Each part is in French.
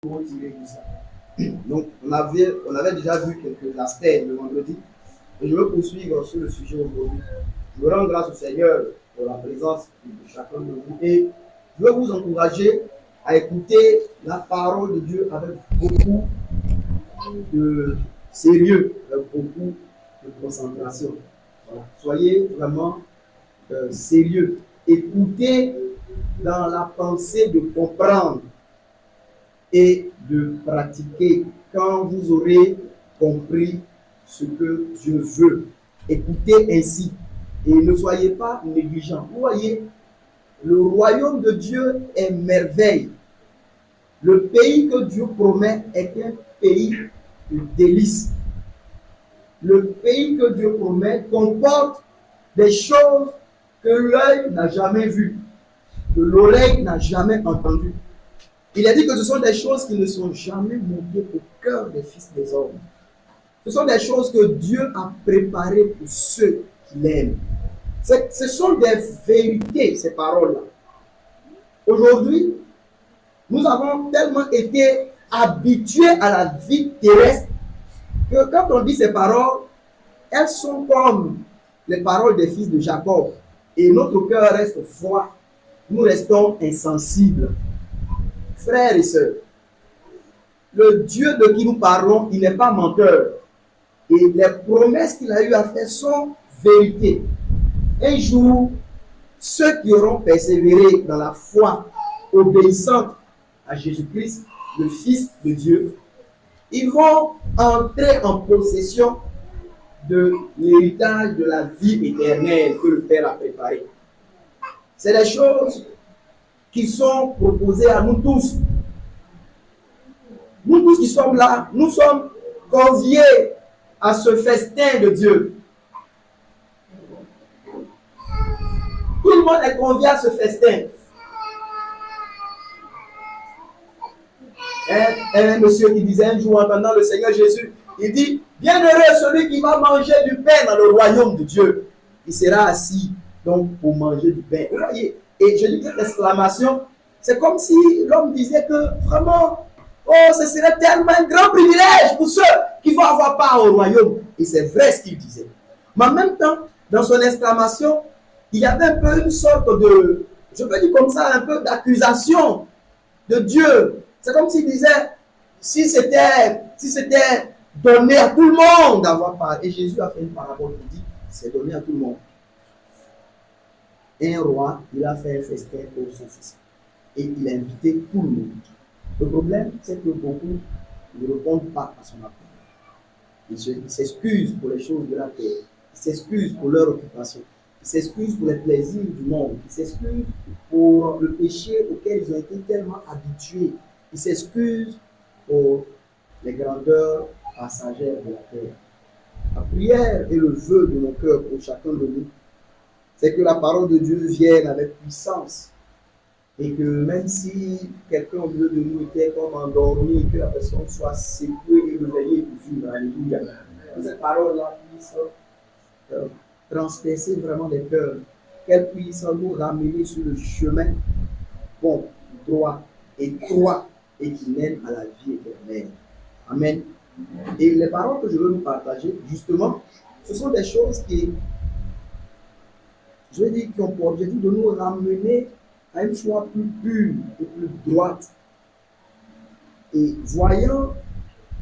tirer tout ça. Donc, on avait déjà vu quelques aspects le vendredi. Et je veux poursuivre sur le sujet aujourd'hui. Je veux rendre grâce au Seigneur pour la présence de chacun de vous. Et je veux vous encourager à écouter la parole de Dieu avec beaucoup de sérieux, avec beaucoup de concentration. Voilà. Soyez vraiment sérieux. Écoutez dans la pensée de comprendre et de pratiquer quand vous aurez compris ce que Dieu veut. Écoutez ainsi et ne soyez pas négligents. Vous voyez, le royaume de Dieu est merveille. Le pays que Dieu promet est un pays de délices. Le pays que Dieu promet comporte des choses que l'œil n'a jamais vues, que l'oreille n'a jamais entendues. Il a dit que ce sont des choses qui ne sont jamais montées au cœur des fils des hommes. Ce sont des choses que Dieu a préparées pour ceux qui l'aiment. Ce sont des vérités, ces paroles-là. Aujourd'hui, nous avons tellement été habitués à la vie terrestre que quand on dit ces paroles, elles sont comme les paroles des fils de Jacob. Et notre cœur reste froid. Nous restons insensibles. Frères et sœurs, le Dieu de qui nous parlons, il n'est pas menteur. Et les promesses qu'il a eu à faire sont vérités. Un jour, ceux qui auront persévéré dans la foi obéissante à Jésus-Christ, le Fils de Dieu, ils vont entrer en possession de l'héritage de la vie éternelle que le Père a préparé. C'est des choses qui sont proposées à nous tous. Nous tous qui sommes là, nous sommes conviés à ce festin de Dieu. Tout le monde est convié à ce festin. Un monsieur qui disait un jour, entendant le Seigneur Jésus, il dit, bienheureux celui qui va manger du pain dans le royaume de Dieu. Il sera assis donc pour manger du pain. Vous voyez, et je dis que l'exclamation, c'est comme si l'homme disait que vraiment, oh, ce serait tellement un grand privilège pour ceux qui vont avoir part au royaume. Et c'est vrai ce qu'il disait. Mais en même temps, dans son exclamation, il y avait un peu une sorte de, je peux dire comme ça, un peu d'accusation de Dieu. C'est comme s'il disait, si c'était donné à tout le monde d'avoir part. Et Jésus a fait une parabole qui dit, c'est donné à tout le monde. Un roi, il a fait un festin pour son fils. Et il a invité tout le monde. Le problème, c'est que beaucoup ne répondent pas à son appel. Ils s'excusent pour les choses de la terre. Ils s'excusent pour leur occupation. Ils s'excusent pour les plaisirs du monde. Ils s'excusent pour le péché auquel ils ont été tellement habitués. Ils s'excusent pour les grandeurs passagères de la terre. La prière et le vœu de mon cœur pour chacun de nous, c'est que la parole de Dieu vienne avec puissance. Et que même si quelqu'un au milieu de nous était comme endormi, que la personne soit secouée et réveillée pour vivre. Alléluia. Que cette parole-là puisse transpercer vraiment les cœurs. Qu'elle puisse nous ramener sur le chemin bon, droit, étroit et qui mène à la vie éternelle. Amen. Et les paroles que je veux nous partager, justement, ce sont des choses qui, je veux dire, qui ont pour objectif de nous ramener à une foi plus pure et plus droite. Et voyant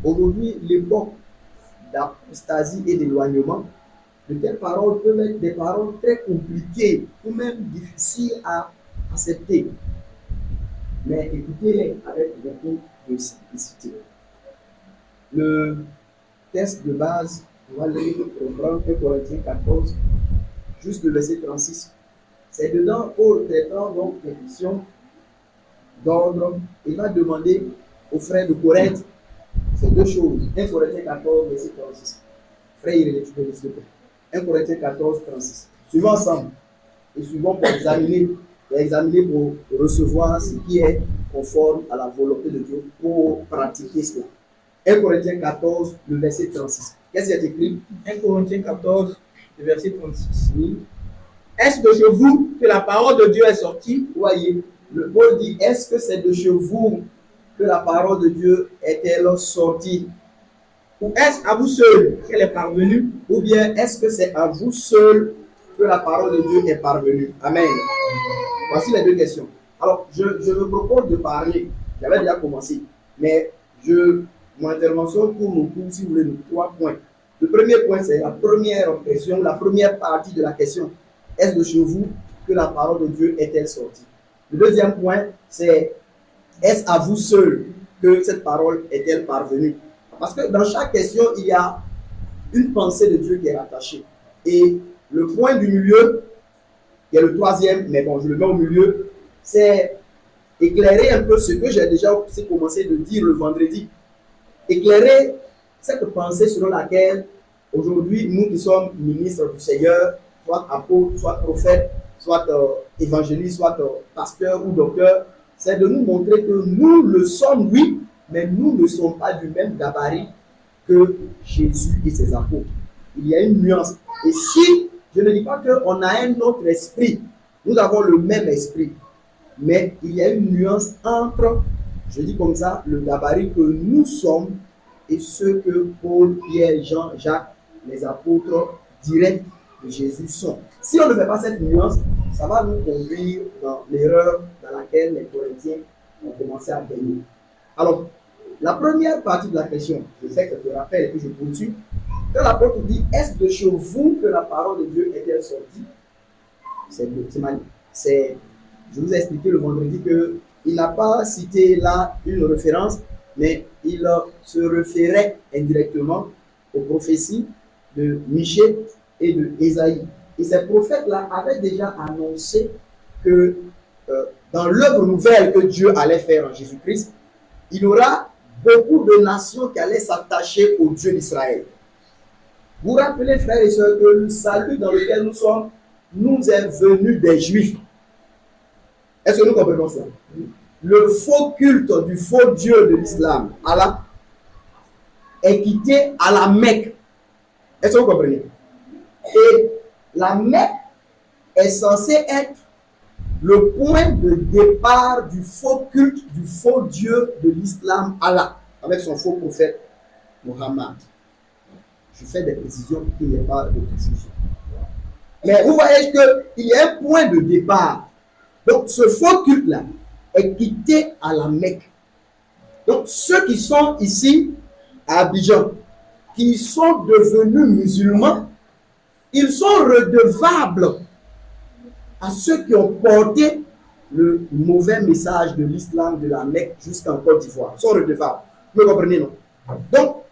aujourd'hui l'époque d'apostasie et d'éloignement, de telles paroles peuvent être des paroles très compliquées ou même difficiles à accepter. Mais écoutez-les avec beaucoup de simplicité. Le texte de base, on va lire reprendre 1 Corinthiens 14, juste le verset 36. C'est dedans, Paul traitant donc les questions d'ordre, il va demander aux frères de Corinthe ces deux choses. 1 Corinthiens 14, verset 36. Frère, il est étudié, s'il te plaît. 1 Corinthiens 14, 36. Suivons ensemble. Et suivons pour examiner pour recevoir ce qui est conforme à la volonté de Dieu pour pratiquer cela. 1 Corinthiens 14, le verset 36. Qu'est-ce qui est écrit? 1 Corinthiens 14, le verset 36. Oui. Est-ce de chez vous que la parole de Dieu est sortie? Voyez, le Paul dit, est-ce que c'est de chez vous que la parole de Dieu est-elle sortie? Ou est-ce à vous seul qu'elle est parvenue? Ou bien est-ce que c'est à vous seul que la parole de Dieu est parvenue? Amen. Voici les deux questions. Alors, je me propose de parler, j'avais déjà commencé, mais mon intervention tourne autour, si vous voulez, de 3 points. Le premier point, c'est la première question, la première partie de la question. Est-ce de chez vous que la parole de Dieu est-elle sortie? Le deuxième point, c'est est-ce à vous seul que cette parole est-elle parvenue? Parce que dans chaque question, il y a une pensée de Dieu qui est rattachée. Et le point du milieu, qui est le troisième, mais bon, je le mets au milieu, c'est éclairer un peu ce que j'ai déjà commencé de dire le vendredi. Éclairer cette pensée selon laquelle aujourd'hui, nous qui sommes ministres du Seigneur, soit apôtres, soit prophètes, soit évangélistes, soit pasteurs ou docteurs, c'est de nous montrer que nous le sommes, oui, mais nous ne sommes pas du même gabarit que Jésus et ses apôtres. Il y a une nuance. Et si, je ne dis pas qu'on a un autre esprit, nous avons le même esprit, mais il y a une nuance entre, je dis comme ça, le gabarit que nous sommes et ce que Paul, Pierre, Jean, Jacques, les apôtres directs de Jésus sont. Si on ne fait pas cette nuance, ça va nous conduire dans l'erreur dans laquelle les Corinthiens ont commencé à baigner. Alors, la première partie de la question, je fais quelques rappels et puis je poursuis. Quand l'apôtre dit, est-ce de chez vous que la parole de Dieu est-elle sortie? Je vous ai expliqué le vendredi qu'il n'a pas cité là une référence, mais il se référait indirectement aux prophéties de Michée et de Ésaïe. Et ces prophètes-là avaient déjà annoncé que dans l'œuvre nouvelle que Dieu allait faire en Jésus-Christ, il y aura beaucoup de nations qui allaient s'attacher au Dieu d'Israël. Vous vous rappelez, frères et sœurs, que le salut dans lequel nous sommes nous est venu des Juifs. Est-ce que nous comprenons ça? Le faux culte du faux Dieu de l'islam, Allah, est quitté à la Mecque. Est-ce que vous comprenez? Et la Mecque est censée être le point de départ du faux culte du faux Dieu de l'islam, Allah, avec son faux prophète Mohammed. Je fais des précisions pour qu'il n'y ait pas de confusion. Mais vous voyez qu'il y a un point de départ. Donc ce faux culte-là est quitté à la Mecque. Donc ceux qui sont ici à Abidjan, qui sont devenus musulmans, ils sont redevables à ceux qui ont porté le mauvais message de l'islam de la Mecque jusqu'en Côte d'Ivoire. Ils sont redevables. Vous me comprenez, non? Donc,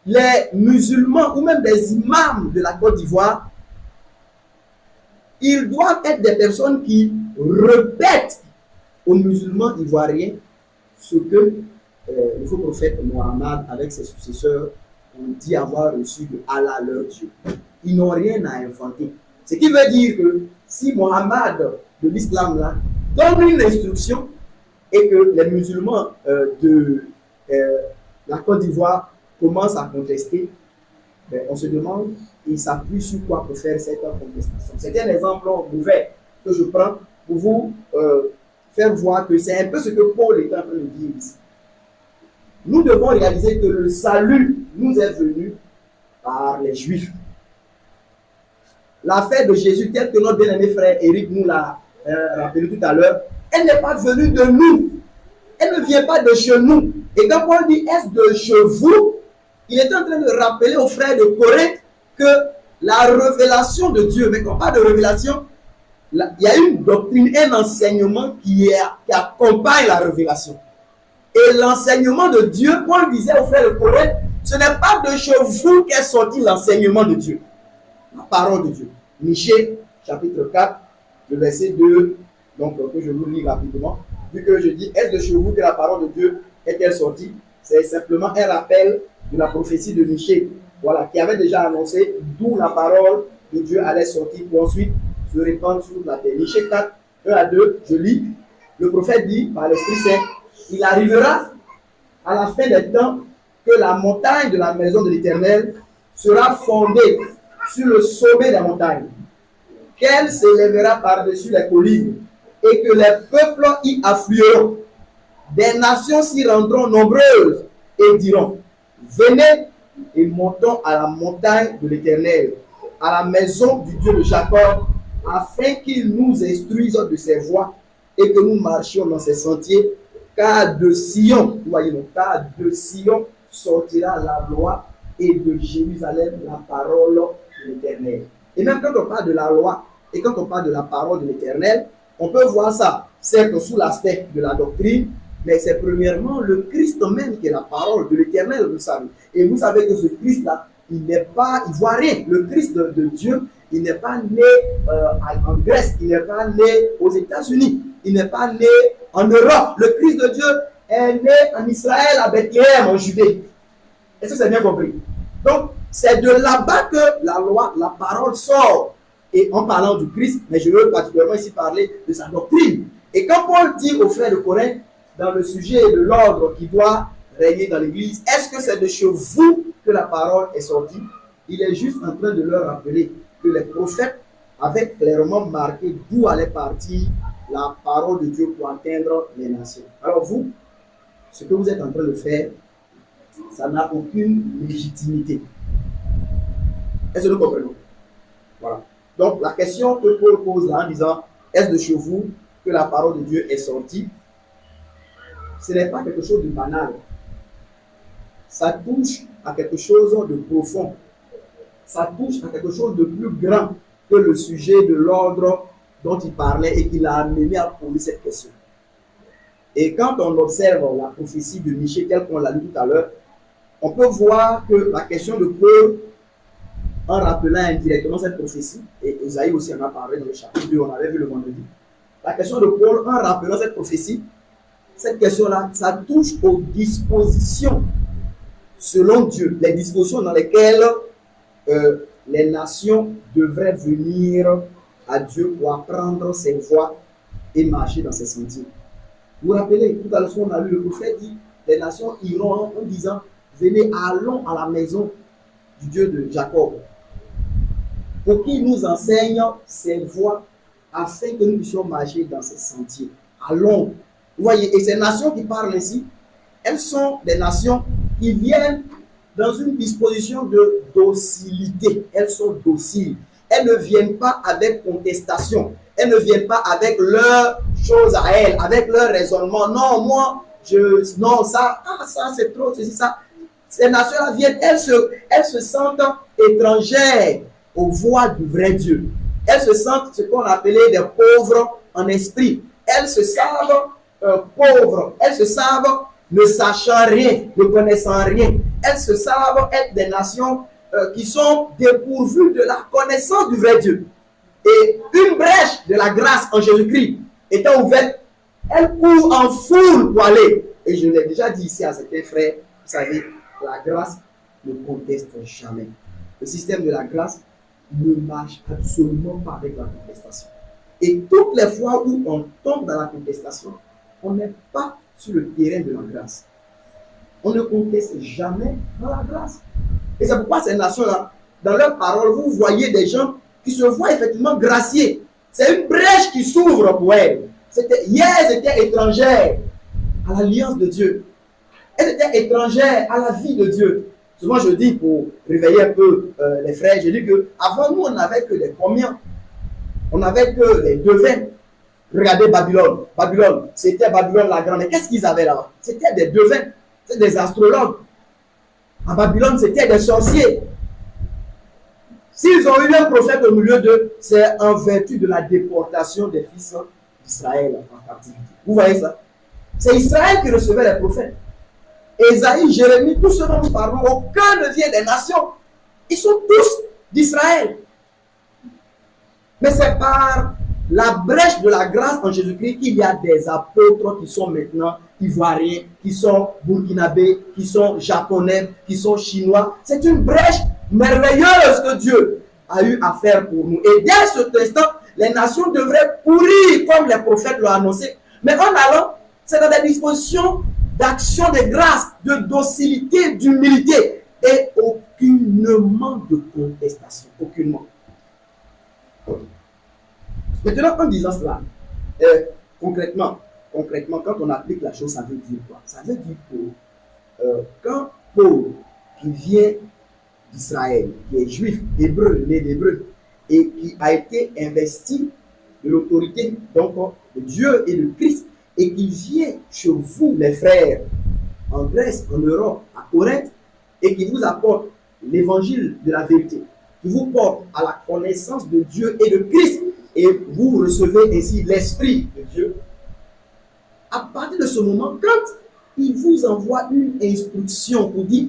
les musulmans ou même des imams de la Côte d'Ivoire, ils doivent être des personnes qui répètent aux musulmans ivoiriens ce que le faux prophète Mohammed avec ses successeurs ont dit avoir reçu de Allah leur Dieu. Ils n'ont rien à inventer. Ce qui veut dire que si Mohammed de l'islam là donne une instruction et que les musulmans de la Côte d'Ivoire commencent à contester, ben, on se demande, il s'appuie sur quoi pour faire cette contestation. C'est un exemple mauvais que je prends pour vous faire voir que c'est un peu ce que Paul est en train de dire ici. Nous devons réaliser que le salut nous est venu par les Juifs. L'affaire de Jésus, telle que notre bien-aimé frère Eric nous l'a rappelé tout à l'heure, elle n'est pas venue de nous. Elle ne vient pas de chez nous. Et quand Paul dit est-ce de chez vous, il est en train de rappeler aux frères de Corinthe que la révélation de Dieu, mais quand on parle de révélation, il y a une doctrine, un enseignement qui accompagne la révélation. Et l'enseignement de Dieu, Paul disait aux frères de Corinthe, ce n'est pas de chez vous qu'est sorti l'enseignement de Dieu. La parole de Dieu. Michée, chapitre 4, le verset 2, donc que je vous lis rapidement. Vu que je dis, est-ce de chez vous que la parole de Dieu est-elle sortie? C'est simplement un rappel de la prophétie de Michée, voilà, qui avait déjà annoncé d'où la parole de Dieu allait sortir pour ensuite se répandre sur la terre. Michée 4, 1 à 2, je lis. Le prophète dit par l'Esprit Saint, il arrivera à la fin des temps que la montagne de la maison de l'Éternel sera fondée sur le sommet de la montagne, qu'elle s'élèvera par-dessus les collines et que les peuples y afflueront. des nations s'y rendront nombreuses et diront, venez et montons à la montagne de l'Éternel, à la maison du Dieu de Jacob, afin qu'il nous instruise de ses voies et que nous marchions dans ses sentiers, car de Sion, voyez-nous, car de Sion sortira la loi et de Jérusalem la parole de l'Éternel. Et même quand on parle de la loi et quand on parle de la parole de l'Éternel, on peut voir ça, certes sous l'aspect de la doctrine, mais c'est premièrement le Christ même qui est la parole de l'Éternel, vous savez. Et vous savez que ce Christ-là, il voit rien. Le Christ de Dieu, il n'est pas né en Grèce, il n'est pas né aux États-Unis, il n'est pas né en Europe. Le Christ de Dieu est né en Israël, à Bethléem, en Judée. Est-ce que c'est bien compris? Donc, c'est de là-bas que la loi, la parole sort. Et en parlant du Christ, mais je veux particulièrement ici parler de sa doctrine. Et quand Paul dit aux frères de Corinthe, dans le sujet de l'ordre qui doit régner dans l'Église, est-ce que c'est de chez vous que la parole est sortie? Il est juste en train de leur rappeler que les prophètes avaient clairement marqué d'où allait partir la parole de Dieu pour atteindre les nations. Alors vous, ce que vous êtes en train de faire, ça n'a aucune légitimité. Est-ce que nous comprenons? Voilà. Donc la question que Paul pose là en disant, est-ce de chez vous que la parole de Dieu est sortie? Ce n'est pas quelque chose de banal. Ça touche à quelque chose de profond. Ça touche à quelque chose de plus grand que le sujet de l'ordre dont il parlait et qui l'a amené à poser cette question. Et quand on observe la prophétie de Michée, telle qu'on l'a lu tout à l'heure, on peut voir que la question de Paul, en rappelant indirectement cette prophétie, et Isaïe aussi en a parlé dans le chapitre 2, on avait vu le vendredi, la question de Paul, en rappelant cette prophétie, cette question-là, ça touche aux dispositions, selon Dieu, les dispositions dans lesquelles les nations devraient venir à Dieu pour apprendre ses voies et marcher dans ses sentiers. Vous vous rappelez, tout à l'heure, on a lu, le prophète dit, les nations iront en disant, venez, allons à la maison du Dieu de Jacob, pour qu'il nous enseigne ses voies, afin que nous puissions marcher dans ses sentiers. Allons. Vous voyez, et ces nations qui parlent ici, elles sont des nations qui viennent dans une disposition de docilité. Elles sont dociles. Elles ne viennent pas avec contestation. Elles ne viennent pas avec leurs choses à elles, avec leur raisonnement. Non, moi, non, ça c'est trop, ceci, ça. Ces nations-là viennent, elles se sentent étrangères aux voies du vrai Dieu. Elles se sentent ce qu'on appelait des pauvres en esprit. Elles se savent pauvres. Elles se savent ne sachant rien, ne connaissant rien. Elles se savent être des nations qui sont dépourvues de la connaissance du vrai Dieu. Et une brèche de la grâce en Jésus-Christ étant ouverte, elles courent en foule pour aller. Et je l'ai déjà dit ici à certains frères, vous savez, la grâce ne conteste jamais. Le système de la grâce ne marche absolument pas avec la contestation. Et toutes les fois où on tombe dans la contestation, on n'est pas sur le terrain de la grâce. On ne conteste jamais dans la grâce. Et c'est pourquoi ces nations-là, dans leurs paroles, vous voyez des gens qui se voient effectivement graciés. C'est une brèche qui s'ouvre pour elles. Hier, elles étaient étrangères à l'alliance de Dieu. Elles étaient étrangères à la vie de Dieu. Souvent, je dis, pour réveiller un peu les frères, je dis qu'avant nous, on n'avait que les combien. On n'avait que les devins. Regardez Babylone. Babylone, c'était Babylone la grande. Mais qu'est-ce qu'ils avaient là-bas? C'était des devins. C'était des astrologues. À Babylone, c'était des sorciers. S'ils ont eu un prophète au milieu d'eux, c'est en vertu de la déportation des fils d'Israël en captivité. Vous voyez ça? C'est Israël qui recevait les prophètes. Ésaïe, Jérémie, tous ceux dont nous parlons, aucun ne vient des nations. Ils sont tous d'Israël. Mais c'est par la brèche de la grâce en Jésus-Christ qu'il y a des apôtres qui sont maintenant ivoiriens, qui sont burkinabés, qui sont japonais, qui sont chinois. C'est une brèche merveilleuse que Dieu a eu à faire pour nous. Et dès cet instant, les nations devraient courir comme les prophètes l'ont annoncé. Mais en allant, c'est dans des dispositions d'action de grâce, de docilité, d'humilité et aucunement de contestation. Aucunement. Maintenant, en disant cela, concrètement, concrètement, quand on applique la chose, ça veut dire quoi? Ça veut dire que quand Paul, qui vient d'Israël, qui est juif, hébreu, né d'hébreu, et qui a été investi de l'autorité donc de Dieu et de Christ, et qui vient chez vous, les frères, en Grèce, en Europe, à Corinthe, et qui vous apporte l'évangile de la vérité, qui vous porte à la connaissance de Dieu et de Christ, et vous recevez ainsi l'Esprit de Dieu. À partir de ce moment, quand il vous envoie une instruction pour dire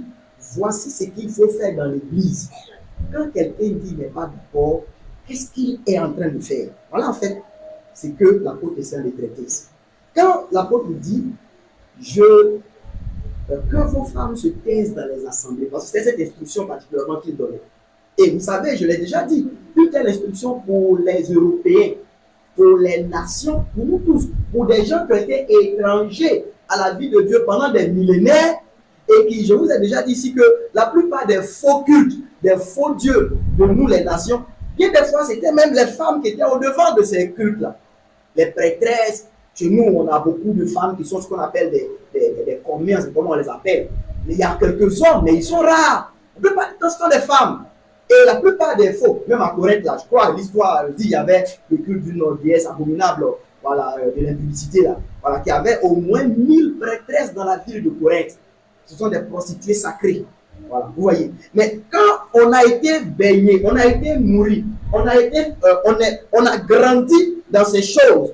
voici ce qu'il faut faire dans l'église, quand quelqu'un dit n'est pas d'accord, qu'est-ce qu'il est en train de faire? Voilà en fait, c'est que l'apôtre essaie de traiter. Quand l'apôtre dit que vos femmes se taisent dans les assemblées, parce que c'était cette instruction particulièrement qu'il donnait. Et vous savez, je l'ai déjà dit, une telle instruction pour les Européens, pour les nations, pour nous tous, pour des gens qui ont été étrangers à la vie de Dieu pendant des millénaires, et qui, je vous ai déjà dit ici que la plupart des faux cultes, des faux dieux de nous les nations, bien des fois c'était même les femmes qui étaient au devant de ces cultes-là. Les prêtresses, chez nous on a beaucoup de femmes qui sont ce qu'on appelle des communs, c'est comment on les appelle. Il y a quelques hommes, mais ils sont rares. La plupart du temps ce sont des femmes. Et la plupart des faux, même à Corinthe, là, je crois, l'histoire dit qu'il y avait le culte d'une déesse abominable, voilà, de l'impudicité, là, voilà, qui avait au moins 1000 prêtresses dans la ville de Corinthe. Ce sont des prostituées sacrées. Voilà, vous voyez. Mais quand on a été baigné, on a été nourri, on a grandi dans ces choses,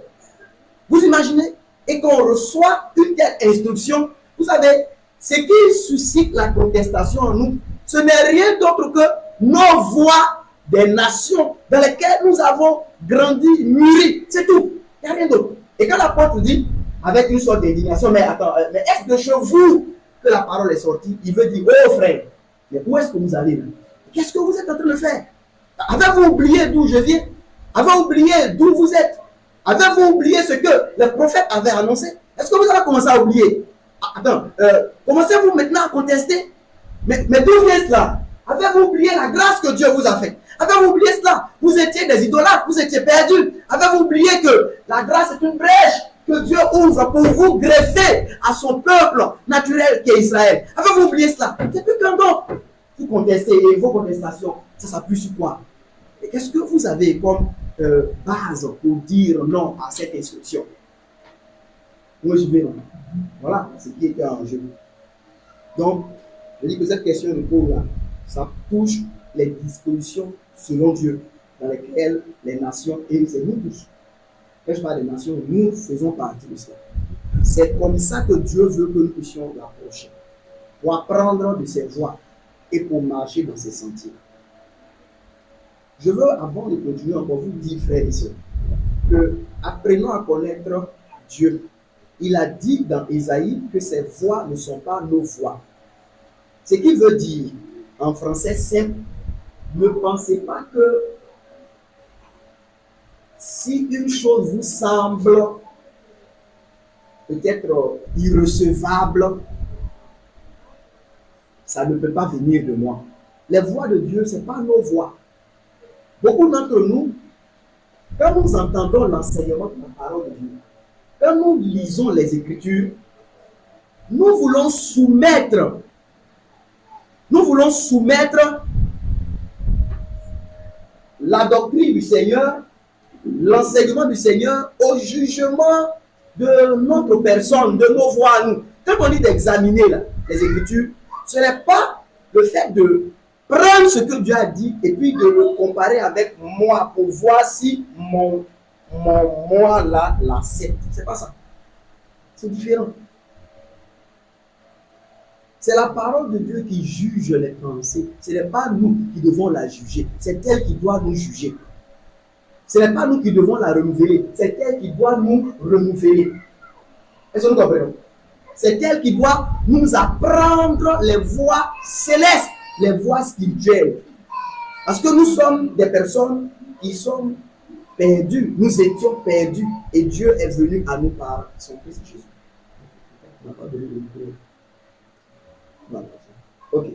vous imaginez, et qu'on reçoit une telle instruction, vous savez, ce qui suscite la contestation en nous, ce n'est rien d'autre que nos voix des nations dans lesquelles nous avons grandi, mûri, c'est tout. Il n'y a rien d'autre. Et quand l'apôtre dit, avec une sorte d'indignation, mais attends, mais est-ce de chez vous que la parole est sortie? Il veut dire, oh frère, mais où est-ce que vous allez là? Qu'est-ce que vous êtes en train de faire? Avez-vous oublié d'où je viens? Avez-vous oublié d'où vous êtes? Avez-vous oublié ce que le prophète avait annoncé? Est-ce que vous avez commencé à oublier? Attends, commencez-vous maintenant à contester? Mais d'où vient cela? Avez-vous oublié la grâce que Dieu vous a faite? Avez-vous oublié cela? Vous étiez des idolâtres, vous étiez perdus. Avez-vous oublié que la grâce est une brèche que Dieu ouvre pour vous greffer à son peuple naturel qui est Israël? Avez-vous oublié cela? C'est plus qu'un don. Vous contestez et vos contestations, ça s'appuie sur quoi? Et qu'est-ce que vous avez comme base pour dire non à cette instruction? Vous me suivez, non? Voilà ce qui était en jeu. Donc, je dis que cette question de Paul là, ça touche les dispositions selon Dieu dans lesquelles les nations, et c'est nous tous, quand je parle des nations, nous faisons partie de cela. C'est comme ça que Dieu veut que nous puissions l'approcher, pour apprendre de ses voies et pour marcher dans ses sentiers. Je veux, avant de continuer encore, vous dire, frères et sœurs, que apprenons à connaître Dieu. Il a dit dans Ésaïe que ses voies ne sont pas nos voies. Ce qui veut dire, en français simple, ne pensez pas que si une chose vous semble peut-être irrecevable, ça ne peut pas venir de moi. Les voies de Dieu, ce n'est pas nos voies. Beaucoup d'entre nous, quand nous entendons l'enseignement de la parole de Dieu, quand nous lisons les Écritures, nous voulons soumettre la doctrine du Seigneur, l'enseignement du Seigneur au jugement de notre personne, de nos voix à nous. Quand on dit d'examiner les Écritures, ce n'est pas le fait de prendre ce que Dieu a dit et puis de le comparer avec moi pour voir si mon moi là l'accepte. C'est pas ça. C'est différent. C'est la parole de Dieu qui juge les pensées. Ce n'est pas nous qui devons la juger. C'est elle qui doit nous juger. Ce n'est pas nous qui devons la renouveler. C'est elle qui doit nous renouveler. Est-ce que nous comprenons? C'est elle qui doit nous apprendre les voies célestes, les voies spirituelles. Parce que nous sommes des personnes qui sont perdues. Nous étions perdus. Et Dieu est venu à nous par son Fils Jésus. On n'a pas donné de micro. Voilà. Ok.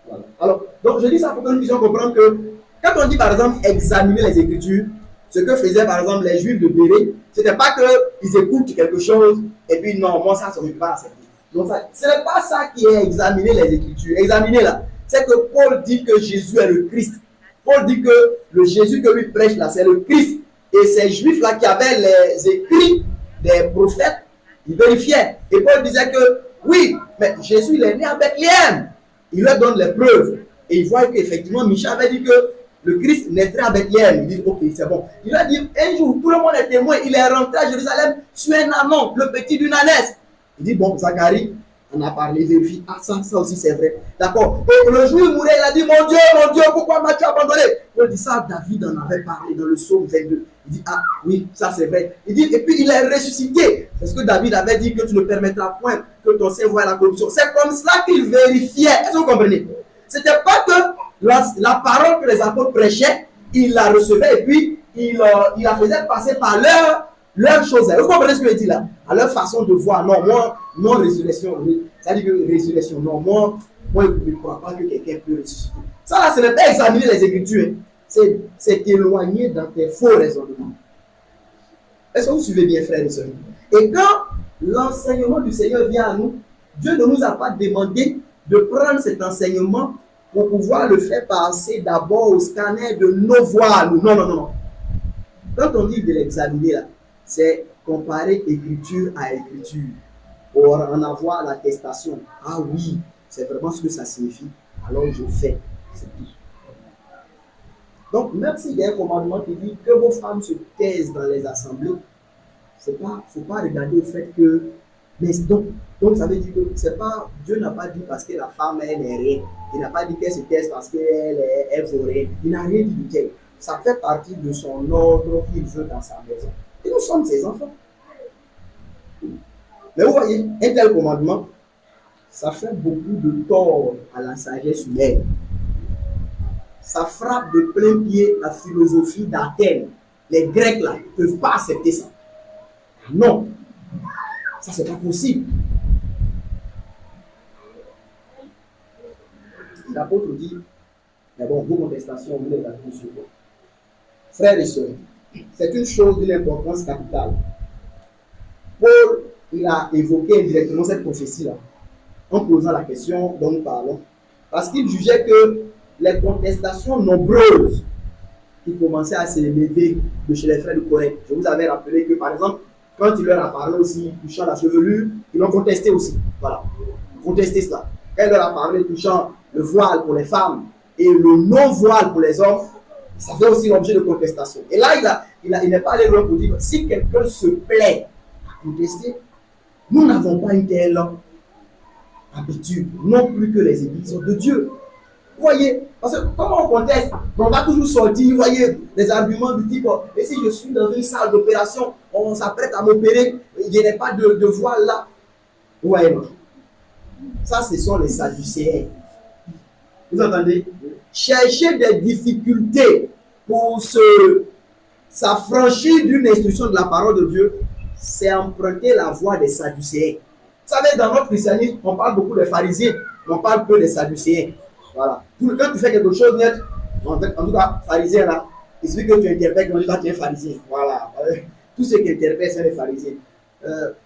Voilà. Alors, donc je dis ça pour que nous puissions comprendre que quand on dit par exemple examiner les Écritures, Ce que faisaient par exemple les Juifs de Béret, ce n'était pas qu'ils écoutent quelque chose et puis non, moi ça ne veut pas accepter. Donc ce n'est pas ça qui est examiner les Écritures. Examiner là, c'est que Paul dit que Jésus est le Christ. Paul dit que le Jésus que lui prêche là, c'est le Christ. Et ces Juifs là qui avaient les écrits des prophètes, ils vérifiaient. Et Paul disait que oui, mais Jésus il est né à Bethléem. Il leur donne les preuves. Et ils voient qu'effectivement, Michel avait dit que le Christ naîtrait à Bethléem. Ils disent, ok, c'est bon. Il a dit, un jour, tout le monde est témoin. Il est rentré à Jérusalem sur un anon, le petit d'une ânesse. Il dit, bon, Zacharie, on a parlé, vérifie. Ah, ça aussi, c'est vrai. D'accord. Et le jour où il mourait, il a dit, mon Dieu, pourquoi m'as-tu abandonné? Il dit, ça, David en avait parlé dans le psaume 22. Il dit, ah, oui, ça, c'est vrai. Il dit, et puis il est ressuscité. Parce que David avait dit que tu ne permettras point que ton sein voie la corruption. C'est comme cela qu'il vérifiait. Est-ce que vous comprenez? C'était pas que la parole que les apôtres prêchaient, ils la recevaient et puis ils la faisaient passer par leur chose. Vous comprenez ce que je dis là? À leur façon de voir. Non, moi, non, résurrection. Ça dit que résurrection. Non, moi, je ne crois pas que quelqu'un peut ressusciter. Ça là, ce n'est pas examiner les Écritures. C'est éloigner dans tes faux raisonnements. Est-ce que vous suivez bien, frères et sœurs? Et quand l'enseignement du Seigneur vient à nous, Dieu ne nous a pas demandé de prendre cet enseignement pour pouvoir le faire passer d'abord au scanner de nos voix. Non. Quand on dit de l'examiner là, c'est comparer écriture à écriture pour en avoir l'attestation. Ah oui, c'est vraiment ce que ça signifie. Alors je fais. C'est tout. Donc, même s'il y a un commandement qui dit que vos femmes se taisent dans les assemblées, il ne faut pas regarder au fait que. Mais donc ça veut dire que c'est pas, Dieu n'a pas dit parce que la femme elle n'est rien. Il n'a pas dit qu'elle se taise parce qu'elle vaut rien. Il n'a rien dit du tel. Ça fait partie de son ordre qu'il veut dans sa maison. Et nous sommes ses enfants. Mais vous voyez, un tel commandement, ça fait beaucoup de tort à la sagesse humaine. Ça frappe de plein pied la philosophie d'Athènes. Les Grecs là ne peuvent pas accepter ça. Non, ça c'est pas possible. L'apôtre dit, mais bon, vos contestations, vous les avez sur vous. Frères et sœurs, c'est une chose d'une importance capitale. Paul, il a évoqué indirectement cette prophétie-là, en posant la question dont nous parlons, parce qu'il jugeait que les contestations nombreuses qui commençaient à s'élever de chez les frères de Corinthe. Je vous avais rappelé que, par exemple, quand il leur a parlé aussi touchant la chevelure, ils l'ont contesté aussi. Voilà, contesté cela. Quand il leur a parlé touchant le voile pour les femmes et le non-voile pour les hommes, ça fait aussi l'objet de contestation. Et là, il n'est pas allé loin pour dire, si quelqu'un se plaît à contester, nous n'avons pas une telle habitude, non plus que les églises de Dieu. Vous voyez, parce que comment on conteste, on va toujours sortir, vous voyez, des arguments du type, et si je suis dans une salle d'opération, on s'apprête à m'opérer, il n'y a pas de voile là. Vous voyez, ça ce sont les Sadducéens. Vous entendez? Chercher des difficultés pour s'affranchir d'une instruction de la parole de Dieu, c'est emprunter la voie des Sadducéens. Vous savez, dans notre christianisme, on parle beaucoup des pharisiens, mais on parle peu des Sadducéens. Voilà. Quand tu fais quelque chose net, en tout cas, pharisien là, il suffit que tu interprètes quand tu es pharisien. Voilà. Tout ce qui interprète, c'est les pharisiens.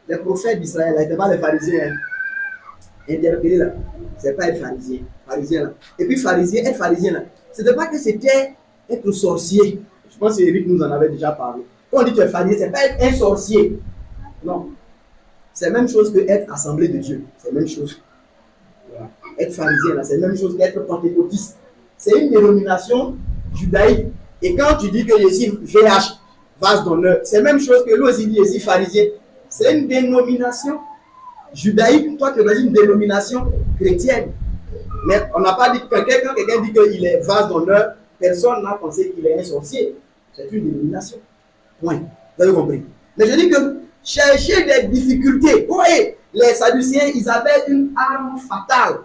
Les prophètes d'Israël, ce n'étaient pas les pharisiens. Interpellés là, ce n'est pas être pharisien là. Et puis être pharisien là, ce n'était pas que c'était être sorcier. Je pense que Eric nous en avait déjà parlé. Quand on dit que tu es pharisien, ce n'est pas être un sorcier. Non. C'est la même chose que être assemblée de Dieu. C'est la même chose. Voilà. Être pharisien là, c'est la même chose qu'être pentecôtiste. C'est une dénomination judaïque. Et quand tu dis que je suis VH, vase d'honneur, c'est la même chose que lui aussi dit je suis pharisien. C'est une dénomination judaïque, toi tu es dans une dénomination chrétienne. Mais on n'a pas dit que quand quelqu'un dit qu'il est vase d'honneur, personne n'a pensé qu'il est un sorcier. C'est une dénomination. Point. Vous avez compris. Mais je dis que chercher des difficultés. Vous voyez, les Sadducéens, ils avaient une arme fatale.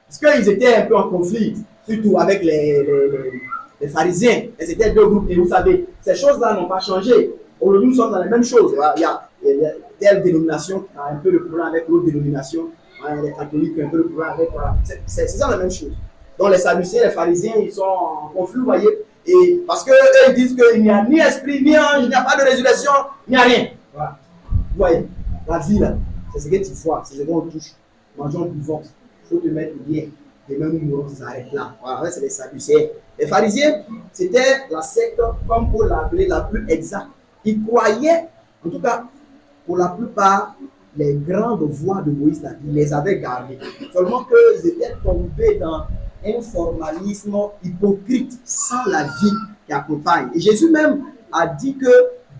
Parce qu'ils étaient un peu en conflit, surtout avec les pharisiens. Et c'était deux groupes. Et vous savez, ces choses-là n'ont pas changé. Aujourd'hui, nous sommes dans les mêmes choses. Il y a telle dénomination qui a un peu de problème avec l'autre dénomination. Les catholiques ont un peu de problème avec. Voilà. C'est ça la même chose. Donc les Sadducéens, les pharisiens, ils sont en conflit, vous voyez. Et parce qu'eux, ils disent qu'il n'y a ni esprit, ni ange, il n'y a pas de résurrection, il n'y a rien. Voilà. Vous voyez, la vie là, c'est ce que tu vois, c'est ce qu'on touche. Mangeons, buvons. Il faut te mettre bien. Et même nous mourons, ça s'arrête là. Voilà, c'est les Sadducéens. Les pharisiens, c'était la secte, comme pour l'appeler, la plus exacte. Ils croyaient, en tout cas, pour la plupart, les grandes voies de Moïse, là, ils les avaient gardées. Seulement qu'ils étaient tombés dans un formalisme hypocrite sans la vie qui accompagne. Et Jésus même a dit que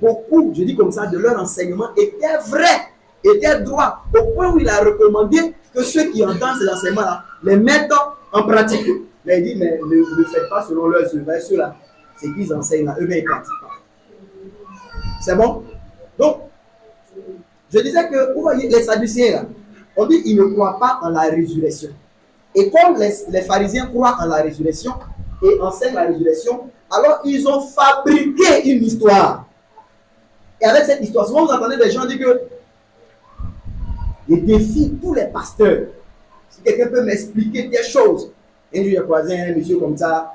beaucoup, je dis comme ça, de leur enseignement étaient vrais, étaient droits, au point où il a recommandé que ceux qui entendent ces enseignements-là les mettent en pratique. Mais il dit, mais ne le faites pas selon leurs œuvres. Ceux-là, c'est qu'ils enseignent là, eux-mêmes ils ne pratiquent pas. C'est bon? Donc, je disais que, vous voyez, les Sadducéens là, on dit qu'ils ne croient pas en la résurrection. Et comme les pharisiens croient en la résurrection et enseignent la résurrection, alors ils ont fabriqué une histoire. Et avec cette histoire, souvent vous entendez des gens dire que ils défient tous les pasteurs. Si quelqu'un peut m'expliquer des choses. Un jour, j'ai croisé un monsieur comme ça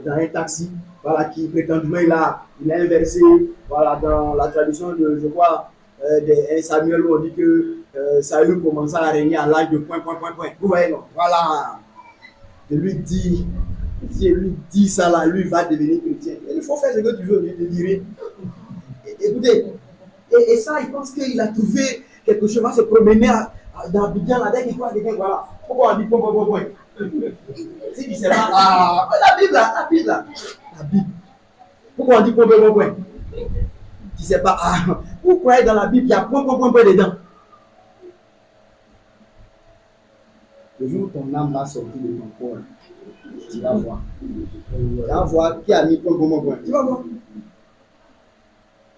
dans un taxi, voilà, qui prétendument il a inversé, voilà, dans la tradition de, je crois, de Samuel, où on dit que Saül commença à régner à l'âge de point. Vous voyez, non? Voilà. Je lui dis, si je lui dis ça là, lui va devenir chrétien. Il faut faire ce que tu veux, je te dirai. Écoutez, et ça, il pense qu'il a trouvé quelque chose, va se promener dans Abidjan, là, dès qu'il croit quelqu'un, voilà. Pourquoi on dit point? Si il sait pas, la Bible. Pourquoi on dit point? Tu sais pas, vous croyez dans la Bible, il y a point dedans. Le jour où ton âme va sortir de ton corps, tu vas voir. Tu vas voir qui a mis point. Tu vas voir.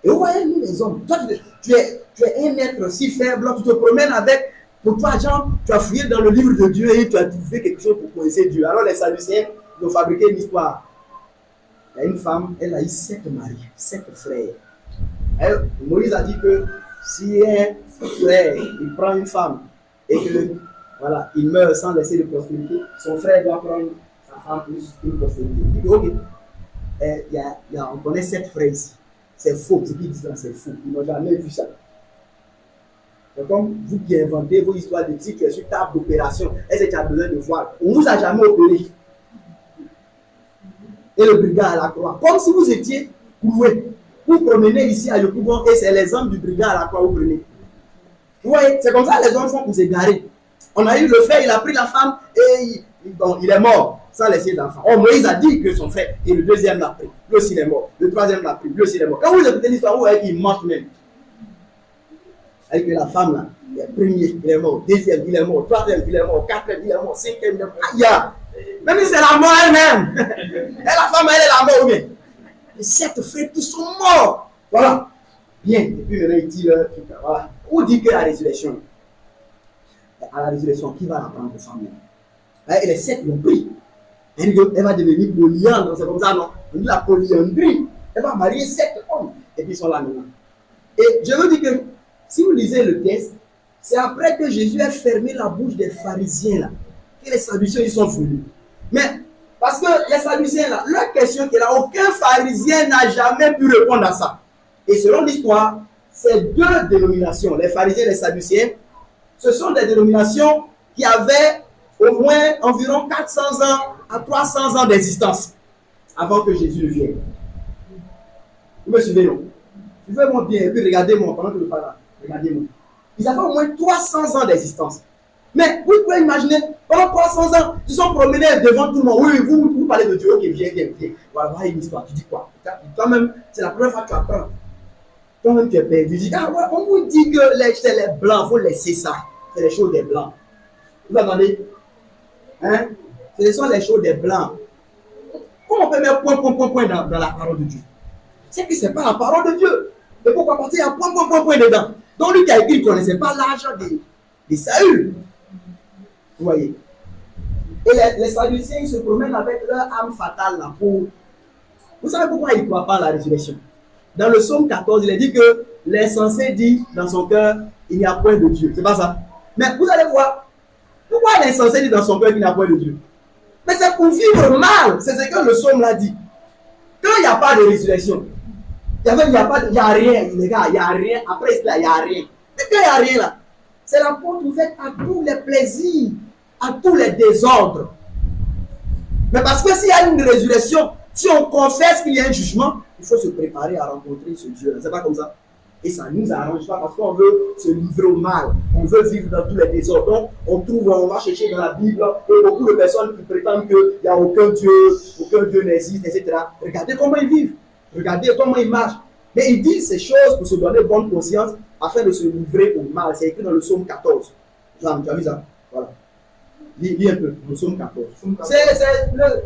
Et vous voyez, nous les hommes, toi tu es un être si faible, tu te promènes avec, pour toi, genre, tu as fouillé dans le livre de Dieu et tu as trouvé quelque chose pour connaître Dieu. Alors les Sadducéens, ils ont fabriqué une histoire. Il y a une femme, elle a eu 7 maris, 7 frères. Moïse a dit que si un frère il prend une femme et que voilà, il meurt sans laisser de postérité, son frère doit prendre sa femme plus une postérité. Il dit ok, on connaît 7 frères ici. C'est faux, ce qu'ils disent là, c'est faux. Ils n'ont jamais vu ça. C'est comme vous qui inventez vos histoires de titres sur table d'opération. Est-ce que tu as besoin de voir? On ne vous a jamais opéré. Et le brigand à la croix. Comme si vous étiez cloué. Vous promenez ici à Yopougon et c'est les hommes du brigand à la croix que vous prenez. Vous voyez, c'est comme ça que les hommes font pour s'égarer. On a eu le frère, il a pris la femme et il est mort sans laisser d'enfant. Oh, Moïse a dit que son frère et le deuxième l'a pris. Lui aussi il est mort. Le troisième l'a pris. Lui aussi il est mort. Quand vous écoutez l'histoire, vous voyez qu'il manque même. Avec la femme là, le premier, il est mort. Deuxième, il est mort. Troisième, il est mort. Quatrième, il est mort. Cinquième, il est mort. Aïe! Même si c'est la mort elle-même. Et la femme, elle est la mort ou bien? Les 7 frères, tous sont morts. Voilà. Bien. Et puis maintenant, il dit, voilà. Où dit que la résurrection? À la résurrection, qui va la prendre pour femme? Et les 7 l'ont pris. Elle va devenir polyandre. C'est comme ça, non? On dit la polyandrie. Elle va marier 7 hommes. Et puis ils sont là maintenant. Et je veux dire que si vous lisez le texte, c'est après que Jésus a fermé la bouche des pharisiens là, que les Sadducéens ils sont venus. Mais parce que les Sadducéens là, leur question est là, aucun pharisien n'a jamais pu répondre à ça. Et selon l'histoire, ces 2 dénominations, les pharisiens et les Sadducéens, ce sont des dénominations qui avaient au moins environ 400 ans à 300 ans d'existence avant que Jésus ne vienne. Vous me suivez, non? Suivez-moi bien et puis regardez-moi pendant que je parle là. Regardez-moi. Ils avaient au moins 300 ans d'existence. Mais vous pouvez imaginer, pendant 300 ans, ils sont promenés devant tout le monde. Oui, vous parlez de Dieu, ok, viens. Voilà une histoire. Tu dis quoi? Toi-même, c'est la première fois que tu apprends. Toi-même, tu es perdu. Tu dis, ah ouais, on vous dit que c'est les blancs, il faut laisser ça. C'est les choses des blancs. Vous entendez? Hein? Ce sont les choses des blancs. Comment on peut mettre point dans la parole de Dieu? C'est que ce n'est pas la parole de Dieu. Et pourquoi? Parce qu'il y a point dedans. Donc lui qui a écrit, il ne connaissait pas l'argent de Saül. Vous voyez? Et les Sadducéens, ils se promènent avec leur âme fatale là pour... Vous savez pourquoi ils ne croient pas à la résurrection? Dans le psaume 14, il est dit que l'insensé dit dans son cœur, il n'y a point de Dieu. C'est pas ça? Mais vous allez voir, pourquoi l'insensé dit dans son cœur qu'il n'y a point de Dieu? Mais c'est pour vivre mal. C'est ce que le psaume l'a dit. Quand il n'y a pas de résurrection, il n'y a rien, les gars, il n'y a rien. Après cela, il n'y a rien. Mais quand il n'y a rien là, c'est la porte ouverte à tous les plaisirs, à tous les désordres. Mais parce que s'il y a une résurrection, si on confesse qu'il y a un jugement, il faut se préparer à rencontrer ce Dieu. C'est pas comme ça. Et ça ne nous arrange pas parce qu'on veut se livrer au mal. On veut vivre dans tous les désordres. Donc, on va chercher dans la Bible et beaucoup de personnes qui prétendent qu'il n'y a aucun Dieu n'existe, etc. Regardez comment ils vivent. Regardez comment ils marchent. Mais ils disent ces choses pour se donner bonne conscience afin de se livrer au mal. C'est écrit dans le psaume 14. Tu as vu ça? Voilà. Lis un peu, le psaume 14. C'est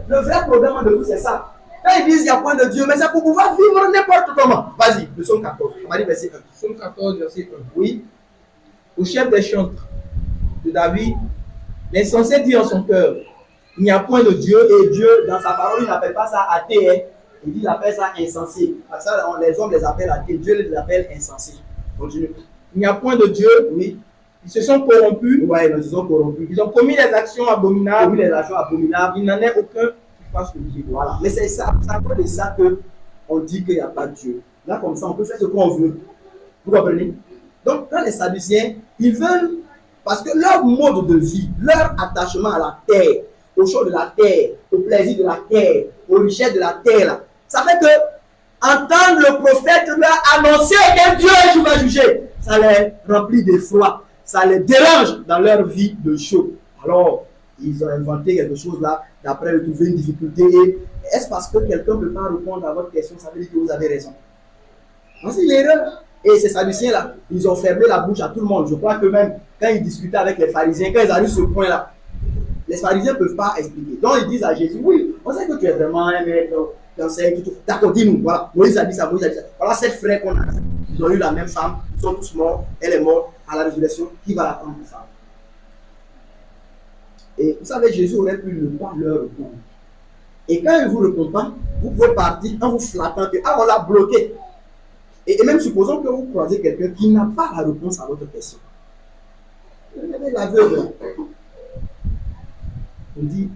le vrai problème de tout, c'est ça. Quand ils disent qu'il n'y a point de Dieu, mais c'est pour pouvoir vivre n'importe comment. Vas-y, le psaume 14. On va dire verset 1. Psaume 14, verset 1. Oui. Au chef des chantres de David, l'insensé dit en son cœur, il n'y a point de Dieu. Et Dieu, dans sa parole, il n'appelle pas ça athée. Hein. Il appelle ça insensé. Parce que les hommes les appellent athées, Dieu les appelle insensés. Continue. Il n'y a point de Dieu. Oui. Ils se sont corrompus. Ouais, ils se sont corrompus. Ils ont commis des actions abominables. Commis des actions abominables. Il n'en est aucun qui fasse le Dieu. Voilà. Mais c'est ça, c'est à cause de ça qu'on dit qu'il n'y a pas de Dieu. Là, comme ça, on peut faire ce qu'on veut. Vous comprenez? Donc, quand les Sadducéens, ils veulent, parce que leur mode de vie, leur attachement à la terre, aux choses de la terre, au plaisir de la terre, aux richesses de la terre, là, ça fait que entendre le prophète leur annoncer qu'un Dieu va juger, ça les remplit d'effroi, ça les dérange dans leur vie de chaud. Alors, ils ont inventé quelque chose là, d'après trouver une difficulté. Et est-ce parce que quelqu'un ne peut pas répondre à votre question, ça veut dire que vous avez raison? C'est l'erreur. Et ces Sadducéens là, ils ont fermé la bouche à tout le monde. Je crois que même quand ils discutaient avec les pharisiens, quand ils arrivent sur ce point là, les pharisiens ne peuvent pas expliquer. Donc ils disent à Jésus, oui, on sait que tu es vraiment un maître, tu enseignes, tout. D'accord, dis-nous, voilà. Moïse a dit ça, Moïse a dit ça. Voilà 7 frères qu'on a. Ils ont eu la même femme, ils sont tous morts, elle est morte à la résurrection. Qui va attendre ça? Et vous savez, Jésus aurait pu ne pas leur répondre. Et quand il ne vous répond pas, vous pouvez partir en vous flattant que, on l'a bloqué. Et même supposons que vous croisez quelqu'un qui n'a pas la réponse à votre question. L'aveugle. On dit,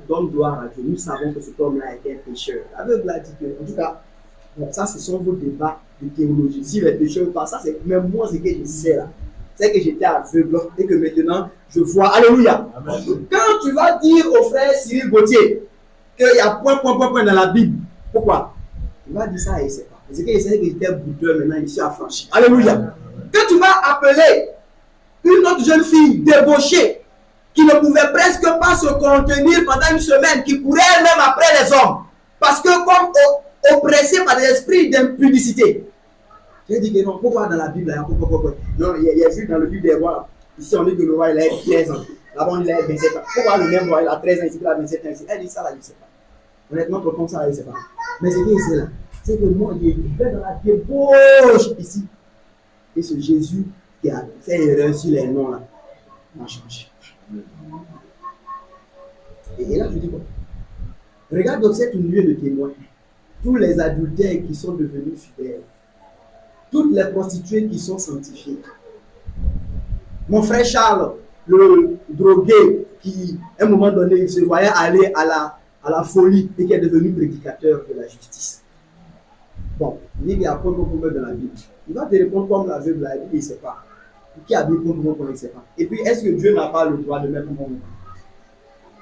donne gloire à Dieu. Nous savons que cet homme-là était un pécheur. L'aveugle a dit que, en tout cas, bon, ça ce sont vos débats de théologie. Si les pécheurs ou pas, ça c'est même moi ce que je sais là. C'est que j'étais aveugle et que maintenant je vois. Alléluia. Amen. Quand tu vas dire au frère Cyril Gauthier qu'il y a point dans la Bible, pourquoi? Il va dire ça et il ne sait pas. C'est qu'il sait qu'il était bouteur, maintenant il s'est affranchi. Alléluia. Amen. Quand tu vas appeler une autre jeune fille débauchée qui ne pouvait presque pas se contenir pendant une semaine, qui courait elle-même après les hommes, parce que comme oppressée par des esprits d'impudicité. J'ai dit que non, pourquoi dans la Bible, là, pourquoi? Non, il y a vu dans le livre des rois, ici on dit que le roi il a 15 ans, là-bas il a 27 ans. Pourquoi le même roi il a 13 ans, ici il a 27 ans ici? Elle dit ça là, je ne sais pas. Honnêtement, comme ça, je ne sais pas. Mais c'est bien ici là. C'est que moi, je vais dans la débauche ici. Et ce Jésus qui a fait erreur sur les noms là, m'a changé. Et là, je dis quoi? Regarde donc cette nuée de témoins. Tous les adultères qui sont devenus fidèles. Toutes les prostituées qui sont sanctifiées. Mon frère Charles, le drogué, qui, à un moment donné, il se voyait aller à la folie et qui est devenu prédicateur de la justice. Bon, il dit qu'il y a un problème dans la Bible. Il va te répondre comme l'aveugle l'a dit, il ne sait pas. Qui a dit qu'on ne sait pas. Et puis, est-ce que Dieu n'a pas le droit de mettre un bon?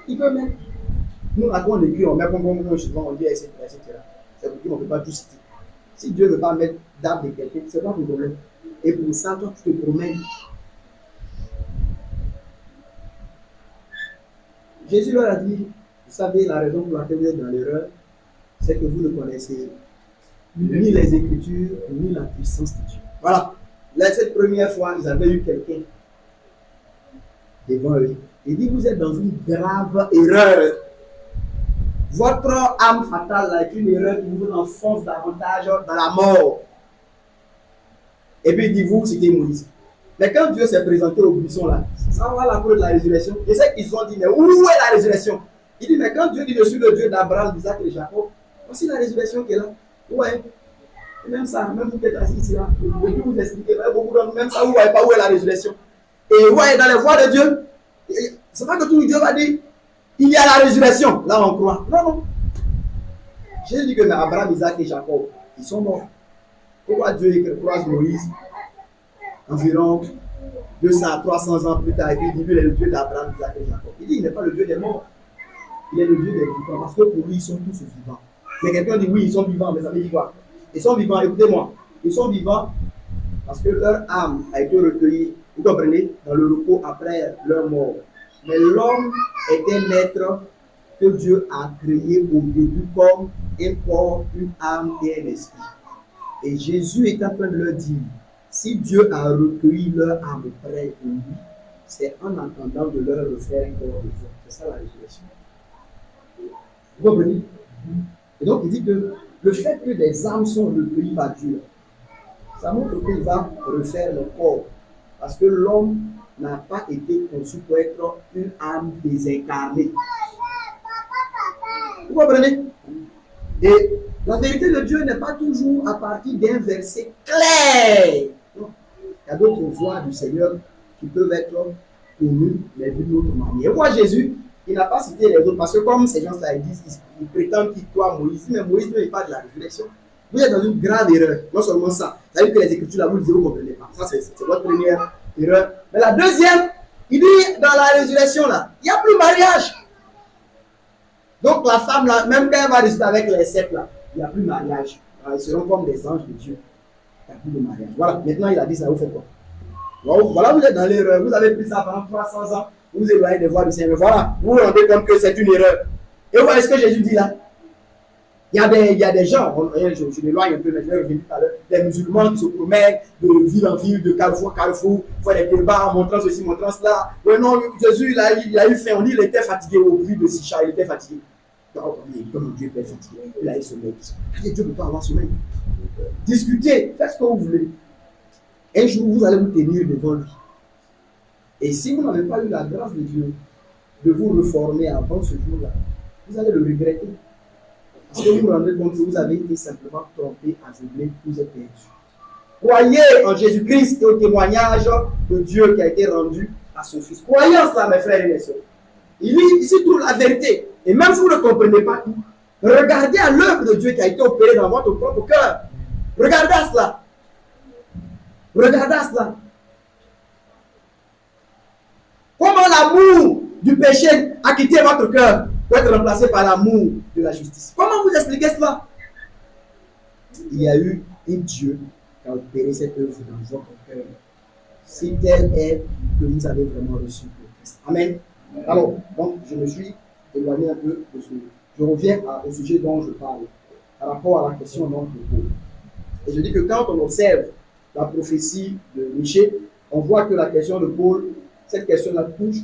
Il peut mettre. Nous, quand on écrit, on met un bon, souvent on dit, etc. C'est pour qu'on ne peut pas tout citer. Si Dieu ne veut pas mettre d'âme de quelqu'un, ce n'est pas ton problème. Et pour ça, toi, tu te promènes. Jésus leur a dit, vous savez, la raison pour laquelle vous êtes dans l'erreur, c'est que vous ne connaissez ni les Écritures, ni la puissance de Dieu. Voilà. Là, cette première fois, ils avaient eu quelqu'un devant eux. Il dit, vous êtes dans une grave erreur. Votre âme fatale là, est une erreur qui vous enfonce davantage dans la mort. Et puis il dit, vous, c'était Moïse. Mais quand Dieu s'est présenté au buisson là, ça va la cour de la résurrection. Et c'est qu'ils ont dit, mais où est la résurrection? Il dit, mais quand Dieu dit, je suis le Dieu d'Abraham, d'Isaac et de Jacob, voici la résurrection qui est là. Ouais. Et même ça, même vous qui êtes assis ici là, je vais vous expliquer, beaucoup d'entre même ça, vous ne voyez pas où est la résurrection. Et ouais, dans les voies de Dieu, c'est pas que tout Dieu va dire, il y a la résurrection. Là, on croit. Non, non. Jésus dit que Abraham, Isaac et Jacob, ils sont morts. Pourquoi Dieu croise Moïse environ 200 à 300 ans plus tard et puis il dit qu'il est le Dieu d'Abraham, Isaac et Jacob? Il dit qu'il n'est pas le Dieu des morts. Il est le Dieu des vivants parce que pour lui, ils sont tous vivants. Mais quelqu'un dit oui, ils sont vivants, mais ça veut dire quoi? Ils sont vivants, écoutez-moi. Ils sont vivants parce que leur âme a été recueillie, vous comprenez, dans le repos après leur mort. Mais l'homme est un être que Dieu a créé au début comme un corps, une âme et un esprit. Et Jésus est en train de leur dire, si Dieu a recueilli leur âme près de lui, c'est en attendant de leur refaire un corps de foi. C'est ça la résurrection. Vous comprenez? Et donc il dit que le fait que des âmes sont recueillies par Dieu, ça montre qu'il va refaire le corps. Parce que l'homme n'a pas été conçu pour être une âme désincarnée. Vous comprenez? Et la vérité de Dieu n'est pas toujours à partir d'un verset clair. Non. Il y a d'autres voies du Seigneur qui peuvent être connues, mais d'une autre manière. Et moi, Jésus, il n'a pas cité les autres, parce que comme ces gens-là, ils disent, ils prétendent qu'ils croient Moïse, mais Moïse ne est pas de la résurrection. Vous êtes dans une grave erreur. Non seulement ça, ça veut dire que les Écritures, là, vous ne comprenez pas. Ça, c'est votre première erreur. Mais la deuxième, il dit, dans la résurrection, là, il n'y a plus de mariage. Donc la femme, là, même quand elle va rester avec les sept, là, il n'y a plus de mariage. Ils seront comme des anges de Dieu. Il n'y a plus de mariage. Voilà, maintenant il a dit ça, vous faites quoi? Voilà, vous êtes dans l'erreur. Vous avez pris ça pendant 300 ans. Vous éloignez des voies du Seigneur. Voilà, vous vous rendez compte que c'est une erreur. Et vous voyez ce que Jésus dit là? Il y a des gens, je m'éloigne un peu, mais je vais revenir tout à l'heure, des musulmans qui se promènent de ville en ville, de carrefour en carrefour, font des débats, montrant ceci, montrant cela. Ouais, non, Jésus, il a eu faim, on dit qu'il était fatigué au prix de Sicha, il était fatigué. Comme Dieu est fatigué, il a eu sommeil. Dieu ne peut pas avoir sommeil. Discutez, faites ce que vous voulez. Un jour, vous allez vous tenir devant lui. Et si vous n'avez pas eu la grâce de Dieu de vous reformer avant ce jour-là, vous allez le regretter. Parce que vous vous rendez compte que vous avez été simplement trompé, aveuglé, vous êtes perdu. Croyez en Jésus-Christ et au témoignage de Dieu qui a été rendu à son Fils. Croyez en cela, mes frères et mes sœurs. Il dit ici toute la vérité. Et même si vous ne comprenez pas tout, regardez à l'œuvre de Dieu qui a été opérée dans votre propre cœur. Regardez à cela. Regardez à cela. Comment l'amour du péché a quitté votre cœur pour être remplacé par l'amour de la justice? Comment vous expliquez cela? Il y a eu un Dieu qui a opéré cette œuvre dans votre cœur. Si tel est que vous avez vraiment reçu le Christ. Amen. Alors, donc, je me suis éloigné un peu de ce. Je reviens au sujet dont je parle, par rapport à la question dont je pose. Et je dis que quand on observe la prophétie de Michée, on voit que la question de Paul, cette question-là touche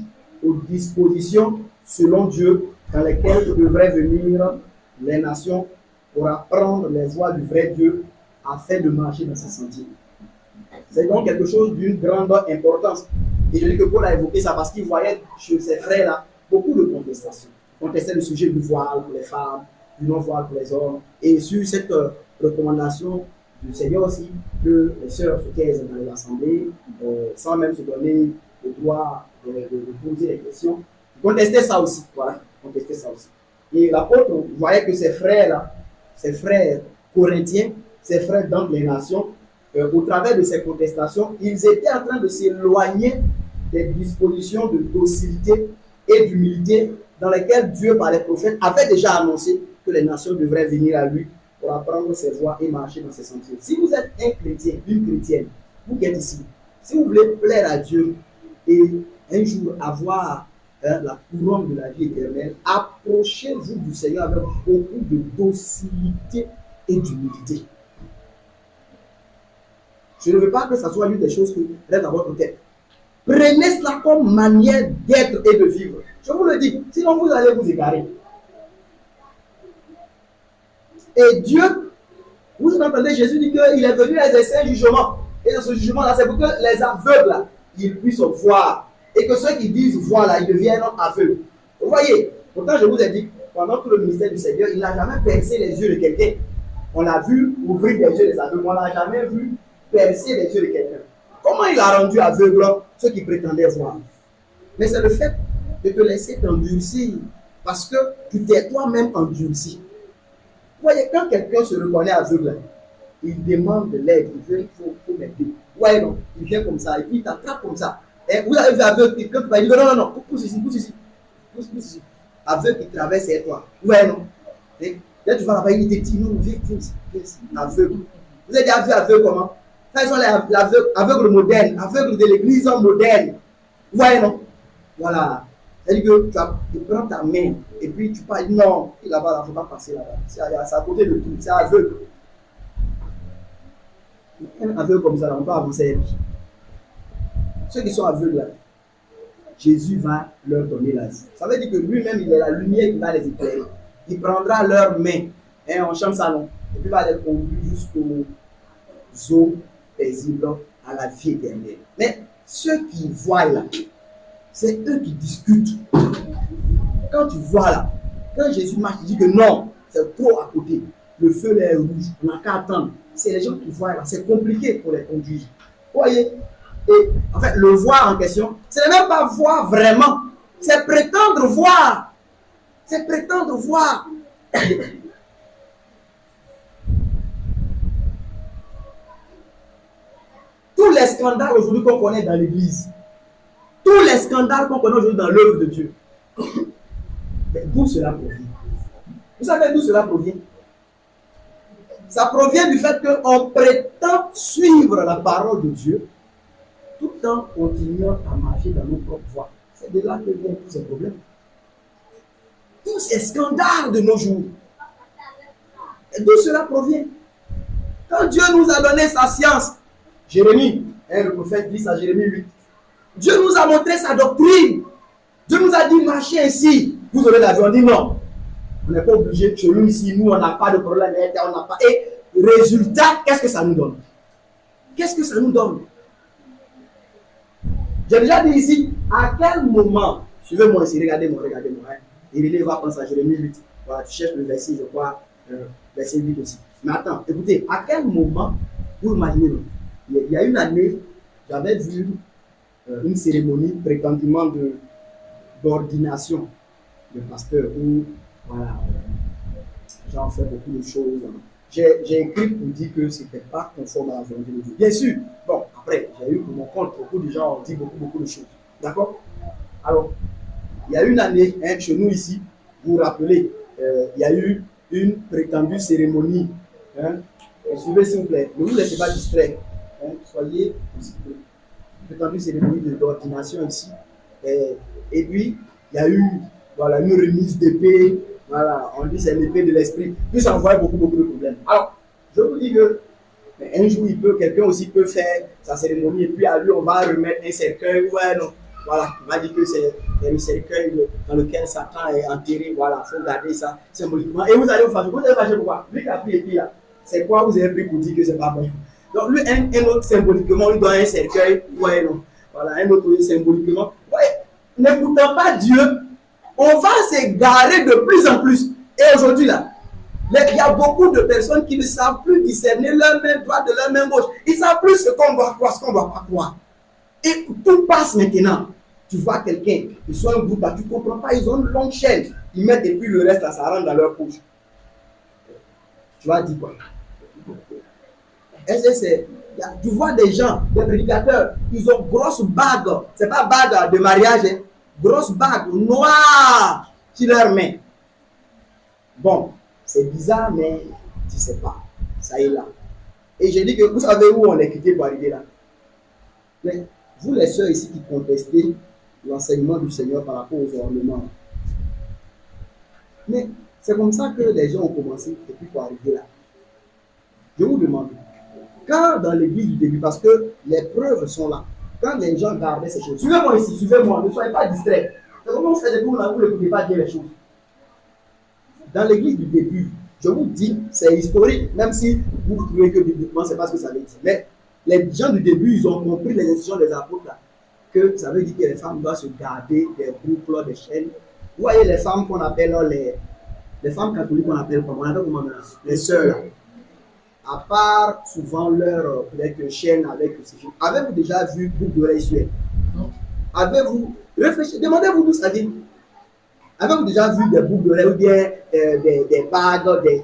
aux dispositions, selon Dieu, dans lesquelles devraient venir les nations pour apprendre les voies du vrai Dieu afin de marcher dans ses sentiers. C'est donc quelque chose d'une grande importance. Et je dis que Paul a évoqué ça parce qu'il voyait chez ses frères-là beaucoup de contestations. Il contestait le sujet du voile pour les femmes, du non-voile pour les hommes. Et sur cette recommandation du Seigneur aussi, que les sœurs se taisent dans les assemblées, sans même se donner le droit de poser des questions. Il contestait ça aussi. Voilà, contestait ça aussi. Et l'apôtre voyait que ses frères-là, ses frères corinthiens, ses frères dans les nations, au travers de ces contestations, ils étaient en train de s'éloigner des dispositions de docilité et d'humilité dans lesquelles Dieu, par les prophètes, avait déjà annoncé que les nations devraient venir à lui pour apprendre ses voies et marcher dans ses sentiers. Si vous êtes un chrétien, une chrétienne, vous qui êtes ici, si vous voulez plaire à Dieu et un jour avoir la couronne de la vie éternelle, approchez-vous du Seigneur avec beaucoup de docilité et d'humilité. Je ne veux pas que ça soit une des choses qui restent dans votre tête. Prenez cela comme manière d'être et de vivre. Je vous le dis, sinon vous allez vous égarer. Et Dieu, vous entendez, Jésus dit qu'il est venu exercer un jugement. Et dans ce jugement-là, c'est pour que les aveugles, là, ils puissent voir. Et que ceux qui disent voir, là, ils deviennent aveugles. Vous voyez, pourtant je vous ai dit, pendant tout le ministère du Seigneur, il n'a jamais percé les yeux de quelqu'un. On l'a vu ouvrir les yeux des aveugles, on n'a jamais vu percer les yeux de quelqu'un. Comment il a rendu aveugle ceux qui prétendaient voir? Mais c'est le fait de te laisser t'endurcir, parce que tu t'es toi-même endurci. voyez, quand quelqu'un se reconnaît aveugle, il demande de l'aide, il veut, faut m'aider. Vous voyez, non, il vient comme ça, et puis il t'attrape comme ça. Et vous avez vu aveugle, quand tu vas dire non, non, non, pousse ici, pousse ici, pousse ici. Aveugle qui traverse, c'est toi. Vous voyez, non? Et là, tu vas là-bas, il te dit non, viens ici, aveugle. Vous avez déjà vu aveugle comment? Ça, ils sont les aveugles modernes, aveugles de l'église moderne. Vous voyez, non? Voilà. C'est-à-dire que tu prends ta main et puis tu parles, non, là-bas, il ne faut pas passer là-bas. C'est à côté de tout, c'est aveugle. Un aveugle comme ça, là, on peut avancer. Ceux qui sont aveugles là, Jésus va leur donner la vie. Ça veut dire que lui-même, il est la lumière qui va les éclairer. Il prendra leurs mains, hein, en chambre salon, et puis va les conduire jusqu'aux eaux paisibles à la vie éternelle. Mais ceux qui voient là, c'est eux qui discutent. Quand tu vois là, quand Jésus marche, il dit que non, c'est trop à côté. Le feu là est rouge, on n'a qu'à attendre. C'est les gens qui voient là, c'est compliqué pour les conduire. Vous voyez? Et en fait, le voir en question, ce n'est même pas voir vraiment, c'est prétendre voir. C'est prétendre voir. Tous les scandales aujourd'hui qu'on connaît dans l'église, tous les scandales qu'on connaît aujourd'hui dans l'œuvre de Dieu, d'où cela provient? Vous savez d'où cela provient? Ça provient du fait qu'on prétend suivre la parole de Dieu tout en continuant à marcher dans nos propres voies. C'est de là que viennent tous ces problèmes. Tous ces scandales de nos jours. Et d'où cela provient? Quand Dieu nous a donné sa science, Jérémie, le prophète dit ça, Jérémie 8. Dieu nous a montré sa doctrine. Dieu nous a dit marchez ainsi. Vous aurez la vie. On dit non. On n'est pas obligé. Chez nous ici, nous, on n'a pas de problème. On n'a pas. Et résultat, qu'est-ce que ça nous donne? Qu'est-ce que ça nous donne? J'ai déjà dit ici, à quel moment, suivez-moi ici, regardez-moi. Hein. Il va prendre ça, Jérémie 8. Voilà, tu cherches le verset, je crois, verset 8 aussi. Mais attends, écoutez, à quel moment, vous imaginez, il y a une année, j'avais vu une cérémonie prétendument d'ordination de pasteur où, voilà, j'en fais beaucoup de choses. J'ai écrit pour dire que ce n'était pas conforme à la volonté de Dieu. Bien sûr, bon, après, j'ai eu pour mon compte, beaucoup de gens ont dit beaucoup de choses. D'accord? Alors, il y a une année, hein, chez nous ici, vous vous rappelez, il y a eu une prétendue cérémonie. Hein, suivez s'il vous plaît, ne vous laissez pas distraire. Hein, soyez disciplinés. Prétendue cérémonie d'ordination ici. Et puis, il y a eu voilà, une remise d'épée. Voilà, on dit c'est l'épée de l'esprit. Puis ça envoie beaucoup de problèmes. Alors, je vous dis que un jour, quelqu'un aussi peut faire sa cérémonie et puis à lui, on va remettre un cercueil. Ouais, non. Voilà, on va dire que c'est le cercueil dans lequel Satan est enterré. Voilà, il faut garder ça symboliquement. Et vous allez vous fâcher. Vous allez fâcher pourquoi? Lui qui a pris épée là, c'est quoi vous avez pris pour dire que c'est pas bon? Donc, lui, un autre symboliquement, lui donne un cercueil. Ouais, non. Voilà, un autre symboliquement. Ouais, n'écoutant pas Dieu, on va s'égarer de plus en plus. Et aujourd'hui, là, il y a beaucoup de personnes qui ne savent plus discerner leur main droite de leur main gauche. Ils ne savent plus ce qu'on doit croire, ce qu'on ne doit pas croire. Et tout passe maintenant. Tu vois quelqu'un, ils sont un groupe, tu ne comprends pas, ils ont une longue chaîne. Ils mettent et puis le reste, là, ça rentre dans leur poche. Tu vas dire quoi? Tu vois des gens, des prédicateurs, ils ont grosse bague. Ce n'est pas bague de mariage, hein. Grosse bague noire sur leurs mains. Bon, c'est bizarre, mais tu ne sais pas. Ça est là. Et je dis que vous savez où on est quitté pour arriver là. Mais vous, les sœurs ici qui contestez l'enseignement du Seigneur par rapport aux ornements. Mais c'est comme ça que les gens ont commencé et puis pour arriver là. Je vous demande, quand dans l'église du début, parce que les preuves sont là, quand les gens gardaient ces choses, suivez-moi ici, suivez-moi, ne soyez pas distraits. C'est comment vous faites des cours là, vous n'écoutez pas bien les choses. Dans l'église du début, je vous dis, c'est historique, même si vous trouvez que bibliquement, ce n'est pas ce que ça veut dire. Mais les gens du début, ils ont compris les instructions des apôtres là, que ça veut dire que les femmes doivent se garder des boucles, des chaînes. Vous voyez les femmes qu'on appelle les femmes catholiques qu'on appelle comment? On appelle comment? Les sœurs là. À part souvent leur peut-être chaîne avec crucifix. Avez-vous déjà vu boucle d'oreille suède? Avez-vous réfléchi? Demandez-vous d'où ça vient. Avez-vous déjà vu des boucles d'oreille ou bien des bagues,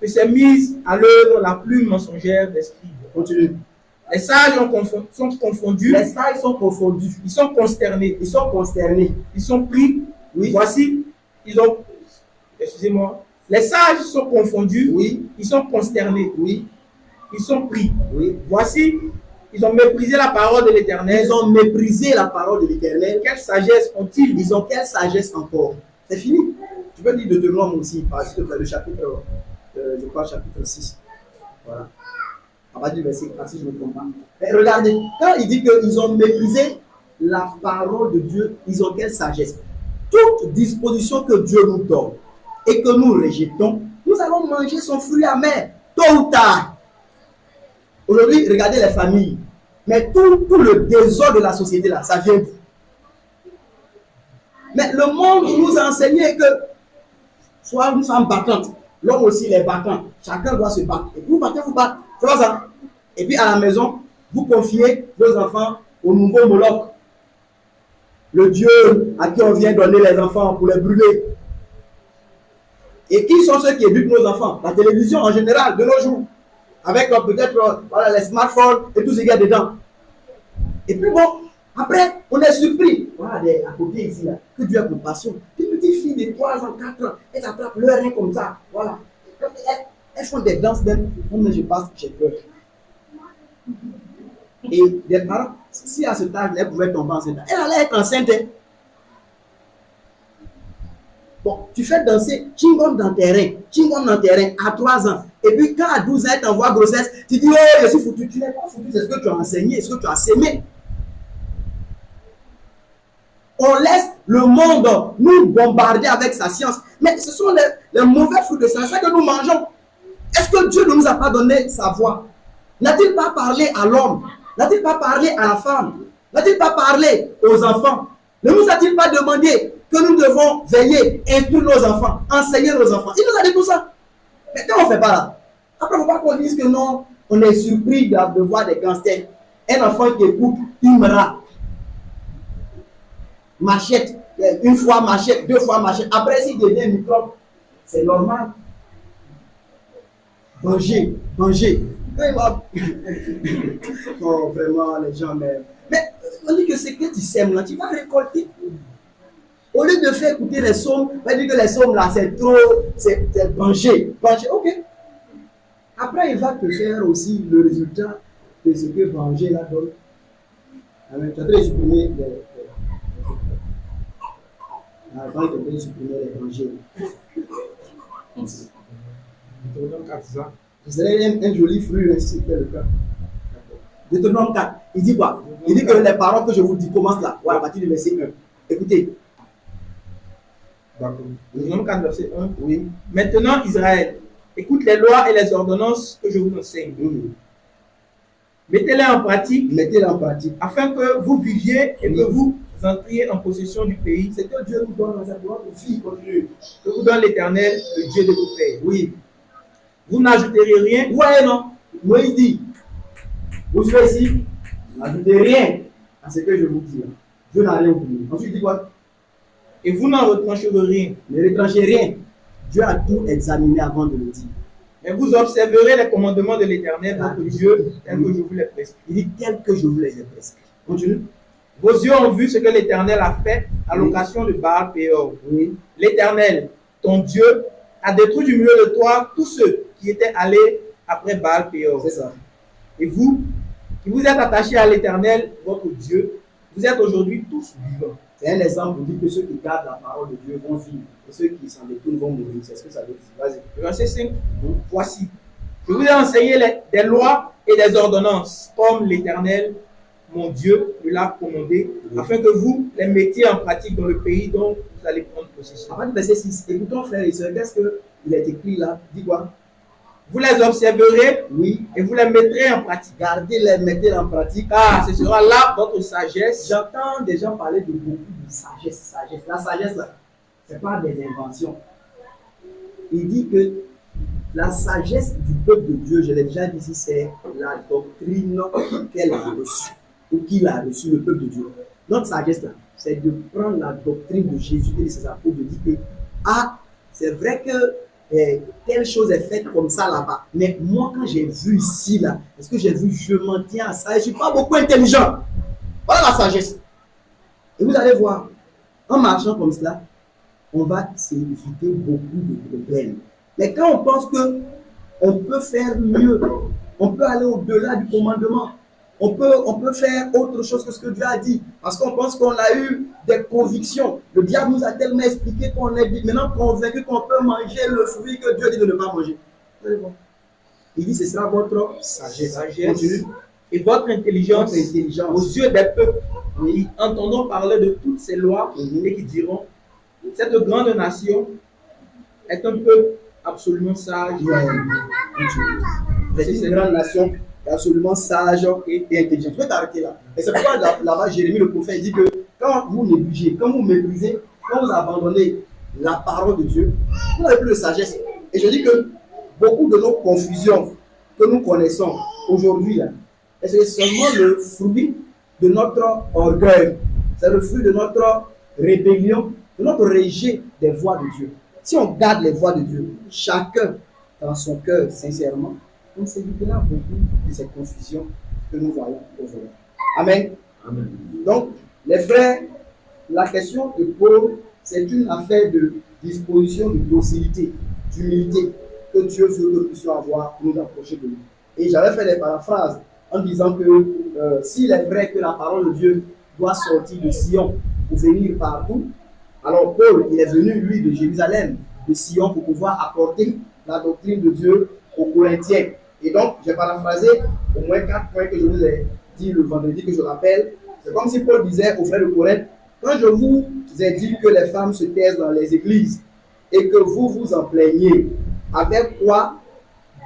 que s'est mise à l'œuvre la plus mensongère des scribes. Continue. Les sages sont confondus, Les sages sont confondus. ils sont consternés, Ils sont consternés. ils sont pris. Oui. Voici, ils ont, excusez-moi, les sages sont confondus, Oui. ils sont consternés, Oui. ils sont pris. Oui. Voici, ils ont méprisé la parole de l'Éternel. Ils ont méprisé la parole de l'Éternel. Quelle sagesse ont-ils? Ils ont quelle sagesse encore? C'est fini. Tu peux lire Deutéronome aussi, parce que le chapitre, je crois, chapitre 6. Voilà. On va dire verset 4 si je ne me trompe pas. Mais regardez, quand il dit qu'ils ont méprisé la parole de Dieu, ils ont quelle sagesse? Toute disposition que Dieu nous donne et que nous rejetons, nous allons manger son fruit amer, tôt ou tard. Aujourd'hui, regardez les familles. Mais tout le désordre de la société là, ça vient d'où? Mais le monde nous a enseigné que soit une femme battante, l'homme aussi il est battant. Chacun doit se battre. Et vous battez, vous battez. C'est pas ça. Et puis à la maison, vous confiez vos enfants au nouveau Moloch. Le Dieu à qui on vient donner les enfants pour les brûler. Et qui sont ceux qui éduquent nos enfants? La télévision en général, de nos jours. Avec peut-être voilà, les smartphones et tout ce qu'il y a dedans. Et puis bon, après, on est surpris. Voilà, à côté ici, là, que Dieu a compassion. Une petite fille de 3 ans, 4 ans, elle attrape leur rein comme ça. Voilà. Elles font des danses d'elles. Moi, je passe, j'ai peur. Et des parents, si à ce âge, elle pouvait tomber enceinte, elle allait être enceinte. Bon, tu fais danser chingom dans tes reins à 3 ans. Et puis quand à 12 ans, elle t'envoie grossesse, tu dis, oh, je suis foutu. Tu n'es pas foutu, c'est ce que tu as enseigné, c'est ce que tu as sémé. On laisse le monde nous bombarder avec sa science. Mais ce sont les mauvais fruits de ça, c'est ça que nous mangeons. Est-ce que Dieu ne nous a pas donné sa voix? N'a-t-il pas parlé à l'homme? N'a-t-il pas parlé à la femme? N'a-t-il pas parlé aux enfants? Ne nous a-t-il pas demandé que nous devons veiller, instruire nos enfants, enseigner nos enfants? Il nous a dit tout ça. Mais quand on ne fait pas là, après il ne faut pas qu'on dise que non, on est surpris de voir des gangsters. Un enfant qui écoute, il meurt. Machette, une fois machette, 2 fois machette. Après, s'il devient microbe, c'est normal. Manger. Non, vraiment, les gens même. Mais on dit que c'est que tu sèmes là, tu vas récolter. Au lieu de faire écouter les psaumes, on va dire que les psaumes là, c'est trop, c'est manger, ok. Après, il va te faire aussi le résultat de ce que manger là donne. Tu as de supprimer avant de supprimer les dangers. Ce serait un joli fruit si c'était le cas. Deutéronome 4, il dit quoi? Il dit que les paroles que je vous dis commencent là, à partir du verset 1. Écoutez. Deutéronome 4, verset 1. Oui. Maintenant, Israël, écoute les lois et les ordonnances que je vous enseigne. Mettez-les en pratique. Mettez-les en pratique. Afin que vous viviez et que vous entriez en possession du pays. C'est que Dieu nous donne dans sa gloire pour vivre comme Dieu. Que vous donne l'Éternel, le Dieu de vos pères. Oui. Vous n'ajouterez rien. Ouais, non. Moïse dit, vous serez ici, n'ajoutez rien à ce que je vous dis. Dieu n'a rien oublié. Ensuite, il dit quoi? Et vous n'en retrancherez rien. Ne retranchez rien. Dieu a tout examiné avant de le dire. Mais vous observerez les commandements de l'Éternel, votre Dieu, tels que je vous les prescris. Il dit tel que je vous les ai prescrits. Continue. Vos yeux ont vu ce que l'Éternel a fait à l'occasion de Baal Péor. Oui. L'Éternel, ton Dieu, a détruit du milieu de toi tous ceux qui étaient allés après Baal Péor. C'est ça. Et vous, qui vous êtes attachés à l'Éternel, votre Dieu, vous êtes aujourd'hui tous vivants. C'est un exemple pour dire que ceux qui gardent la parole de Dieu vont vivre. Et ceux qui s'en détournent vont mourir. C'est ce que ça veut dire. Vas-y. Verset 5. Voici. Je vous ai enseigné des lois et des ordonnances, comme l'Éternel, mon Dieu, me l'a commandé, afin que vous les mettiez en pratique dans le pays dont vous allez prendre possession. Avant du verset 6, écoutons frères et sœurs, qu'est-ce qu'il est écrit là? Dis quoi? Vous les observerez, oui, et vous les mettrez en pratique. Gardez-les, mettez-les en pratique. Car ce sera là votre sagesse. J'entends des gens parler de beaucoup de sagesse. La sagesse là, ce n'est pas des inventions. Il dit que la sagesse du peuple de Dieu, je l'ai déjà dit ici, c'est la doctrine qu'elle a reçue, ou qu'il a reçue, le peuple de Dieu. Notre sagesse là, c'est de prendre la doctrine de Jésus et de ses apôtres, de dire que, ah, c'est vrai que telle chose est faite comme ça là-bas. Mais moi, quand j'ai vu ici, là, est-ce que j'ai vu, je m'en tiens à ça et je ne suis pas beaucoup intelligent. Voilà la sagesse. Et vous allez voir, en marchant comme cela, on va s'éviter beaucoup de problèmes. Mais quand on pense que on peut faire mieux, on peut aller au-delà du commandement, on peut faire autre chose que ce que Dieu a dit, parce qu'on pense qu'on a eu des convictions. Le diable nous a tellement expliqué qu'on est maintenant convaincu qu'on peut manger le fruit que Dieu dit de ne pas manger. Il dit, c'est ça votre sagesse. Et votre intelligence, aux yeux des peuples, qui entendront parler de toutes ces lois et qui diront, cette grande nation est un peuple absolument sage. C'est une grande nation absolument sage et intelligente. Tu peux t'arrêter là. Et c'est pourquoi là-bas, Jérémie le prophète dit que quand vous négligez, quand vous méprisez, quand vous abandonnez la parole de Dieu, vous n'avez plus de sagesse. Et je dis que beaucoup de nos confusions que nous connaissons aujourd'hui, c'est seulement le fruit de notre orgueil. C'est le fruit de notre rébellion, de notre rejet des voies de Dieu. Si on garde les voies de Dieu, chacun dans son cœur, sincèrement, on s'évitera beaucoup de ces confusions que nous voyons aujourd'hui. Amen. Amen. Donc, les frères, la question de Paul, c'est une affaire de disposition, de docilité, d'humilité que Dieu veut que nous puissions avoir pour nous approcher de lui. Et j'avais fait des paraphrases en disant que s'il est vrai que la parole de Dieu doit sortir de Sion pour venir partout, alors Paul, il est venu, lui, de Jérusalem, de Sion, pour pouvoir apporter la doctrine de Dieu aux Corinthiens. Et donc, j'ai paraphrasé au moins 4 points que je vous ai dit le vendredi, que je rappelle. C'est comme si Paul disait aux frères de Corinthe, quand je vous ai dit que les femmes se taisent dans les églises et que vous vous en plaignez, avec quoi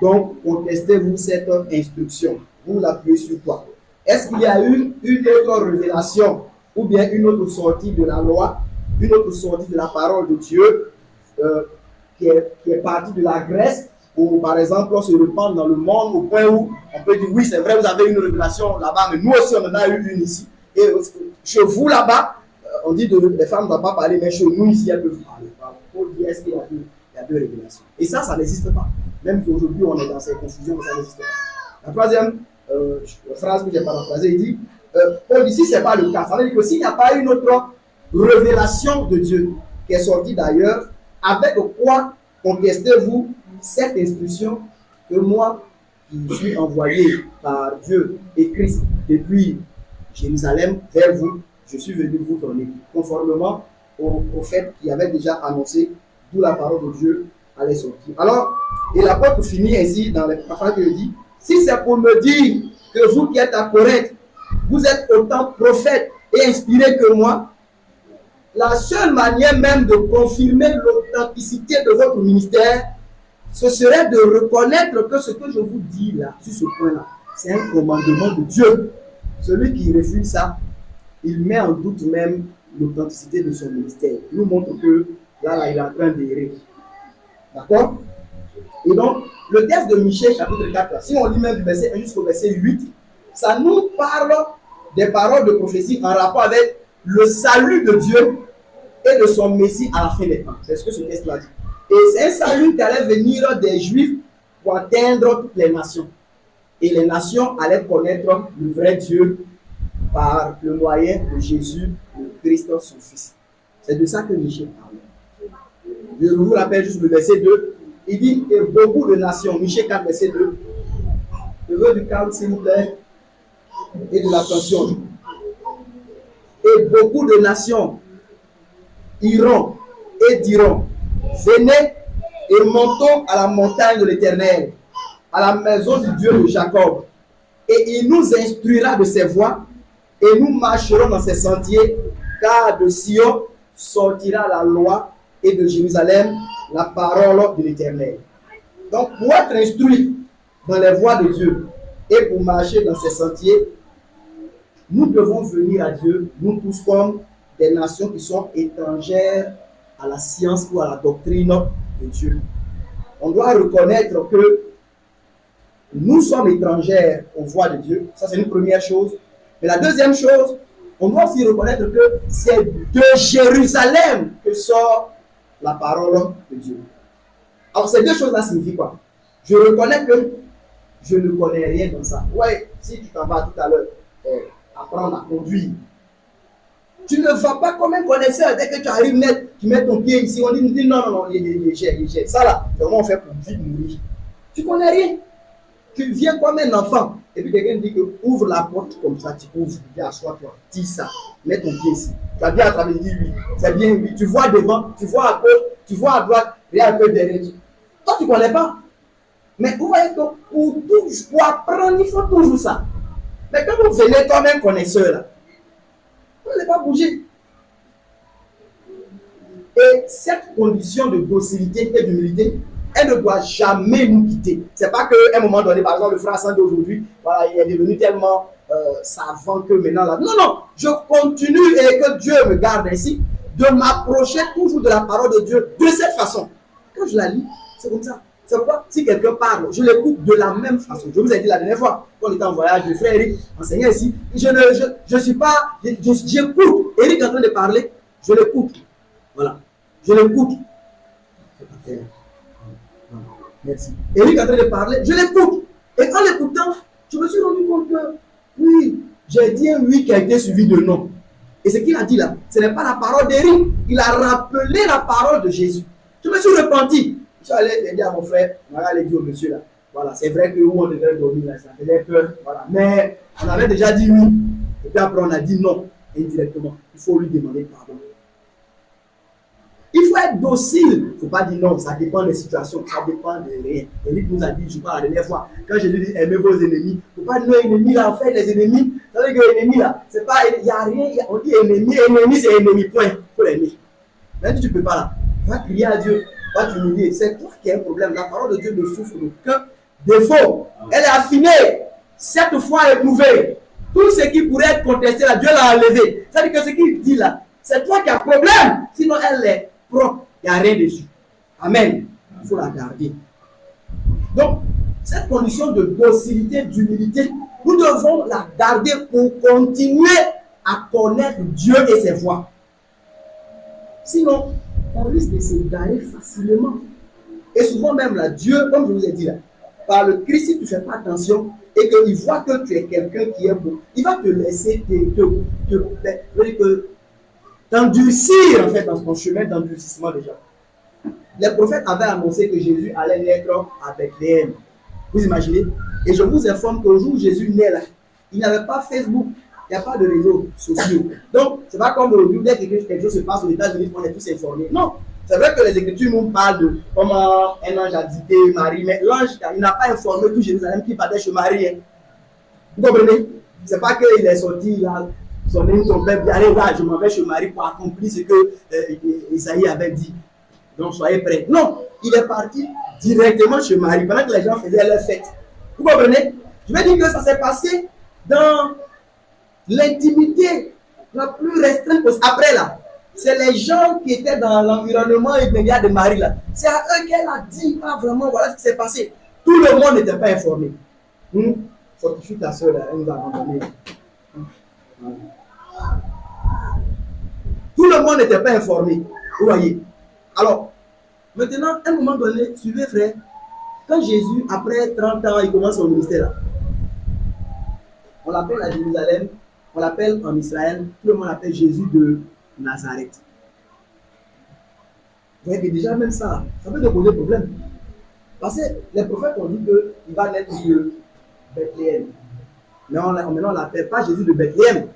donc contestez-vous cette instruction? Vous l'appuyez sur quoi? Est-ce qu'il y a eu une autre révélation ou bien une autre sortie de la loi, une autre sortie de la parole de Dieu qui est partie de la Grèce, où par exemple on se répand dans le monde au point où on peut dire oui c'est vrai vous avez une révélation là-bas mais nous aussi on en a eu une ici et chez vous là-bas on dit les femmes ne doivent pas parler mais chez nous ici elles peuvent parler. Paul dit est-ce qu'il y a deux révélations et ça n'existe pas, même qu'aujourd'hui on est dans ces confusions mais ça n'existe pas. La troisième phrase que j'ai paraphrasée, il dit Paul dit si ce n'est pas le cas, ça veut dire que s'il n'y a pas une autre révélation de Dieu qui est sortie d'ailleurs, avec quoi contestez-vous cette instruction que moi, qui suis envoyé par Dieu et Christ depuis Jérusalem vers vous, je suis venu vous donner, conformément au prophète qui avait déjà annoncé d'où la parole de Dieu allait sortir. Alors, et l'apôtre finit ainsi dans les phrases qu'il dit, si c'est pour me dire que vous qui êtes à Corinthe, vous êtes autant prophète et inspiré que moi, la seule manière même de confirmer l'authenticité de votre ministère, ce serait de reconnaître que ce que je vous dis là, sur ce point-là, c'est un commandement de Dieu. Celui qui refuse ça, il met en doute même l'authenticité de son ministère. Il nous montre que là, il est en train d'errer. D'accord? Et donc, le texte de Michée, chapitre 4, là, si on lit même du verset 1 jusqu'au verset 8, ça nous parle des paroles de prophétie en rapport avec le salut de Dieu et de son Messie à la fin des temps. C'est ce que ce texte-là dit. Et c'est un salut qui allait venir des Juifs pour atteindre toutes les nations. Et les nations allaient connaître le vrai Dieu par le moyen de Jésus, le Christ, son Fils. C'est de ça que Michée parle. Je vous rappelle juste le verset 2. Il dit que beaucoup de nations, Michée 4, verset 2, je veux du calme s'il vous plaît, et de l'attention. Et beaucoup de nations iront et diront, venez et montons à la montagne de l'Éternel, à la maison du Dieu de Jacob. Et il nous instruira de ses voies, et nous marcherons dans ses sentiers, car de Sion sortira la loi, et de Jérusalem la parole de l'Éternel. Donc, pour être instruit dans les voies de Dieu, et pour marcher dans ses sentiers, nous devons venir à Dieu, nous tous comme des nations qui sont étrangères à la science ou à la doctrine de Dieu. On doit reconnaître que nous sommes étrangères aux voies de Dieu. Ça, c'est une première chose. Mais la deuxième chose, on doit aussi reconnaître que c'est de Jérusalem que sort la parole de Dieu. Alors, ces deux choses-là signifient quoi? Je reconnais que je ne connais rien dans ça. Ouais, si tu t'en vas tout à l'heure apprendre à conduire, tu ne vas pas comme un connaisseur. Dès que tu arrives net, tu mets ton pied ici, on dit non, non, non, il gère. Ça là, c'est vraiment fait pour vite mourir. Tu connais rien. Tu viens comme un enfant. Et puis quelqu'un dit que ouvre la porte comme ça, tu ouvres, tu dis assois-toi, dis ça, mets ton pied ici. Tu as bien attrapé, dis oui, c'est bien oui. Tu vois devant, tu vois à gauche, tu vois à droite, rien un peu derrière. Toi, tu ne connais pas. Mais vous voyez que pour apprendre, il faut toujours ça. Mais quand vous venez comme un connaisseur, là, vous n'allez pas bouger. Et cette condition de docilité et d'humilité, elle ne doit jamais nous quitter. Ce n'est pas qu'à un moment donné, par exemple, le frère Sandy aujourd'hui, voilà, il est devenu tellement savant que maintenant là. Non, non, je continue et que Dieu me garde ainsi de m'approcher toujours de la parole de Dieu de cette façon. Quand je la lis, c'est comme ça. C'est pourquoi, si quelqu'un parle, je l'écoute de la même façon. Je vous ai dit la dernière fois, quand on était en voyage, le frère Eric enseignait ici. Je suis pas, j'écoute. Eric est en train de parler, je l'écoute. Voilà. Je l'écoute. Merci. Eric est en train de parler, je l'écoute. Et en l'écoutant, je me suis rendu compte que, oui, j'ai dit un oui qui a été suivi de non. Et ce qu'il a dit là, ce n'est pas la parole d'Eric. Il a rappelé la parole de Jésus. Je me suis repenti. Je suis allé dire à mon frère, voilà, allez dire au monsieur là. Voilà, c'est vrai que où on devait dormir là, ça faisait peur. Voilà. Mais on avait déjà dit oui. Et puis après, on a dit non, indirectement. Il faut lui demander pardon. Il faut être docile. Il ne faut pas dire non, ça dépend des situations, ça dépend de rien. Eric nous a dit, je crois, la dernière fois, quand je lui ai dit aimez vos ennemis, il ne faut pas dire non, ennemis là, en fait, les ennemis, ça veut dire que l'ennemi là, c'est pas, il n'y a rien, on dit ennemi c'est ennemi, point, il faut l'aimer. Même si tu ne peux pas là, va crier à Dieu, va t'humilier. C'est toi qui as un problème. La parole de Dieu ne souffre d'aucun défaut. Elle est affinée, cette fois éprouvée. Tout ce qui pourrait être contesté là, Dieu l'a enlevé. C'est-à-dire que ce qu'il dit là, c'est toi qui as problème. Sinon, elle est propre. Il n'y a rien dessus. Amen. Il faut la garder. Donc, cette condition de docilité, d'humilité, nous devons la garder pour continuer à connaître Dieu et ses voies. Sinon, on risque de se garer facilement. Et souvent même là, Dieu, comme je vous ai dit là, par le Christ, si tu ne fais pas attention et qu'il voit que tu es quelqu'un qui est beau, il va te laisser t'endurcir en fait dans ton chemin d'endurcissement déjà. Les prophètes avaient annoncé que Jésus allait naître à Bethléem. Vous imaginez? Et je vous informe qu'au jour où Jésus naît là, il n'avait pas Facebook, il n'y a pas de réseaux sociaux. Donc, ce n'est pas comme aujourd'hui, dès que quelque chose se passe aux États-Unis, on est tous informés. Non. C'est vrai que les Écritures nous parlent de comment un ange a visité Marie, mais l'ange, il n'a pas informé tout Jérusalem qui partait chez Marie. Hein. Vous comprenez? Ce n'est pas qu'il est sorti là, son nom trompette, allez là, je m'en vais chez Marie pour accomplir ce que Isaïe avait dit. Donc soyez prêts. Non, il est parti directement chez Marie pendant que les gens faisaient leur fête. Vous comprenez? Je veux dire que ça s'est passé dans l'intimité la plus restreinte possible. Après là, c'est les gens qui étaient dans l'environnement immédiat de Marie là. C'est à eux qu'elle a dit, pas vraiment, voilà ce qui s'est passé. Tout le monde n'était pas informé. Fortifie ta soeur là, elle nous a abandonné. Tout le monde n'était pas informé. Vous voyez? Alors, maintenant, à un moment donné, suivez frère, quand Jésus, après 30 ans, il commence son ministère là, on l'appelle à Jérusalem, on l'appelle en Israël, tout le monde l'appelle Jésus de Nazareth. Vous voyez que déjà même ça peut te poser problème. Parce que les prophètes ont dit qu'il va naître de Bethléem. Mais maintenant on l'appelle pas Jésus de Bethléem,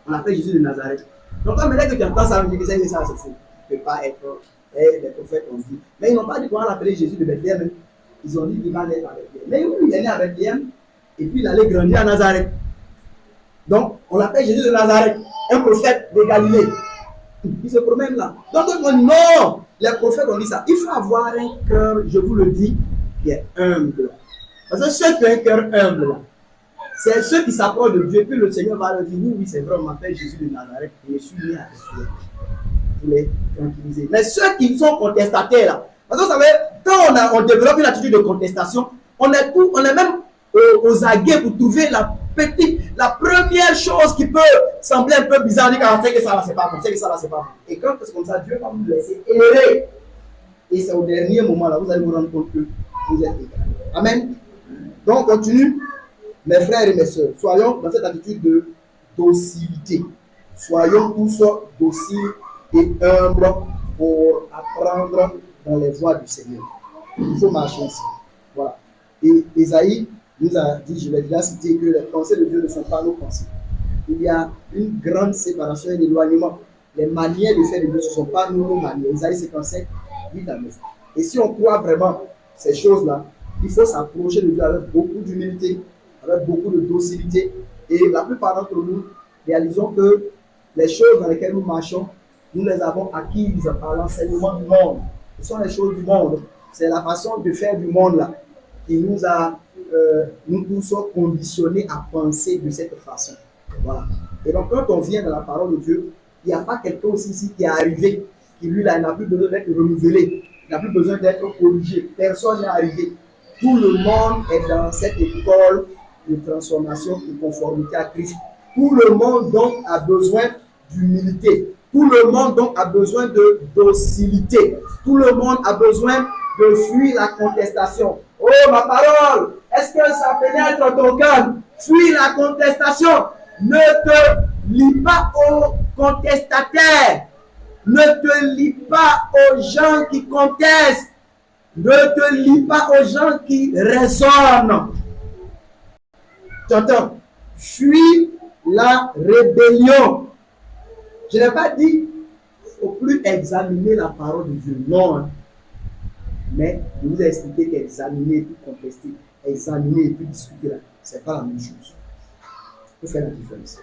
on l'appelle Jésus de Nazareth. Donc quand maintenant que tu entends ça, on dit que ça c'est faux. Il ne peut pas être. Et les prophètes ont dit. Mais ils n'ont pas dit qu'on l'appeler Jésus de Bethléem. Ils ont dit qu'il va naître à Bethléem. Mais oui, il est né à Bethléem et puis il allait grandir à Nazareth. Donc on l'appelle Jésus de Nazareth, un prophète de Galilée. Il se promène là. Donc non, les prophètes ont dit ça. Il faut avoir un cœur, je vous le dis, qui est humble. Parce que ceux qui ont un cœur humble là, c'est ceux qui s'approchent de Dieu. Puis le Seigneur va leur dire, oui, c'est vrai, on m'appelle Jésus de Nazareth et je suis né à Bethléem. Pour les tranquilliser. Mais ceux qui sont contestataires là, parce que vous savez, quand on développe une attitude de contestation, on est même aux aguets pour trouver la première chose qui peut sembler un peu bizarre. On dit qu'on sait que ça là c'est pas bon, c'est que ça là c'est pas bon. Et quand c'est comme ça, Dieu va nous laisser errer. Et Et c'est au dernier moment là, vous allez vous rendre compte que vous êtes égal. Amen. Donc, on continue. Mes frères et mes sœurs, soyons dans cette attitude de docilité. Soyons tous dociles et humbles pour apprendre dans les voies du Seigneur. Il faut marcher ici. Voilà. Et Ésaïe nous a dit, je l'ai déjà cité, que les pensées de Dieu ne sont pas nos pensées. Il y a une grande séparation et un éloignement. Les manières de faire de Dieu, ce ne sont pas nos manières. Ésaïe 55, 8 à 9. Et si on croit vraiment ces choses-là, il faut s'approcher de Dieu avec beaucoup d'humilité, avec beaucoup de docilité. Et la plupart d'entre nous réalisons que les choses dans lesquelles nous marchons, nous les avons acquises par l'enseignement du monde. Ce sont les choses du monde. C'est la façon de faire du monde là qui nous a, nous tous conditionnés à penser de cette façon. Voilà. Et donc quand on vient dans la parole de Dieu, il n'y a pas quelqu'un aussi ici qui est arrivé, qui lui là n'a plus besoin d'être renouvelé, n'a plus besoin d'être corrigé. Personne n'est arrivé. Tout le monde est dans cette école de transformation de conformité à Christ. Tout le monde donc a besoin d'humilité. Tout le monde donc a besoin de docilité. Tout le monde a besoin de fuir la contestation. Oh, ma parole, est-ce que ça pénètre ton cœur? Fuis la contestation. Ne te lie pas aux contestataires. Ne te lie pas aux gens qui contestent. Ne te lie pas aux gens qui raisonnent. Tu entends? Fuis la rébellion. Je n'ai pas dit qu'il ne faut plus examiner la parole de Dieu. Non. Hein. Mais je vous ai expliqué qu'examiner et puis contester, examiner et puis discuter, ce n'est pas la même chose. Il faut faire la différence.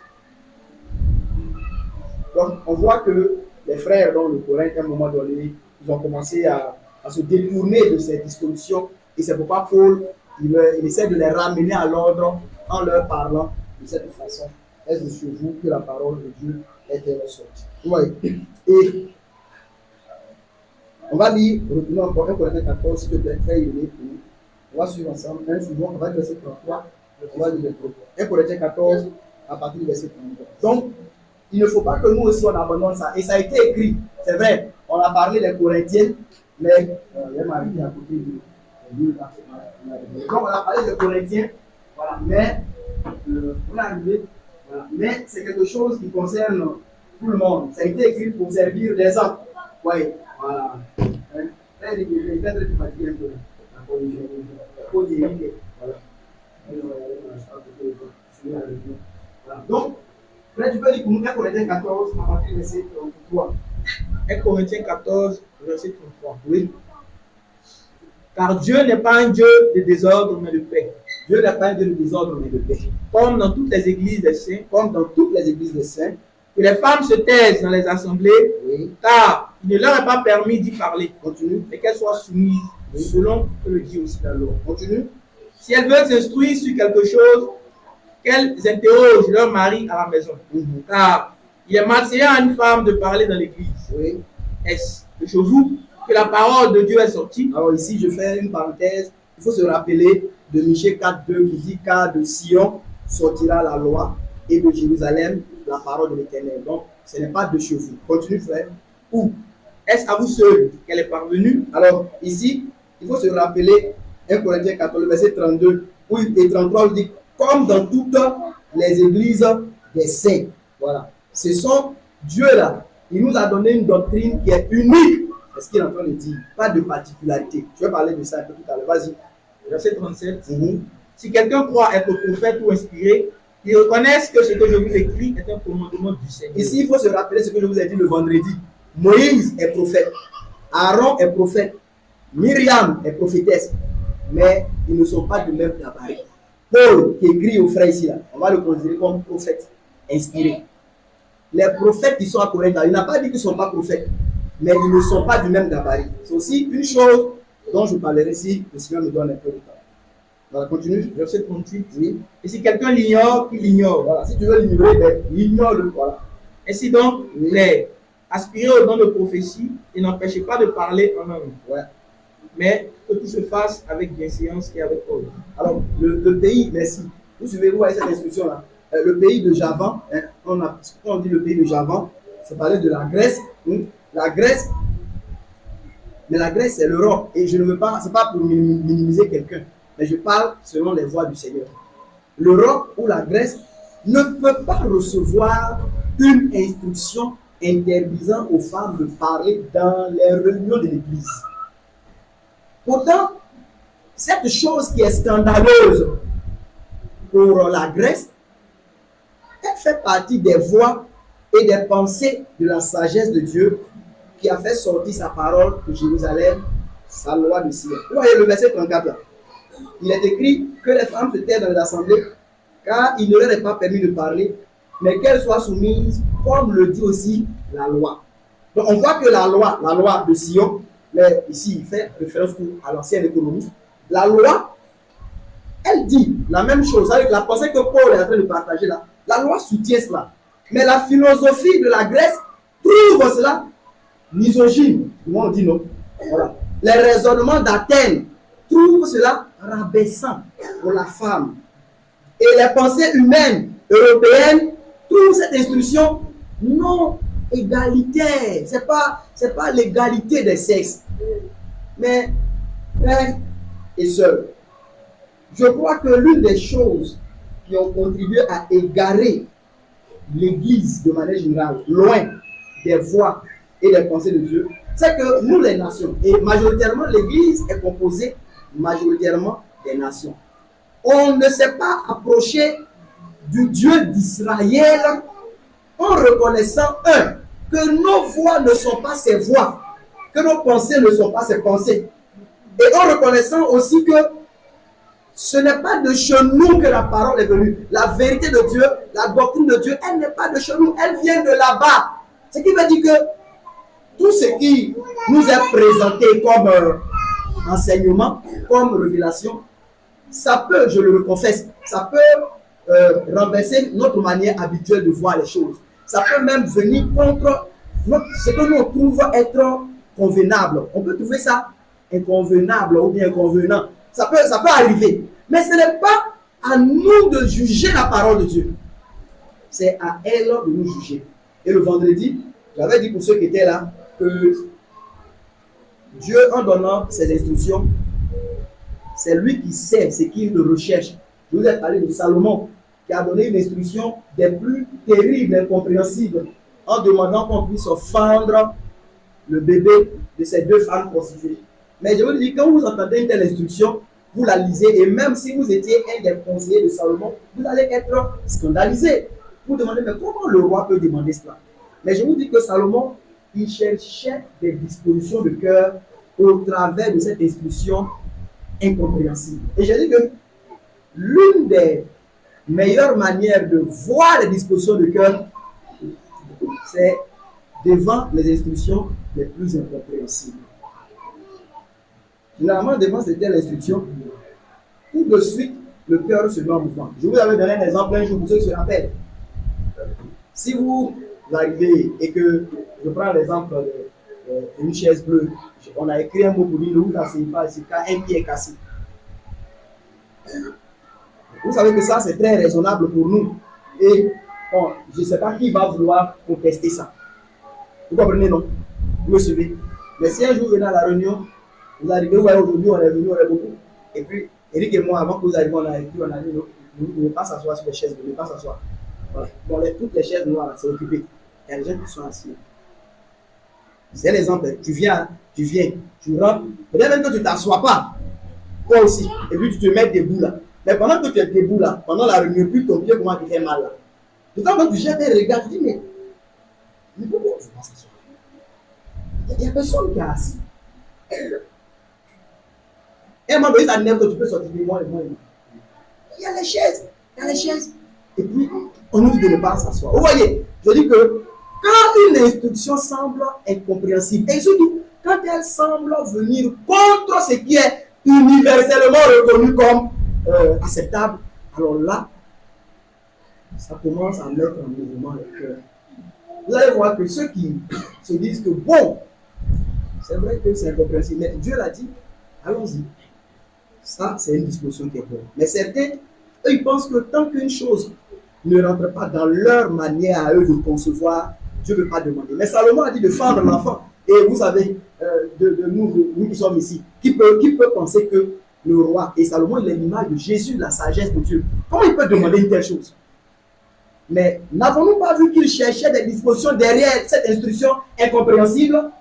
Donc, on voit que les frères dans le Coran, à un moment donné, ils ont commencé à se détourner de ces dispositions. Et c'est pourquoi Paul, il essaie de les ramener à l'ordre en leur parlant de cette façon. Est-ce sur vous que la parole de Dieu est ressortie? Oui. Et on va lire, retournons encore 1 Corinthiens 14, s'il te plaît, très aimé. On va suivre ensemble. Un suivant, on va lire verset 33. On va lire le 1 Corinthiens 14, à partir du verset 33. Donc, il ne faut pas que nous aussi on abandonne ça. Et ça a été écrit, c'est vrai. On a parlé des Corinthiens, mais il y a Marie à côté de lui. Donc, on a parlé des Corinthiens, voilà, mais on est arrivé. Voilà. Mais c'est quelque chose qui concerne tout le monde. Ça a été écrit pour servir les hommes. Oui, voilà. Très fatigué un peu. Voilà. Donc, là, tu peux lire pour nous 1 Corinthiens 14 à partir du verset 33. 1 Corinthiens 14, verset 33. Oui. Car Dieu n'est pas un Dieu de désordre, mais de paix. Dieu n'est pas un Dieu de désordre, mais de paix. Comme dans toutes les églises des saints, Comme dans toutes les églises des saints, que les femmes se taisent dans les assemblées, oui. car il ne leur est pas permis d'y parler. Continue. Mais qu'elles soient soumises, selon que le dit aussi la loi. Continue. Si elles veulent s'instruire sur quelque chose, qu'elles interrogent leur mari à la maison. Car il est malséant à une femme de parler dans l'église. Oui. Est-ce de chez vous que la parole de Dieu est sortie? Alors ici, je fais une parenthèse. Il faut se rappeler de Michée 4.2 qui dit « Car de Sion sortira la loi et de Jérusalem la parole de l'Éternel. » Donc, ce n'est pas de chez vous. Continue, frère. Où? Est-ce à vous seul qu'elle est parvenue? Alors, ici, il faut se rappeler 1 Corinthiens 14, le verset 32 et 33, il dit « Comme dans toutes les églises des saints. » Voilà. Ce sont Dieu là. Il nous a donné une doctrine qui est unique. C'est ce qu'il est en train de dire. Pas de particularité. Je vais parler de ça un peu tout à l'heure. Vas-y. Verset 37. Si quelqu'un croit être prophète ou inspiré, il reconnaisse que ce que je vous écris est un commandement du Seigneur. Ici, il faut se rappeler ce que je vous ai dit le vendredi. Moïse est prophète. Aaron est prophète. Myriam est prophétesse. Mais ils ne sont pas du même gabarit. Paul, qui écrit aux frères ici, là, on va le considérer comme prophète inspiré. Les prophètes qui sont à Corinthe, il n'a pas dit qu'ils ne sont pas prophètes, mais ils ne sont pas du même gabarit. C'est aussi une chose dont je parlerai si le Seigneur me donne un peu de temps. Voilà, continue. Verset 38. Oui. Et si quelqu'un l'ignore, qu'il l'ignore. Voilà, si tu veux l'ignorer, ben, ignore-le. Voilà. Ainsi donc, frères, aspirez au don de prophétie et n'empêchez pas de parler en langue. Ouais. Mais que tout se fasse avec bienséance et avec ordre. Alors, le pays, merci. Vous suivez-vous avec cette instruction-là? Le pays de Javan, hein, on dit le pays de Javan, ça parlait de la Grèce. La Grèce Mais la Grèce, c'est l'Europe. Et je ne veux pas, ce n'est pas pour minimiser quelqu'un, mais je parle selon les voies du Seigneur. L'Europe ou la Grèce ne peut pas recevoir une instruction interdisant aux femmes de parler dans les réunions de l'Église. Pourtant, cette chose qui est scandaleuse pour la Grèce, elle fait partie des voies et des pensées de la sagesse de Dieu qui a fait sortir sa parole de Jérusalem, sa loi de Sion. Vous voyez le verset 34 là. Il est écrit que les femmes se taisent dans les assemblées car il ne leur est pas permis de parler, mais qu'elles soient soumises, comme le dit aussi la loi. Donc on voit que la loi de Sion, mais ici il fait référence à l'ancienne économie, la loi, elle dit la même chose avec la pensée que Paul est en train de partager là. La loi soutient cela. Mais la philosophie de la Grèce trouve cela misogyne. Moi on dit non. Voilà. Les raisonnements d'Athènes trouvent cela rabaissant pour la femme. Et les pensées humaines européennes trouvent cette instruction non égalitaire. C'est pas l'égalité des sexes. Mais, frères et sœurs, je crois que l'une des choses qui ont contribué à égarer l'Église de manière générale, loin des voies et des pensées de Dieu, c'est que nous les nations, et majoritairement l'Église est composée majoritairement des nations, on ne s'est pas approché du Dieu d'Israël en reconnaissant, que nos voix ne sont pas ses voix, que nos pensées ne sont pas ses pensées, et en reconnaissant aussi que ce n'est pas de chez nous que la parole est venue. La vérité de Dieu, la doctrine de Dieu, elle n'est pas de chez nous, elle vient de là-bas. Ce qui veut dire que tout ce qui nous est présenté comme enseignement, comme révélation, ça peut, je le confesse, ça peut renverser notre manière habituelle de voir les choses. Ça peut même venir contre ce que nous trouvons être convenable. On peut trouver ça inconvenable ou bien inconvenant. Ça peut arriver. Mais ce n'est pas à nous de juger la parole de Dieu. C'est à elle de nous juger. Et le vendredi, j'avais dit pour ceux qui étaient là que Dieu, en donnant ses instructions, c'est lui qui sait ce qu'il recherche. Je vous ai parlé de Salomon, qui a donné une instruction des plus terribles, incompréhensibles, en demandant qu'on puisse fendre le bébé de ces deux femmes prostituées. Mais je vous dis, quand vous entendez une telle instruction, vous la lisez, et même si vous étiez un des conseillers de Salomon, vous allez être scandalisé. Vous demandez, mais comment le roi peut demander cela? Mais je vous dis que Salomon, il cherchait des dispositions de cœur au travers de cette instruction incompréhensible. Et j'ai dit que l'une des meilleures manières de voir les dispositions de cœur, c'est devant les instructions les plus incompréhensibles. Généralement, devant cette telle instruction, tout de suite, le cœur se met en mouvement. Je vous avais donné un exemple un jour pour ceux qui se rappellent. Si vous arrivez et que, je prends l'exemple d'une chaise bleue, on a écrit un mot pour dire ne vous asseyez pas ici car un pied est cassé. Vous savez que ça, c'est très raisonnable pour nous. Et bon, je ne sais pas qui va vouloir contester ça. Vous comprenez, non? Vous me suivez? Mais si un jour vous venez à la réunion, vous arrivez, vous voyez, aujourd'hui, on est venu, on est beaucoup. Et puis, Eric et moi, avant que vous arriviez, on a écrit, on a dit, ne pas s'asseoir sur les chaises, ne pas s'asseoir. Voilà. Bon, toutes les chaises noires, c'est occupé. Il y a des gens qui sont assis. C'est l'exemple. Tu viens, tu rentres. Peut-être même que tu ne t'assois pas. Toi aussi. Et puis, tu te mets debout là. Mais pendant que tu es debout là, pendant la réunion, puis ton pied comment tu fais mal là. Tout le temps, quand tu jettes un regard, tu dis, mais pourquoi tu ne peux pas s'asseoir? Il n'y a personne qui est assis. Et à un moment donné, ça nerve que tu peux sortir de moi et moi. Il y a les chaises. Et puis, on nous dit de ne pas s'asseoir. Vous voyez, je dis que quand une instruction semble incompréhensible, et surtout quand elle semble venir contre ce qui est universellement reconnu comme acceptable, alors là, ça commence à mettre en mouvement le cœur. Vous allez voir que ceux qui se disent que bon, c'est vrai que c'est incompréhensible, mais Dieu l'a dit, allons-y. Ça, c'est une disposition qui est bonne. Mais certains, eux, ils pensent que tant qu'une chose ne rentre pas dans leur manière à eux de concevoir, Dieu ne peut pas demander. Mais Salomon a dit de fendre l'enfant. Et vous savez, de nous qui sommes ici, qui peut penser que le roi et Salomon, il est l'image de Jésus, de la sagesse de Dieu. Comment il peut demander une telle chose? Mais n'avons-nous pas vu qu'il cherchait des dispositions derrière cette instruction incompréhensible?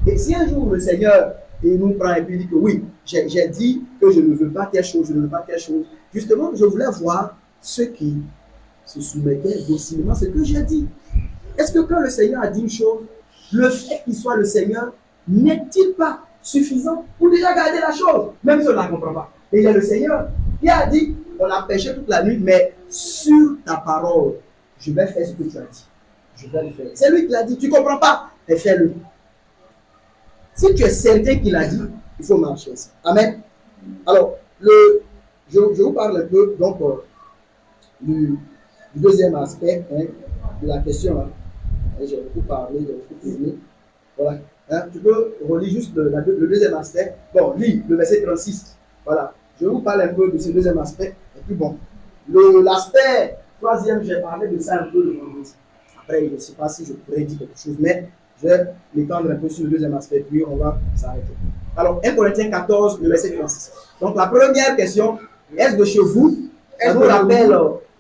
Et si un jour le Seigneur nous prend et puis dit que oui, j'ai dit que je ne veux pas telle chose, je ne veux pas telle chose, justement, je voulais voir ceux qui se soumettaient docilement à ce que j'ai dit. Est-ce que quand le Seigneur a dit une chose, le fait qu'il soit le Seigneur n'est-il pas suffisant pour déjà garder la chose, même si on ne la comprend pas? Et il y a le Seigneur qui a dit, on a péché toute la nuit, mais sur ta parole, je vais faire ce que tu as dit. Je vais le faire. C'est lui qui l'a dit, tu ne comprends pas, mais fais-le. Si tu es certain qu'il a dit, il faut marcher ainsi. Amen. Alors, je vous parle un peu donc, du deuxième aspect de la question. J'ai beaucoup parlé, j'ai beaucoup tourné. Voilà. Tu peux relire juste le deuxième aspect. Bon, lis le verset 36. Voilà. Je vous parle un peu de ce deuxième aspect. Et puis bon, l'aspect troisième, j'ai parlé de ça un peu le vendredi. Après, je ne sais pas si je pourrais dire quelque chose, mais je vais m'étendre un peu sur le deuxième aspect, puis on va s'arrêter. Alors, 1 Corinthiens 14, le verset 36. Donc, la première question, est-ce que chez vous, ça nous rappelle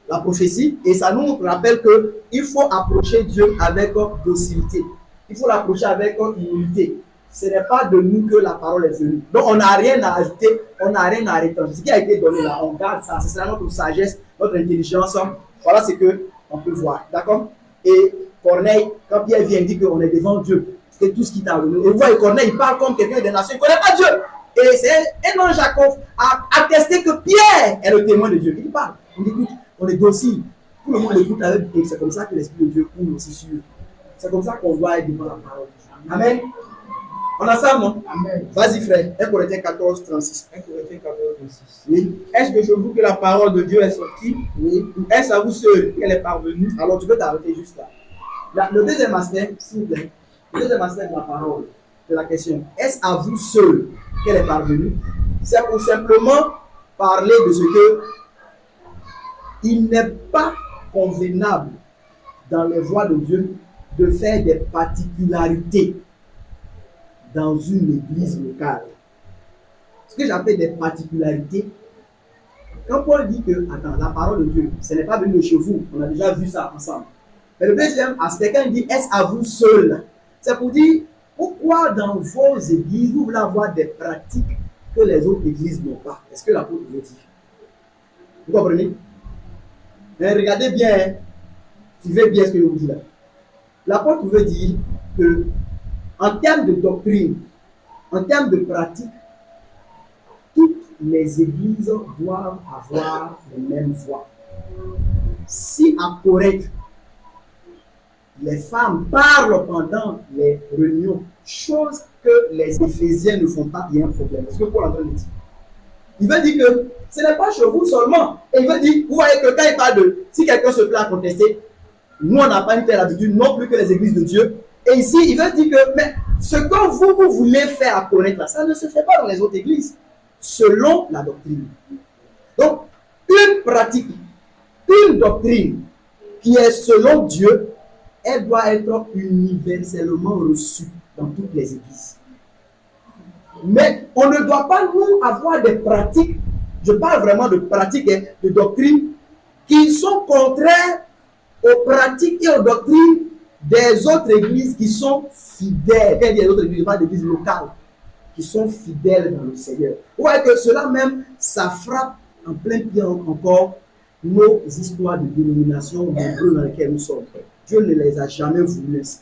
la prophétie et ça nous rappelle qu'il faut approcher Dieu avec docilité. Il faut l'approcher avec humilité. Ce n'est pas de nous que la parole est venue. Donc, on n'a rien à ajouter, on n'a rien à retirer. Ce qui a été donné là, on garde ça. C'est notre sagesse, notre intelligence. Voilà ce qu'on peut voir. D'accord? Et Corneille, quand Pierre vient, il dit qu'on est devant Dieu. C'est tout ce qui t'a donné. Et vous voyez, Corneille, il parle comme quelqu'un des nations. Il ne connaît pas Dieu. Et c'est un ange Jacob a attesté que Pierre est le témoin de Dieu. Il parle. On écoute, on est docile. Tout le monde écoute avec et c'est comme ça que l'Esprit de Dieu coule aussi sur eux. C'est comme ça qu'on doit être devant la parole. Amen. On a ça, non? Amen. Vas-y, frère. 1 Corinthiens 14, 36. 1 Corinthiens 14, 36. Oui. Est-ce que je vous que la parole de Dieu est sortie? Oui. Ou est-ce à vous seul qu'elle est parvenue? Alors, tu peux t'arrêter juste là. Le deuxième aspect, s'il vous plaît, le deuxième aspect de la parole, de la question, est-ce à vous seul qu'elle est parvenue? C'est pour simplement parler de ce que il n'est pas convenable dans les voies de Dieu de faire des particularités dans une église locale. Ce que j'appelle des particularités, quand Paul dit que, attends, la parole de Dieu, ce n'est pas venu de chez vous, on a déjà vu ça ensemble. Mais le deuxième aspect, quand il dit est-ce à vous seul, c'est pour dire pourquoi dans vos églises, vous voulez avoir des pratiques que les autres églises n'ont pas. Est-ce que l'apôtre veut dire? Vous comprenez? Mais regardez bien, hein. Suivez bien ce que je vous dis là. L'apôtre veut dire que, en termes de doctrine, en termes de pratique, toutes les églises doivent avoir les mêmes voies. Si à Corinthe, les femmes parlent pendant les réunions, chose que les Éphésiens ne font pas, il y a un problème. Est-ce que Paul est en train de dire? Il veut dire que ce n'est pas chez vous seulement. Et il veut dire, vous voyez que quand il parle de, si quelqu'un se plaît à contester, nous on n'a pas une telle habitude non plus que les églises de Dieu. Et ici, il veut dire que, mais ce que vous voulez faire à Corinthe, ça ne se fait pas dans les autres églises, selon la doctrine. Donc, une pratique, une doctrine qui est selon Dieu, elle doit être universellement reçue dans toutes les églises. Mais on ne doit pas, nous, avoir des pratiques, je parle vraiment de pratiques et de doctrines, qui sont contraires aux pratiques et aux doctrines des autres églises qui sont fidèles. Quand il y a des autres églises, pas d'églises locales, qui sont fidèles dans le Seigneur. Vous voyez que cela même, ça frappe en plein pied encore nos histoires de dénomination dans lesquelles nous sommes. Dieu ne les a jamais voulu ainsi.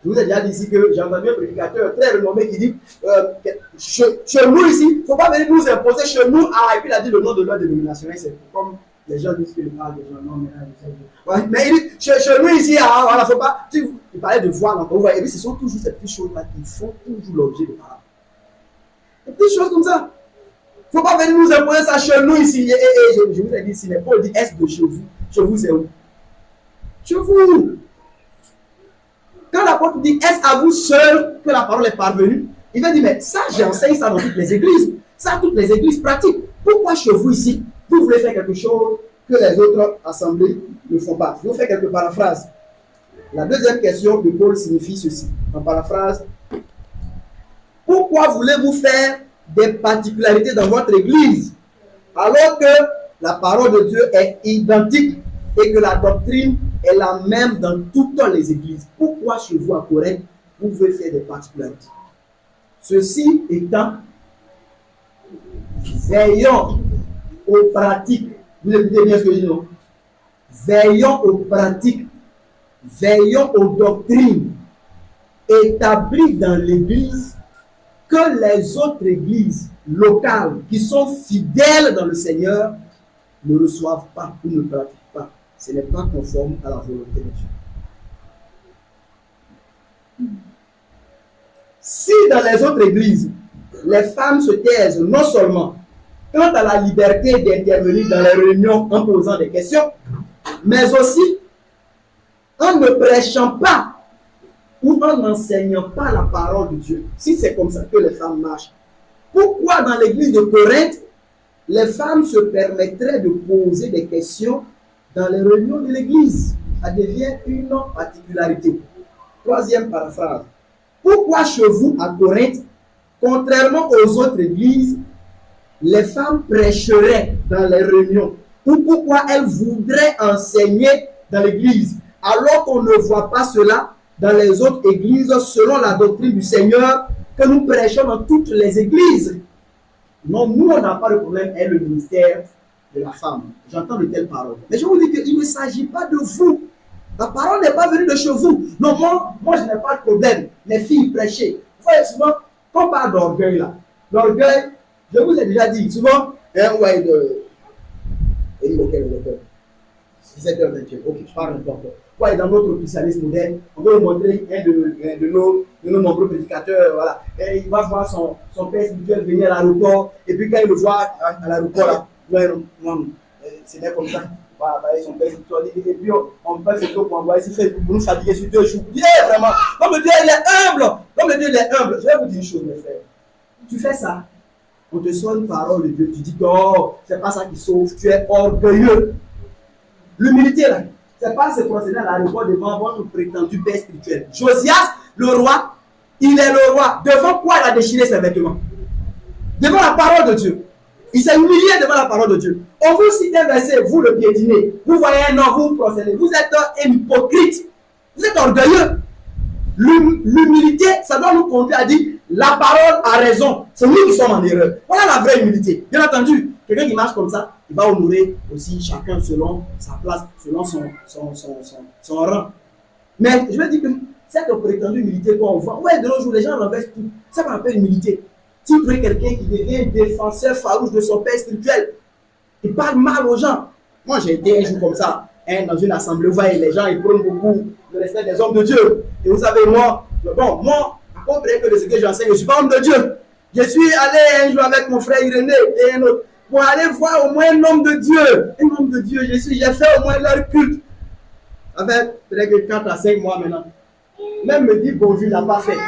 Je vous ai déjà dit ici que j'ai entendu un prédicateur très renommé qui dit chez nous ici, il ne faut pas venir nous imposer chez nous. Ah, et puis il a dit le nom de leur dénomination. C'est comme les gens disent que parlent des gens. Non, mais il dit chez nous ici, ah, voilà, faut pas. Il parlait de voile encore. Et puis ce sont toujours ces petites choses-là qui font toujours l'objet de paroles. Des petites choses comme ça. Il ne faut pas venir nous imposer ça chez nous ici. Et je vous ai dit ici, mais Paul dit est-ce de chez vous? Chez vous, c'est où? Chez vous. Quand l'apôtre dit est-ce à vous seul que la parole est parvenue, il va dire mais ça j'enseigne ça dans toutes les églises, ça toutes les églises pratiquent. Pourquoi chez vous ici vous voulez faire quelque chose que les autres assemblées ne font pas? Je vais vous faire quelques paraphrases. La deuxième question de Paul signifie ceci, en paraphrase. Pourquoi voulez-vous faire des particularités dans votre église alors que la parole de Dieu est identique et que la doctrine est la même dans toutes les églises? Pourquoi chez vous à Corinthe, vous pouvez faire des particularités? Ceci étant, veillons aux pratiques. Vous écoutez bien ce que je dis, non? Veillons aux pratiques, veillons aux doctrines établies dans l'église, que les autres églises locales qui sont fidèles dans le Seigneur ne reçoivent pas ou ne pratiquent pas. Ce n'est pas conforme à la volonté de Dieu. Si dans les autres églises, les femmes se taisent non seulement quant à la liberté d'intervenir dans les réunions en posant des questions, mais aussi en ne prêchant pas ou en n'enseignant pas la parole de Dieu, si c'est comme ça que les femmes marchent, pourquoi dans l'église de Corinthe, les femmes se permettraient de poser des questions dans les réunions de l'église? Ça devient une particularité. Troisième paraphrase. Pourquoi chez vous à Corinthe, contrairement aux autres églises, les femmes prêcheraient dans les réunions? Ou pourquoi elles voudraient enseigner dans l'église, alors qu'on ne voit pas cela dans les autres églises selon la doctrine du Seigneur que nous prêchons dans toutes les églises? Non, nous, on n'a pas de problème avec le ministère de la femme. J'entends de telles paroles. Mais je vous dis qu'il ne s'agit pas de vous. La parole n'est pas venue de chez vous. Non, moi je n'ai pas de problème. Les filles prêcher. Vous voyez, souvent, quand on parle d'orgueil là, l'orgueil, je vous ai déjà dit, souvent, ouais, et lequel 17h21. Ok, je parle n'importe quoi. Ouais, dans notre spécialiste moderne, on veut montrer un de nos nombreux prédicateurs, voilà. Et il va voir son père spirituel venir à l'aéroport, et puis quand il le voit à l'aéroport, là, non, c'est bien comme ça. Voilà, son père spirituel, et puis on peut faire photo pour envoyer sur Facebook pour nous fatiguer sur 2 jours. Yeah, vraiment, comme Dieu il est humble, comme Dieu il est humble. Je vais vous dire une chose, mes frères. Tu fais ça, on te sort une parole de Dieu, tu dis que oh, c'est pas ça qui sauve, tu es orgueilleux. L'humilité, là, c'est pas se procéder à l'aéroport devant votre prétendu père spirituel. Josias, le roi, il est le roi. Devant quoi il a déchiré ses vêtements? Devant la parole de Dieu. Il s'est humilié devant la parole de Dieu. On vous cite un verset, vous le piétinez. Vous voyez un homme, vous procédez. Vous êtes un hypocrite. Vous êtes orgueilleux. L'humilité, ça doit nous conduire à dire la parole a raison. C'est nous qui sommes en erreur. Voilà la vraie humilité. Bien entendu, quelqu'un qui marche comme ça, il va honorer aussi chacun selon sa place, selon son rang. Mais je veux dire que cette prétendue humilité qu'on voit, ouais, de nos jours, les gens renversent tout. Ça qu'on appelle humilité. Si vous prenez quelqu'un qui devient défenseur farouche de son père spirituel, il parle mal aux gens. Moi, j'ai été un jour comme ça, dans une assemblée, vous voyez, les gens, ils prennent beaucoup le respect des hommes de Dieu. Et vous savez, moi, à comprendre que de ce que j'enseigne, je ne suis pas homme de Dieu. Je suis allé un jour avec mon frère Irénée et un autre pour aller voir au moins un homme de Dieu. Un homme de Dieu, j'ai fait au moins leur culte. Avec peut-être que 4 à 5 mois maintenant. Même me dit bonjour, il n'a pas fait.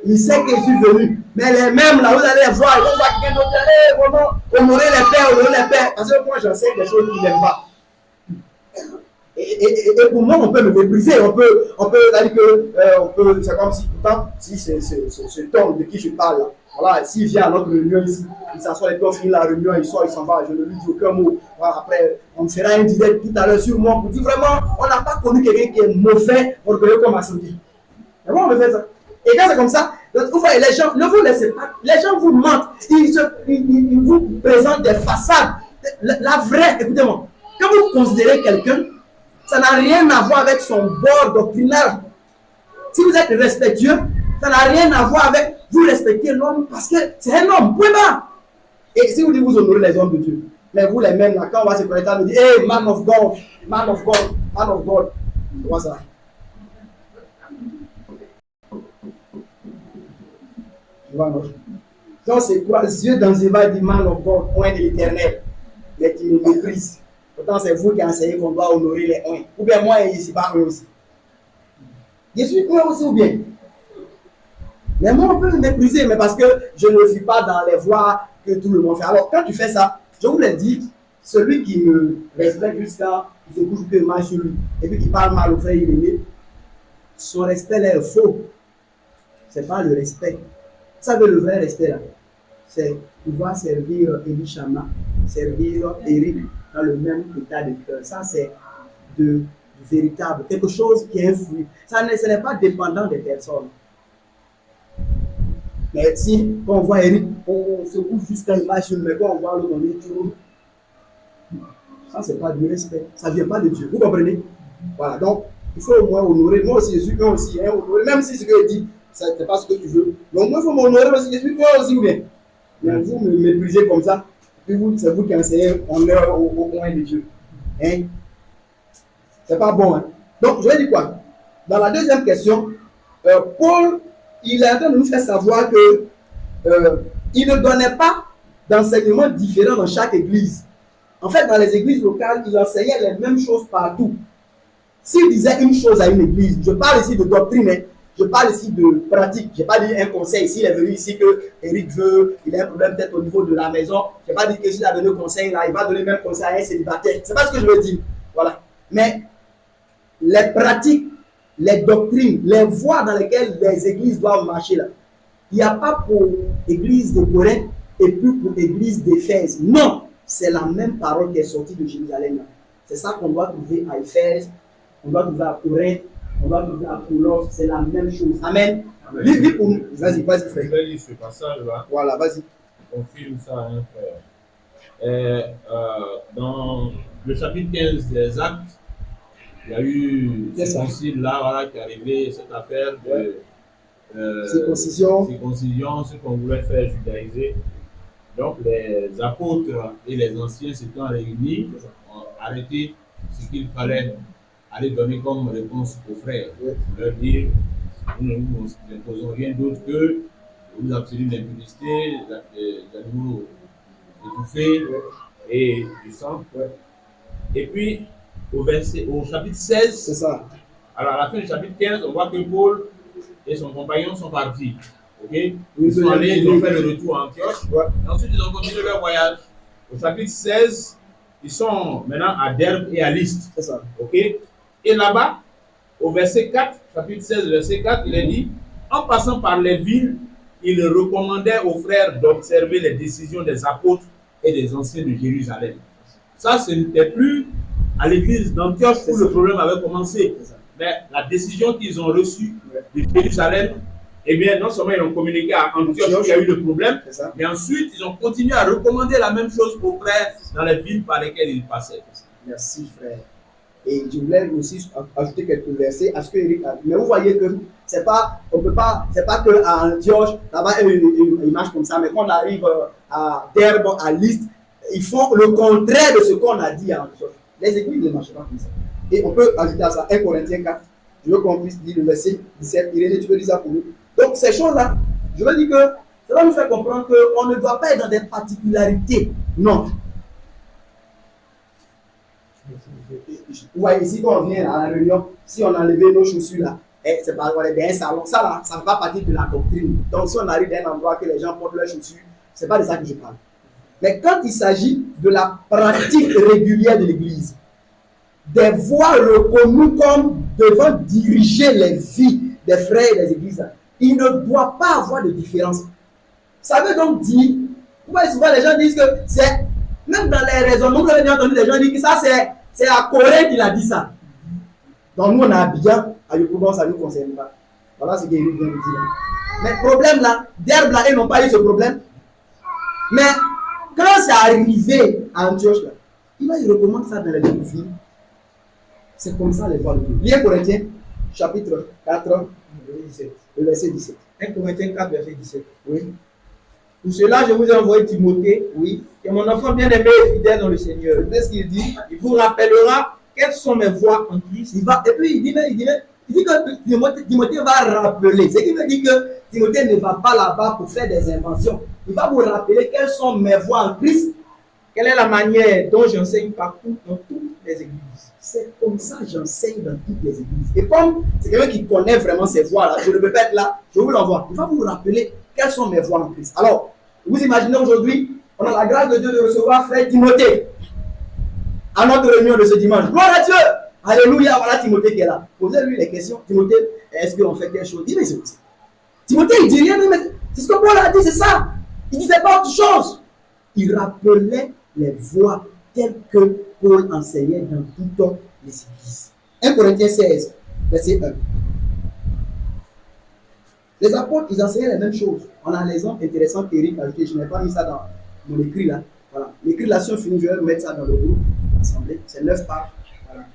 Il sait que je suis venu. Mais les mêmes là, vous allez les voir, ils vont voir quelqu'un d'autre, allez, vraiment, honorer les pères. Parce que moi, j'enseigne des choses qu'ils n'aiment pas. Et pour moi, on peut me mépriser, on peut dire que c'est comme si pourtant, si c'est ce temps de qui je parle là, voilà, s'il vient à notre réunion ici, il s'assoit et puis on finit la réunion, il sort, il s'en va, je ne lui dis aucun mot. Voilà, après, on me fera un direct tout à l'heure sur moi pour dire vraiment, on n'a pas connu quelqu'un qui est mauvais, orgueilleux comme Assoudi. Mais moi, on me fait ça. Et quand c'est comme ça, vous voyez, les gens, ne vous laissez pas, les gens vous mentent, ils vous présentent des façades. La vraie, écoutez-moi, quand vous considérez quelqu'un, ça n'a rien à voir avec son bord doctrinal. Si vous êtes respectueux, ça n'a rien à voir avec vous respecter l'homme parce que c'est un homme, point barre. Et si vous dites vous honorez les hommes de Dieu, mais vous les mêmes là, quand on va se connecter, on dit hey, man of God, man of God, man of God. C'est quoi ça? Donc c'est quoi? Yeux dans les yeux dit man of God, point de l'éternel, mais qui me méprise. Pourtant, c'est vous qui enseignez qu'on doit honorer les uns. Ou bien moi, je ne suis pas un aussi. Je suis un aussi ou bien. Mais moi, on peut me mépriser, mais parce que je ne suis pas dans les voies que tout le monde fait. Alors, quand tu fais ça, je vous l'ai dit, celui qui me respecte jusqu'à il se couche que mal sur lui, et puis qui parle mal au frère Irénée, son respect là est faux. C'est pas le respect. Vous savez, le vrai respect là, c'est pouvoir servir Elie Chama, servir Eric dans le même état de cœur. Ça, c'est du véritable, quelque chose qui influe. Ce n'est pas dépendant des personnes. Mais si, quand on voit Eric, on se couche jusqu'à une machine, mais quand on voit l'autre, on est toujours. Ça, c'est pas du respect. Ça ne vient pas de Dieu. Vous comprenez? Voilà. Donc, il faut au moins honorer. Moi aussi, je suis moi aussi. Hein, honorer. Même si ce que je dis, ce n'est pas ce que tu veux. Donc, moi, il faut m'honorer parce que je suis moi aussi ou bien. Mais vous me méprisez comme ça. Puis vous, c'est vous qui enseignez honneur au point de Dieu. Hein? C'est pas bon. Hein? Donc, je vais dire quoi? Dans la deuxième question, Paul, il est en train de nous faire savoir que il ne donnait pas d'enseignement différent dans chaque église. En fait, dans les églises locales, il enseignait les mêmes choses partout. S'il disait une chose à une église, je parle ici de doctrine, hein, je parle ici de pratique. Je n'ai pas dit un conseil. S'il est venu ici que Eric veut, il a un problème peut-être au niveau de la maison, je n'ai pas dit que s'il a donné un conseil, là, il va donner le même conseil à un célibataire. Ce n'est pas ce que je veux dire. Voilà. Mais les pratiques, les doctrines, les voies dans lesquelles les églises doivent marcher là, il n'y a pas pour l'église de Corinthe et puis pour l'église d'Éphèse. Non! C'est la même parole qui est sortie de Jérusalem. C'est ça qu'on doit trouver à Éphèse, on doit trouver à Corinthe, on doit trouver à Colosse. C'est la même chose. Amen. Lis pour nous. Vas-y, frère. Je vais lire ce passage-là. Voilà, vas-y. Confirme ça, hein, frère. Dans le chapitre 15 des Actes, il y a eu ce concile-là, voilà, qui est arrivé, cette affaire de circoncision, ce qu'on voulait faire judaïser. Donc, les apôtres et les anciens s'étant réunis, ont arrêté ce qu'il fallait aller donner comme réponse aux frères. Leur dire, nous ne vous imposons rien d'autre que vous abstenir d'impudicité, des animaux étouffés et du sang. Et puis, au chapitre 16, c'est ça. Alors, à la fin du chapitre 15, on voit que Paul et son compagnon sont partis. Okay? Ils sont allés, ils ont fait le retour à Antioche. Et ensuite, ils ont continué leur voyage. Au chapitre 16, ils sont maintenant à Derbe et à Lystre. C'est ça. Okay? Et là-bas, au verset 4, chapitre 16, verset 4, il est dit, en passant par les villes, il recommandait aux frères d'observer les décisions des apôtres et des anciens de Jérusalem. Ça, ce n'était plus à l'église d'Antioche où le problème avait commencé. Mais la décision qu'ils ont reçue de Jérusalem, eh bien, non seulement ils ont communiqué à Antioche où il y a eu le problème, mais ensuite ils ont continué à recommander la même chose aux frères dans les villes par lesquelles ils passaient. Merci, frère. Et je voulais aussi ajouter quelques versets à ce que Eric a dit. Mais vous voyez que c'est pas que à Antioche, là-bas, ils marchent comme ça, mais quand on arrive à Derbe, à Lystre, ils font le contraire de ce qu'on a dit à Antioche. Les églises ne marchent pas comme ça. Et on peut ajouter à ça 1 Corinthiens 4. Je veux qu'on puisse lire le verset 17. Irénée, tu peux dire ça pour nous. Donc, ces choses-là, je veux dire que ça va nous faire comprendre qu'on ne doit pas être dans des particularités. Non. Vous voyez, ici, quand on vient à la réunion, si on a enlevé nos chaussures là, c'est pas dans un salon, ça là, ça ne fait pas partie de la doctrine. Donc, si on arrive dans un endroit que les gens portent leurs chaussures, ce n'est pas de ça que je parle. Mais quand il s'agit de la pratique régulière de l'Église, des voies reconnues comme devant diriger les vies des frères et des églises, il ne doit pas avoir de différence. Ça veut donc dire, vous voyez souvent les gens disent que c'est, même dans les raisonnements, vous avez entendu les gens dire que ça c'est à Corée qu'il a dit ça. Donc nous on a bien, à Yopougon, ça ne nous concerne pas. Voilà ce qu'il vient de dire. Mais le problème là, Derbe là, ils n'ont pas eu ce problème. Mais quand c'est arrivé à Antioche là, il recommande ça dans les deux villes. C'est comme ça les voies de Dieu. Lié Corinthiens, chapitre 4, le verset 17. 1 Corinthiens 4, verset 17. Oui. Pour cela, je vous ai envoyé Timothée, oui, qui est mon enfant bien-aimé et fidèle dans le Seigneur. Qu'est-ce qu'il dit? Il vous rappellera quelles sont mes voies en Christ. Et puis il dit que Timothée va rappeler. Ce qui veut dire que Timothée ne va pas là-bas pour faire des inventions. Il va vous rappeler quelles sont mes voies en Christ. Quelle est la manière dont j'enseigne partout dans toutes les églises. C'est comme ça que j'enseigne dans toutes les églises. Et comme c'est quelqu'un qui connaît vraiment ces voies-là, je ne peux pas être là, je vous l'envoie. Il va vous rappeler quelles sont mes voies en Christ. Alors, vous imaginez aujourd'hui, on a la grâce de Dieu de recevoir frère Timothée à notre réunion de ce dimanche. Gloire à Dieu! Alléluia, voilà Timothée qui est là. Posez-lui les questions. Timothée, est-ce qu'on fait quelque chose? Il dit, mais c'est Timothée, il dit rien, mais c'est ce que Paul a dit, c'est ça. Il disait pas autre chose. Il rappelait les voies telles que Paul enseignait dans toutes les églises. 1 Corinthiens 16, verset 1. Les apôtres, ils enseignaient les mêmes choses. On a l'exemple intéressant qu'Éric a ajouté. Je n'ai pas mis ça dans mon écrit là. Voilà. L'écrit là, si on finit, je vais mettre ça dans le groupe. Assemblée. C'est 9 pages. Voilà.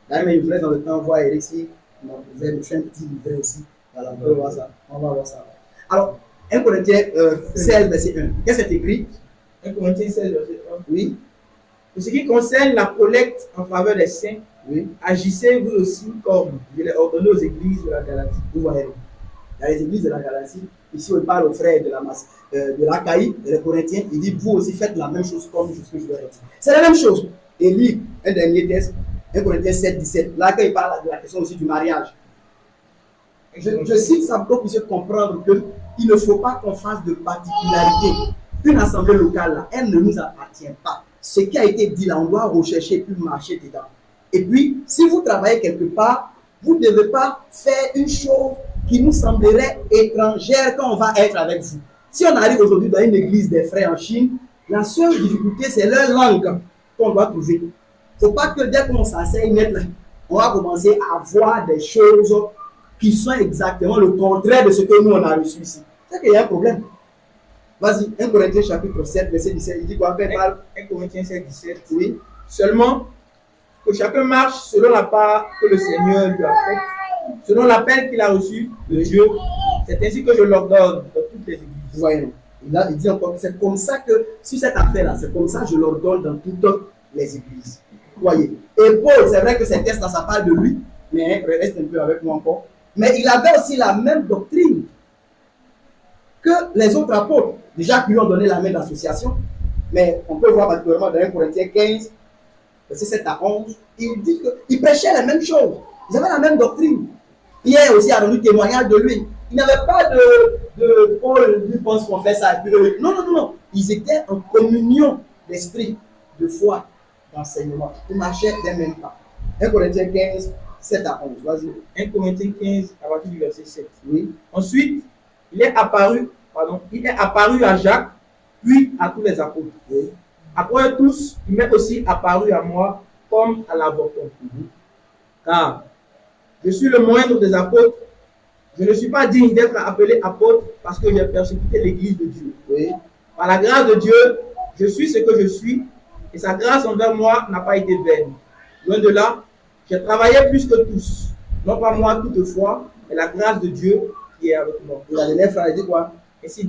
D'ailleurs, je voulais dans le temps voir Eric si on pouvait me faire un petit livret aussi. Voilà, on va voir ça. On va voir ça. Alors, 1 Corinthiens 16, verset 1. Qu'est-ce que c'est écrit? 1 Corinthiens 16, verset 1. Oui. Pour ce qui concerne la collecte en faveur des saints, Oui. agissez vous aussi comme je l'ai ordonné aux églises de la Galatie. Vous voyez. Dans les églises de la Galatie, ici on parle aux frères de l'Achaïe, des Corinthiens, il dit vous aussi faites la même chose comme ce que je leur ai dit. C'est la même chose. Et lit un dernier texte, 1 Corinthiens 7, 17. Là, quand il parle de la question aussi du mariage. Je cite ça pour que vous puissiez comprendre qu'il ne faut pas qu'on fasse de particularité. Une assemblée locale, là, elle ne nous appartient pas. Ce qui a été dit là, on doit rechercher et puis marcher dedans. Et puis, si vous travaillez quelque part, vous ne devez pas faire une chose qui nous semblerait étrangère quand on va être avec vous. Si on arrive aujourd'hui dans une église des frères en Chine, la seule difficulté, c'est leur langue qu'on doit trouver. Il ne faut pas que dès qu'on s'asseye net, on va commencer à voir des choses qui sont exactement le contraire de ce que nous on a reçu ici. C'est qu'il y a un problème. Vas-y, 1 Corinthiens chapitre 7, verset 17, il dit quoi? 1 Corinthiens 7, 17. Oui. Seulement, que chacun marche selon la part que le Seigneur lui a faite, selon l'appel qu'il a reçu de Dieu. C'est ainsi que je l'ordonne dans toutes les églises. Voyons. Là, il dit encore que c'est comme ça que, sur cette affaire-là, c'est comme ça que je l'ordonne dans toutes les églises. Voyez. Et Paul, c'est vrai que ces textes-là, ça parle de lui, mais reste un peu avec moi encore. Mais il avait aussi la même doctrine que les autres apôtres, déjà qui lui ont donné la même association. Mais on peut voir particulièrement dans 1 Corinthiens 15, verset 7 à 11, il dit qu'ils prêchaient les mêmes choses. Ils avaient la même doctrine. Pierre aussi a rendu témoignage de lui. Il n'avait pas de Paul lui pense qu'on fait ça. Non, non, non, non. Ils étaient en communion d'esprit, de foi, d'enseignement. Ils marchaient des mêmes pas. 1 Corinthiens 15, 7 à 11. Vas-y. 1 Corinthiens 15, à partir du verset 7. Oui. Ensuite, il est apparu à Jacques, puis à tous les apôtres. Oui. Après tous, il m'est aussi apparu à moi comme à l'avorton. Car je suis le moindre des apôtres. Je ne suis pas digne d'être appelé apôtre parce que j'ai persécuté l'église de Dieu. Oui. Par la grâce de Dieu, je suis ce que je suis et sa grâce envers moi n'a pas été vaine. Loin de là, j'ai travaillé plus que tous. Non pas moi toutefois, mais la grâce de Dieu qui est avec moi. Il a les frères, il dit quoi? Ainsi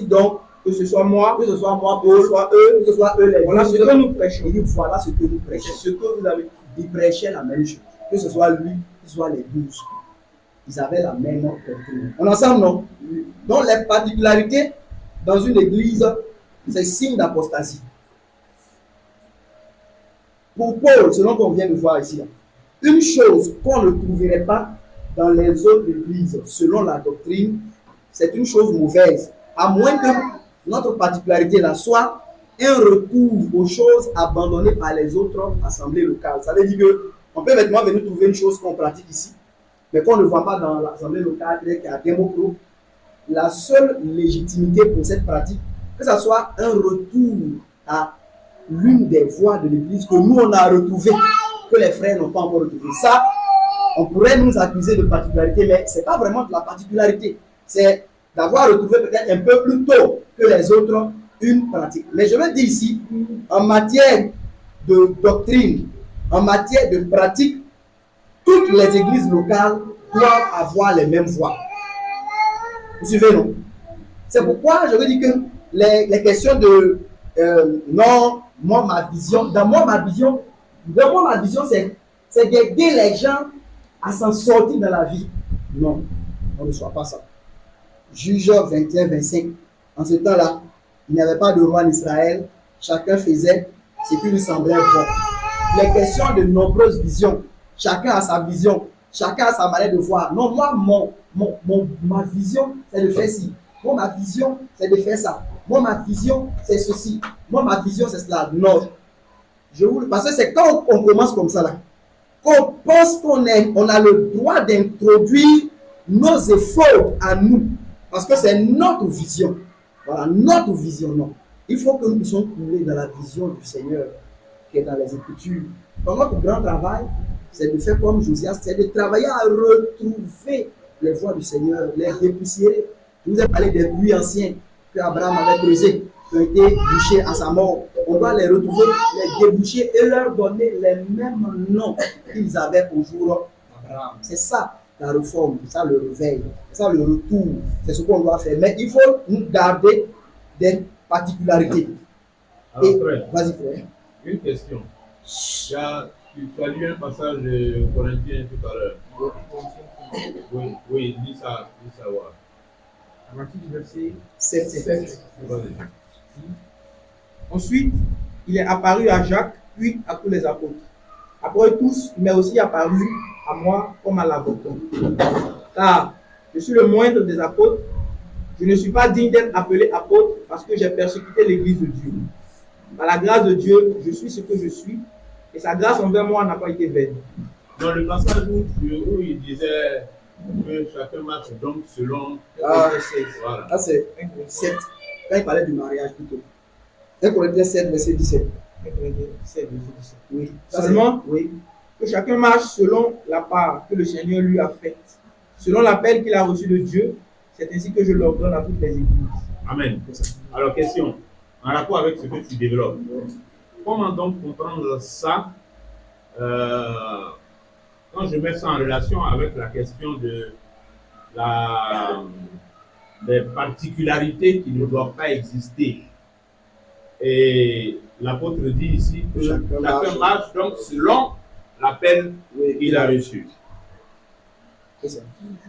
donc, que ce soit moi, que ce soit moi, que ce soit eux, que ce soit eux les voilà ce que nous prêchons. Il dit voilà ce que nous C'est prêchons. ce que vous avez. Ils prêchaient la même chose. Que ce soit lui, que ce soit les 12. Ils avaient la même doctrine. On est ensemble, non? Donc les particularités dans une église, c'est signe d'apostasie. Pour Paul, selon qu'on vient de voir ici, là, une chose qu'on ne trouverait pas dans les autres églises, selon la doctrine, c'est une chose mauvaise. À moins que notre particularité là soit un retour aux choses abandonnées par les autres assemblées locales. Ça veut dire qu'on peut maintenant venir trouver une chose qu'on pratique ici, mais qu'on ne voit pas dans l'assemblée locale qui est à Démocro. La seule légitimité pour cette pratique, que ce soit un retour à l'une des voies de l'église que nous on a retrouvé, que les frères n'ont pas encore retrouvé. Ça, on pourrait nous accuser de particularité, mais ce n'est pas vraiment de la particularité. C'est d'avoir retrouvé peut-être un peu plus tôt que les autres une pratique. Mais je veux dire ici, en matière de doctrine, en matière de pratique, toutes les églises locales doivent avoir les mêmes voies. Vous suivez, non? C'est pourquoi je veux dire que les questions de non, moi ma vision, dans moi ma vision, c'est d'aider les gens à s'en sortir dans la vie. Non, on ne soit pas ça. Juge 21-25. En ce temps-là, il n'y avait pas de roi en Israël. Chacun faisait ce qui lui semblait bon. Les questions de nombreuses visions. Chacun a sa vision. Chacun a sa manière de voir. Non, moi, ma vision, c'est de faire ci. Moi, ma vision, c'est de faire ça. Moi, ma vision, c'est ceci. Moi, ma vision, c'est cela. Non. Parce que c'est quand on commence comme ça, là, qu'on pense on a le droit d'introduire nos efforts à nous, parce que c'est notre vision. Voilà, notre vision, non. Il faut que nous puissions couler dans la vision du Seigneur qui est dans les Écritures. Donc notre grand travail, c'est de faire comme Josias, c'est de travailler à retrouver les voies du Seigneur, les dépoussiérer. Je vous ai parlé des puits anciens que Abraham avait creusés, qui ont été bouchés à sa mort. On doit les retrouver, les déboucher et leur donner les mêmes noms qu'ils avaient au jour d'Abraham. C'est ça la réforme, c'est ça le réveil, c'est ça le retour, c'est ce qu'on doit faire. Mais il faut nous garder des particularités. Alors, frère, vas-y, frère. Une question. Tu as lu un passage de Corinthiens tout à l'heure. Oui, dis ça, ouais. À partir du verset 7. Vas-y. Ensuite, il est apparu à Jacques, puis à tous les apôtres. Après tous, il m'est aussi apparu à moi comme à l'avocat. Car je suis le moindre des apôtres. Je ne suis pas digne d'être appelé apôtre parce que j'ai persécuté l'église de Dieu. Par la grâce de Dieu, je suis ce que je suis, et sa grâce envers moi n'a pas été vaine. Dans le passage où il disait que chacun marche donc selon. Voilà. Ah, c'est 7. Quand il parlait du mariage plutôt. 1 Corinthiens 7, verset 17. 1 Corinthiens 7, verset 17. Oui. Seulement, oui. Que chacun marche selon la part que le Seigneur lui a faite, selon l'appel qu'il a reçu de Dieu. C'est ainsi que je l'ordonne à toutes les églises. Amen. Alors, question, en rapport avec ce que tu développes, comment donc comprendre ça quand je mets ça en relation avec la question de des particularités qui ne doivent pas exister? Et l'apôtre dit ici que chacun marche donc selon l'appel qu'il a reçu.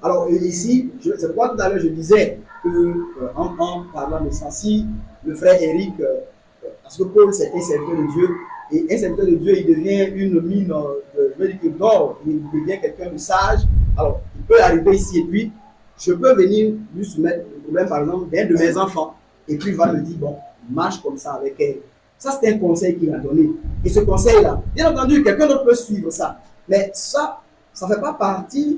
Alors ici, c'est pourquoi tout à l'heure je disais que en parlant de ça, si le frère Eric, parce que Paul c'est un serviteur de Dieu, et un serviteur de Dieu il devient une mine d'or, il devient quelqu'un de sage, alors il peut arriver ici et puis je peux venir lui soumettre le problème par exemple d'un de mes enfants, et puis il va me dire bon, marche comme ça avec elle. Ça c'est un conseil qu'il a donné, et ce conseil là, bien entendu quelqu'un d'autre peut suivre ça, mais ça ne fait pas partie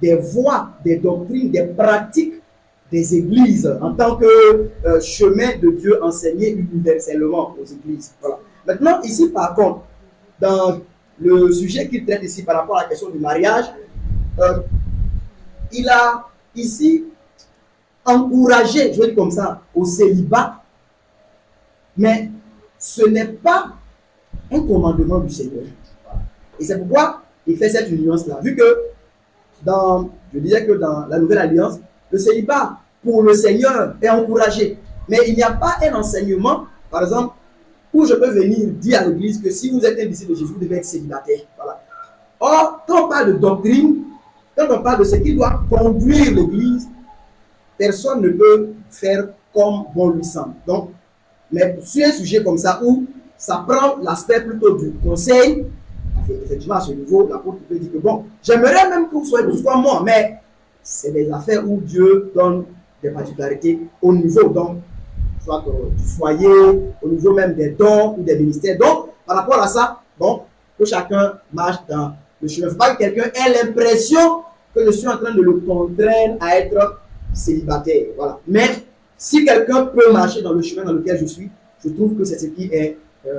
des voies, des doctrines, des pratiques des églises en tant que chemin de Dieu enseigné universellement aux églises. Voilà. Maintenant, ici, par contre, dans le sujet qu'il traite ici par rapport à la question du mariage, il a ici encouragé, je vais dire comme ça, au célibat, mais ce n'est pas un commandement du Seigneur. Voilà. Et c'est pourquoi il fait cette nuance-là. Vu que je disais que dans la Nouvelle Alliance, le célibat pour le Seigneur est encouragé. Mais il n'y a pas un enseignement, par exemple, où je peux venir dire à l'église que si vous êtes un disciple de Jésus, vous devez être célibataire. Voilà. Or, quand on parle de doctrine, quand on parle de ce qui doit conduire l'église, personne ne peut faire comme bon lui semble. Donc, mais sur un sujet comme ça, où ça prend l'aspect plutôt du conseil, effectivement, à ce niveau, l'apôtre peut dire que bon, j'aimerais même que vous soyez tous comme moi, mais c'est des affaires où Dieu donne des particularités au niveau, donc, soit du foyer, au niveau même des dons ou des ministères. Donc, par rapport à ça, bon, que chacun marche dans le chemin. Il ne faut pas que quelqu'un ait l'impression que je suis en train de le contraindre à être célibataire. Voilà. Mais si quelqu'un peut marcher dans le chemin dans lequel je suis, je trouve que c'est ce qui est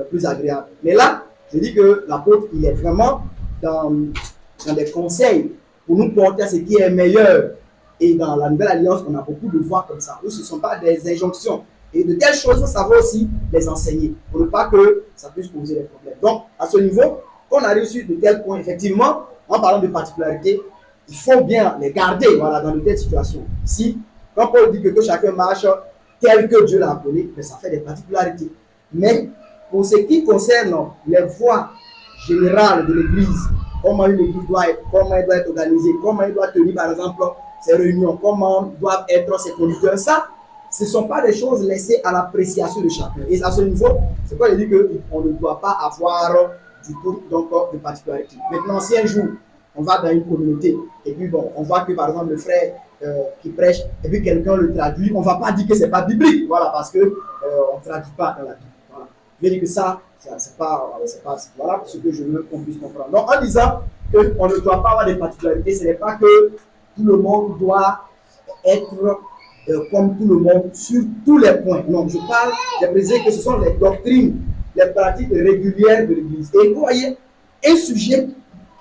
plus agréable. Mais là, je dis que l'apôtre, il est vraiment dans des conseils pour nous porter à ce qui est meilleur. Et dans la Nouvelle Alliance, on a beaucoup de voix comme ça, où ce ne sont pas des injonctions. Et de telles choses, il faut savoir aussi les enseigner, pour ne pas que ça puisse poser des problèmes. Donc, à ce niveau, quand on arrive sur de tels points, effectivement, en parlant de particularités, il faut bien les garder, voilà, dans de telles situations. Si, quand Paul dit que chacun marche tel que Dieu l'a appelé, mais ça fait des particularités. Mais pour ce qui concerne les voies générales de l'Église, comment une Église doit être, comment elle doit être organisée, comment elle doit tenir par exemple ses réunions, comment doivent être ses conducteurs, ça, ce ne sont pas des choses laissées à l'appréciation de chacun. Et à ce niveau, c'est pourquoi il dit qu'on ne doit pas avoir du tout donc, de particularité. Maintenant, si un jour, on va dans une communauté, et puis bon, on voit que par exemple le frère qui prêche, et puis quelqu'un le traduit, on ne va pas dire que ce n'est pas biblique, voilà, parce qu'on ne traduit pas dans la Bible. Voilà. Je vais dire que ça c'est pas, voilà ce que je veux qu'on puisse comprendre. Donc, en disant qu'on ne doit pas avoir des particularités, ce n'est pas que tout le monde doit être comme tout le monde sur tous les points. Non, je parle, j'ai précisé que ce sont les doctrines, les pratiques régulières de l'Église. Et vous voyez, un sujet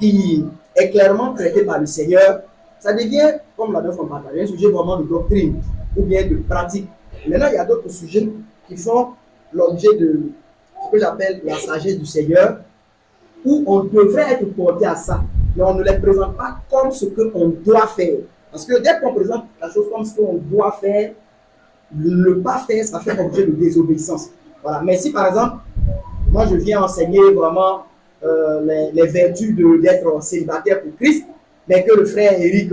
qui est clairement traité par le Seigneur, ça devient, comme la dernière fois, un sujet vraiment de doctrine ou bien de pratique. Maintenant, il y a d'autres sujets qui font l'objet de ce que j'appelle la sagesse du Seigneur, où on devrait être porté à ça, mais on ne les présente pas comme ce qu'on doit faire. Parce que dès qu'on présente la chose comme ce qu'on doit faire, ne pas faire, ça fait objet de désobéissance. Voilà. Mais si par exemple, moi je viens enseigner vraiment les vertus d'être célibataire pour Christ, mais que le frère Eric,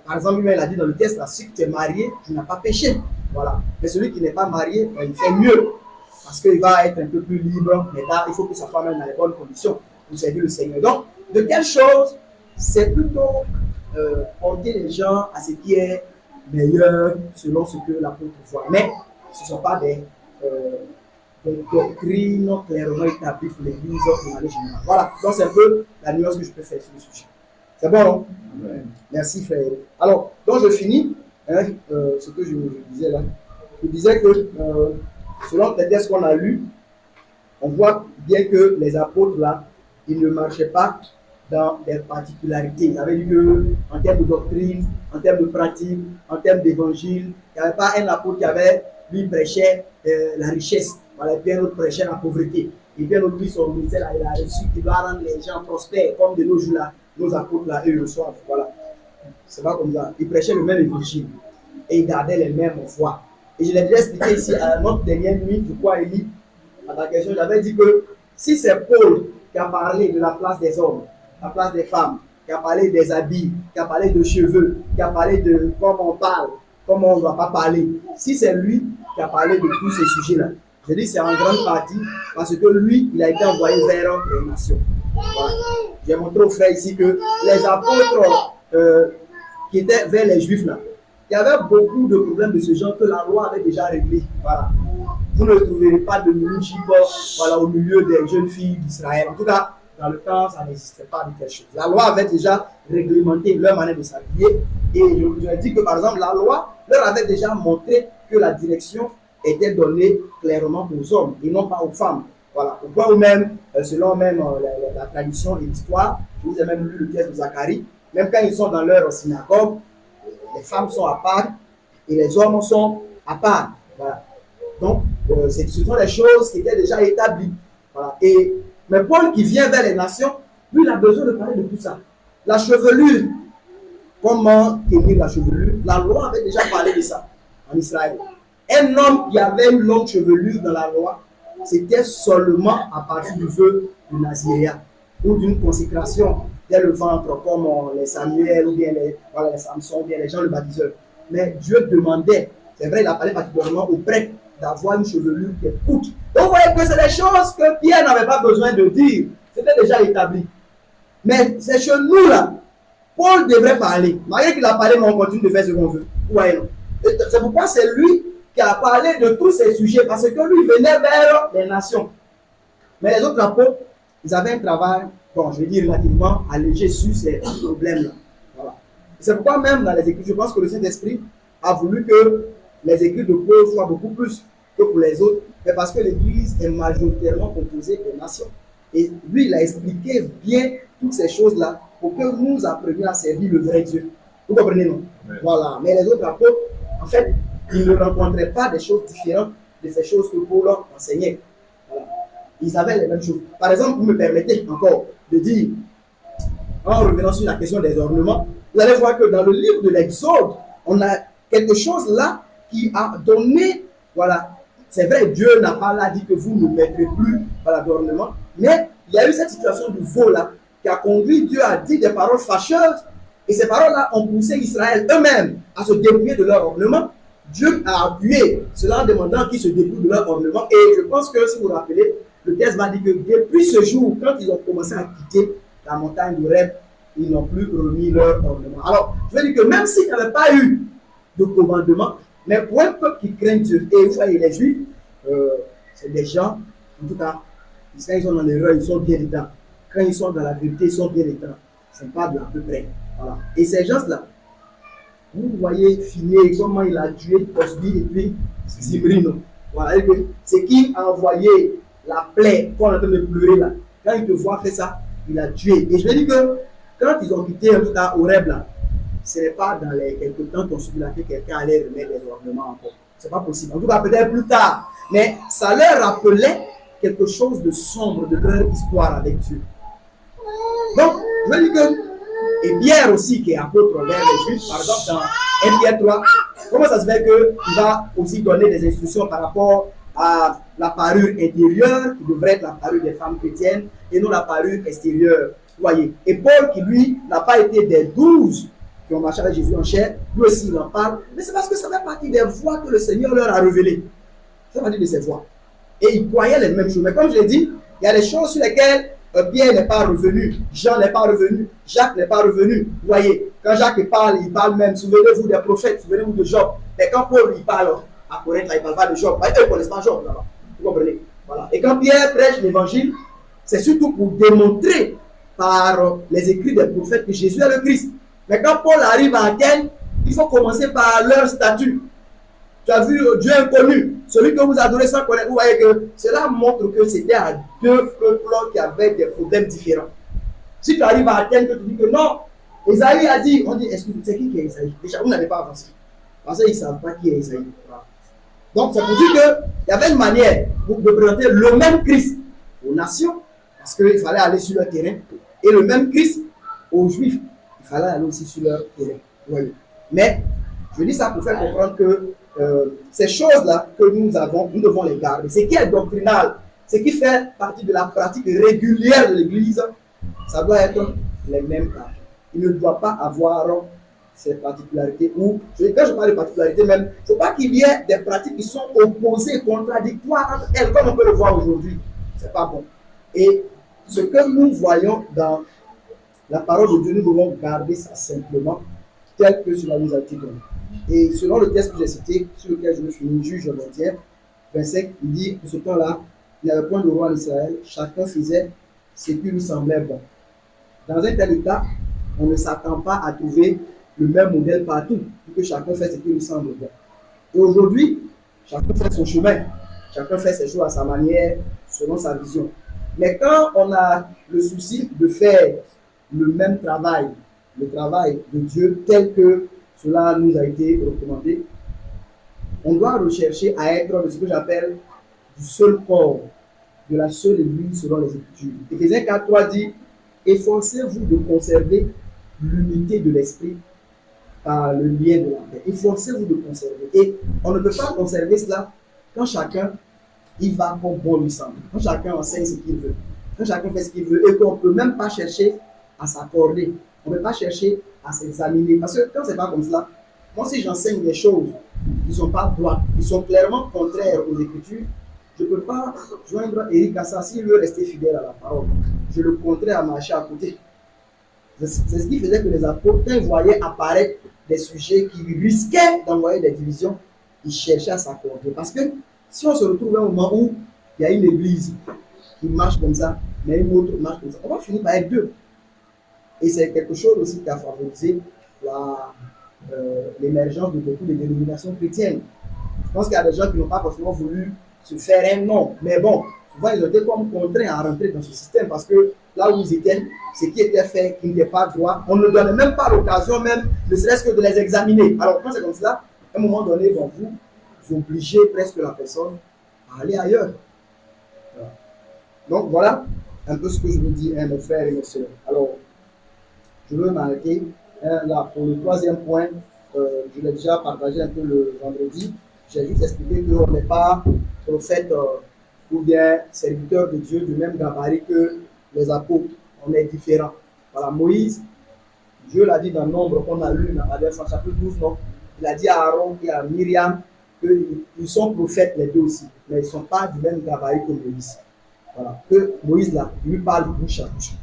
par exemple, lui-même l'a dit dans le texte, là, si tu es marié, tu n'as pas péché. Voilà. Mais celui qui n'est pas marié, il fait mieux. Parce qu'il va être un peu plus libre, mais là, il faut que sa femme soit dans les bonnes conditions pour servir le Seigneur. Donc, de quelle chose, c'est plutôt porter les gens à ce qui est meilleur selon ce que l'apôtre voit. Mais ce ne sont pas des doctrines clairement établies pour l'Église de manière générale. Voilà, donc c'est un peu la nuance que je peux faire sur le sujet. C'est bon, non? Ouais. Merci, frère. Alors, donc je finis ce que je disais là. Je disais que selon les textes qu'on a lus, on voit bien que les apôtres là, ils ne marchaient pas dans des particularités. Ils avaient dit qu'en termes de doctrine, en termes de pratique, en termes d'évangile, il n'y avait pas un apôtre qui avait, lui, prêchait la richesse, voilà, et puis un autre prêchait la pauvreté. Et bien autre, lui, son ministère là, il a reçu qu'il doit rendre les gens prospères, comme de nos jours là, nos apôtres là, eux, le soir. Voilà. C'est pas comme ça. Ils prêchaient le même évangile et ils gardaient les mêmes voies. Et je l'ai déjà expliqué ici à notre dernière nuit, je crois, Élie, à ta question, j'avais dit que si c'est Paul qui a parlé de la place des hommes, la place des femmes, qui a parlé des habits, qui a parlé de cheveux, qui a parlé de comment on parle, comment on ne doit pas parler, si c'est lui qui a parlé de tous ces sujets-là, je dis c'est en grande partie parce que lui, il a été envoyé vers les nations. Voilà. J'ai montré aux frères ici que les apôtres qui étaient vers les juifs là, il y avait beaucoup de problèmes de ce genre que la loi avait déjà réglé. Voilà. Vous ne trouverez pas de mini-jupe voilà, au milieu des jeunes filles d'Israël. En tout cas, dans le temps, ça n'existait pas de telle chose. La loi avait déjà réglementé leur manière de s'habiller. Et je vous ai dit que, par exemple, la loi leur avait déjà montré que la direction était donnée clairement aux hommes et non pas aux femmes. Voilà. Au point où même, selon même la tradition et l'histoire, je vous ai même lu le texte de Zacharie, même quand ils sont dans leur synagogue, les femmes sont à part et les hommes sont à part. Voilà. Donc, ce sont des choses qui étaient déjà établies. Voilà. Mais Paul qui vient vers les nations, lui, il a besoin de parler de tout ça. La chevelure, comment tenir la chevelure, la loi avait déjà parlé de ça en Israël. Un homme qui avait une longue chevelure dans la loi, c'était seulement à partir du vœu du Naziréat ou d'une consécration dès le ventre, comme les Samuel ou bien les Samson ou bien les gens le baptiseur. Mais Dieu demandait, c'est vrai, il a parlé particulièrement aux prêtres d'avoir une chevelure qui est courte. Donc vous voyez que c'est des choses que Pierre n'avait pas besoin de dire, c'était déjà établi. Mais c'est chez nous là, Paul devrait parler. Malgré qu'il a parlé, mais on continue de faire ce qu'on veut. Vous voyez, c'est pourquoi c'est lui qui a parlé de tous ces sujets, parce que lui venait vers les nations. Mais les autres apôtres, ils avaient un travail, bon, je vais dire relativement allégé sur ces problèmes-là. Voilà. C'est pourquoi même dans les Écritures, je pense que le Saint-Esprit a voulu que les écrits de Paul soient beaucoup plus que pour les autres, mais parce que l'Église est majoritairement composée des nations. Et lui, il a expliqué bien toutes ces choses-là pour que nous apprenions à servir le vrai Dieu. Vous comprenez, non? Oui. Voilà. Mais les autres apôtres, en fait, ils ne rencontraient pas des choses différentes de ces choses que Paul enseignait. Voilà. Ils avaient les mêmes choses. Par exemple, vous me permettez encore de dire, en revenant sur la question des ornements, vous allez voir que dans le livre de l'Exode, on a quelque chose là qui a donné, voilà, c'est vrai, Dieu n'a pas là dit que vous ne mettrez plus voilà, d'ornement, mais il y a eu cette situation du veau là qui a conduit Dieu à dire des paroles fâcheuses, et ces paroles-là ont poussé Israël eux-mêmes à se dépouiller de leur ornement. Dieu a appuyé cela en demandant qu'ils se dépouillent de leur ornement, et je pense que si vous vous rappelez, le texte va dire que depuis ce jour, quand ils ont commencé à quitter la montagne du Rêve, ils n'ont plus remis leur ornement. Alors, je veux dire que même s'il n'y avait pas eu de commandement, mais pour un peuple qui craint Dieu, et vous voyez les Juifs, c'est des gens En tout cas, quand ils sont dans l'erreur, ils sont bien dedans. Quand ils sont dans la vérité, ils sont bien dedans. C'est pas de à peu près. Voilà. Et ces gens-là, vous voyez finir comment il a tué Cosby et puis Zibrino. Voilà. C'est qui a envoyé la plaie qu'on est en train de pleurer là. Quand il te voit faire ça, il a tué. Et je vais dire que quand ils ont quitté en tout cas Horeb là, ce n'est pas dans les quelques temps qu'on subit là que quelqu'un allait remettre les ornements encore. C'est pas possible. En tout cas, peut-être plus tard. Mais ça leur rappelait quelque chose de sombre de leur histoire avec Dieu. Donc, je veux dire que, et Pierre aussi, qui est apôtre envers les Juifs, par exemple, dans 1 Pierre 3, comment ça se fait qu'il va aussi donner des instructions par rapport à la parure intérieure, qui devrait être la parure des femmes chrétiennes, et non la parure extérieure. Voyez. Et Paul, qui lui n'a pas été des 12 qui ont marché avec Jésus en chair, lui aussi il en parle, mais c'est parce que ça fait partie des voies que le Seigneur leur a révélées. Ça fait partie de ces voies. Et ils croyaient les mêmes choses. Mais comme je l'ai dit, il y a des choses sur lesquelles Pierre n'est pas revenu, Jean n'est pas revenu, Jacques n'est pas revenu. Vous voyez, quand Jacques parle, il parle même, souvenez-vous des prophètes, souvenez-vous de Job. Mais quand Paul il parle à Corinthe, là, il ne parle pas de Job. Eux ne connaissent pas Job là-bas. Vous comprenez? Voilà. Et quand Pierre prêche l'évangile, c'est surtout pour démontrer par les écrits des prophètes que Jésus est le Christ. Mais quand Paul arrive à Athènes, il faut commencer par leur statut. Tu as vu Dieu inconnu, celui que vous adorez sans connaître. Vous voyez que cela montre que c'était à deux peuples qui avaient des problèmes différents. Si tu arrives à Athènes, tu dis que non, Esaïe a dit, on dit, est-ce que c'est qui est Esaïe? Déjà, vous n'avez pas avancé. Parce qu'ils ne savent pas qui est Esaïe. Voilà. Donc, ça veut dire qu'il y avait une manière de présenter le même Christ aux nations, parce qu'il fallait aller sur leur terrain, et le même Christ aux Juifs. Il fallait aller aussi sur leur terrain. Voyez. Mais je dis ça pour faire comprendre que ces choses-là que nous avons, nous devons les garder. Ce qui est doctrinal, ce qui fait partie de la pratique régulière de l'Église, ça doit être les mêmes pratiques. Il ne doit pas avoir ces particularités. Ou, quand je parle de particularités même, il ne faut pas qu'il y ait des pratiques qui sont opposées, contradictoires entre elles, comme on peut le voir aujourd'hui. Ce n'est pas bon. Et ce que nous voyons dans la parole de Dieu, nous devons garder ça simplement tel que cela nous a été donné. Et selon le texte que j'ai cité, sur lequel je me finis, Juge 21, 25, il dit que ce temps-là, il n'y avait point de roi en Israël, chacun faisait ce qui lui semblait bon. Dans un tel état, on ne s'attend pas à trouver le même modèle partout, puisque chacun fait ce qui lui semble bon. Et aujourd'hui, chacun fait son chemin, chacun fait ses choses à sa manière, selon sa vision. Mais quand on a le souci de faire le même travail, le travail de Dieu tel que cela nous a été recommandé, on doit rechercher à être de ce que j'appelle du seul corps, de la seule église selon les Écritures. Éphésiens 4:3 dit, efforcez-vous de conserver l'unité de l'esprit par le lien de la paix. Efforcez-vous de conserver. Et on ne peut pas conserver cela quand chacun y va comme bon lui semble, quand chacun enseigne ce qu'il veut, quand chacun fait ce qu'il veut, et qu'on ne peut même pas chercher à s'accorder. On ne peut pas chercher à s'examiner. Parce que quand ce n'est pas comme cela, moi si j'enseigne des choses qui ne sont pas droites, qui sont clairement contraires aux Écritures, je ne peux pas joindre Eric Assa s'il veut rester fidèle à la parole. Je le contraire à marcher à côté. C'est ce qui faisait que les apôtres, quand ils voyaient apparaître des sujets qui risquaient d'envoyer des divisions, ils cherchaient à s'accorder. Parce que si on se retrouve à un moment où il y a une église qui marche comme ça, mais une autre marche comme ça, on va finir par être deux. Et c'est quelque chose aussi qui a favorisé l'émergence de beaucoup de dénominations chrétiennes. Je pense qu'il y a des gens qui n'ont pas forcément voulu se faire un nom, mais bon, souvent ils ont été comme contraints à rentrer dans ce système parce que là où ils étaient, ce qui était fait, qui n'était pas droit, on ne donnait même pas l'occasion même, ne serait-ce que de les examiner. Alors quand c'est comme cela, à un moment donné, bon, vous obligez presque la personne à aller ailleurs. Voilà. Donc voilà un peu ce que je vous dis, mes frères et mes sœurs. Alors, je veux m'arrêter là pour le troisième point. Je l'ai déjà partagé un peu le vendredi. J'ai juste expliqué qu'on n'est pas prophète ou bien serviteur de Dieu du même gabarit que les apôtres. On est différents. Voilà, Moïse, Dieu l'a dit dans Nombre qu'on a lu dans la chapitre 12, non? Il a dit à Aaron et à Myriam qu'ils sont prophètes les deux aussi, mais ils ne sont pas du même gabarit que Moïse. Voilà, que Moïse là, lui parle bouche à bouche.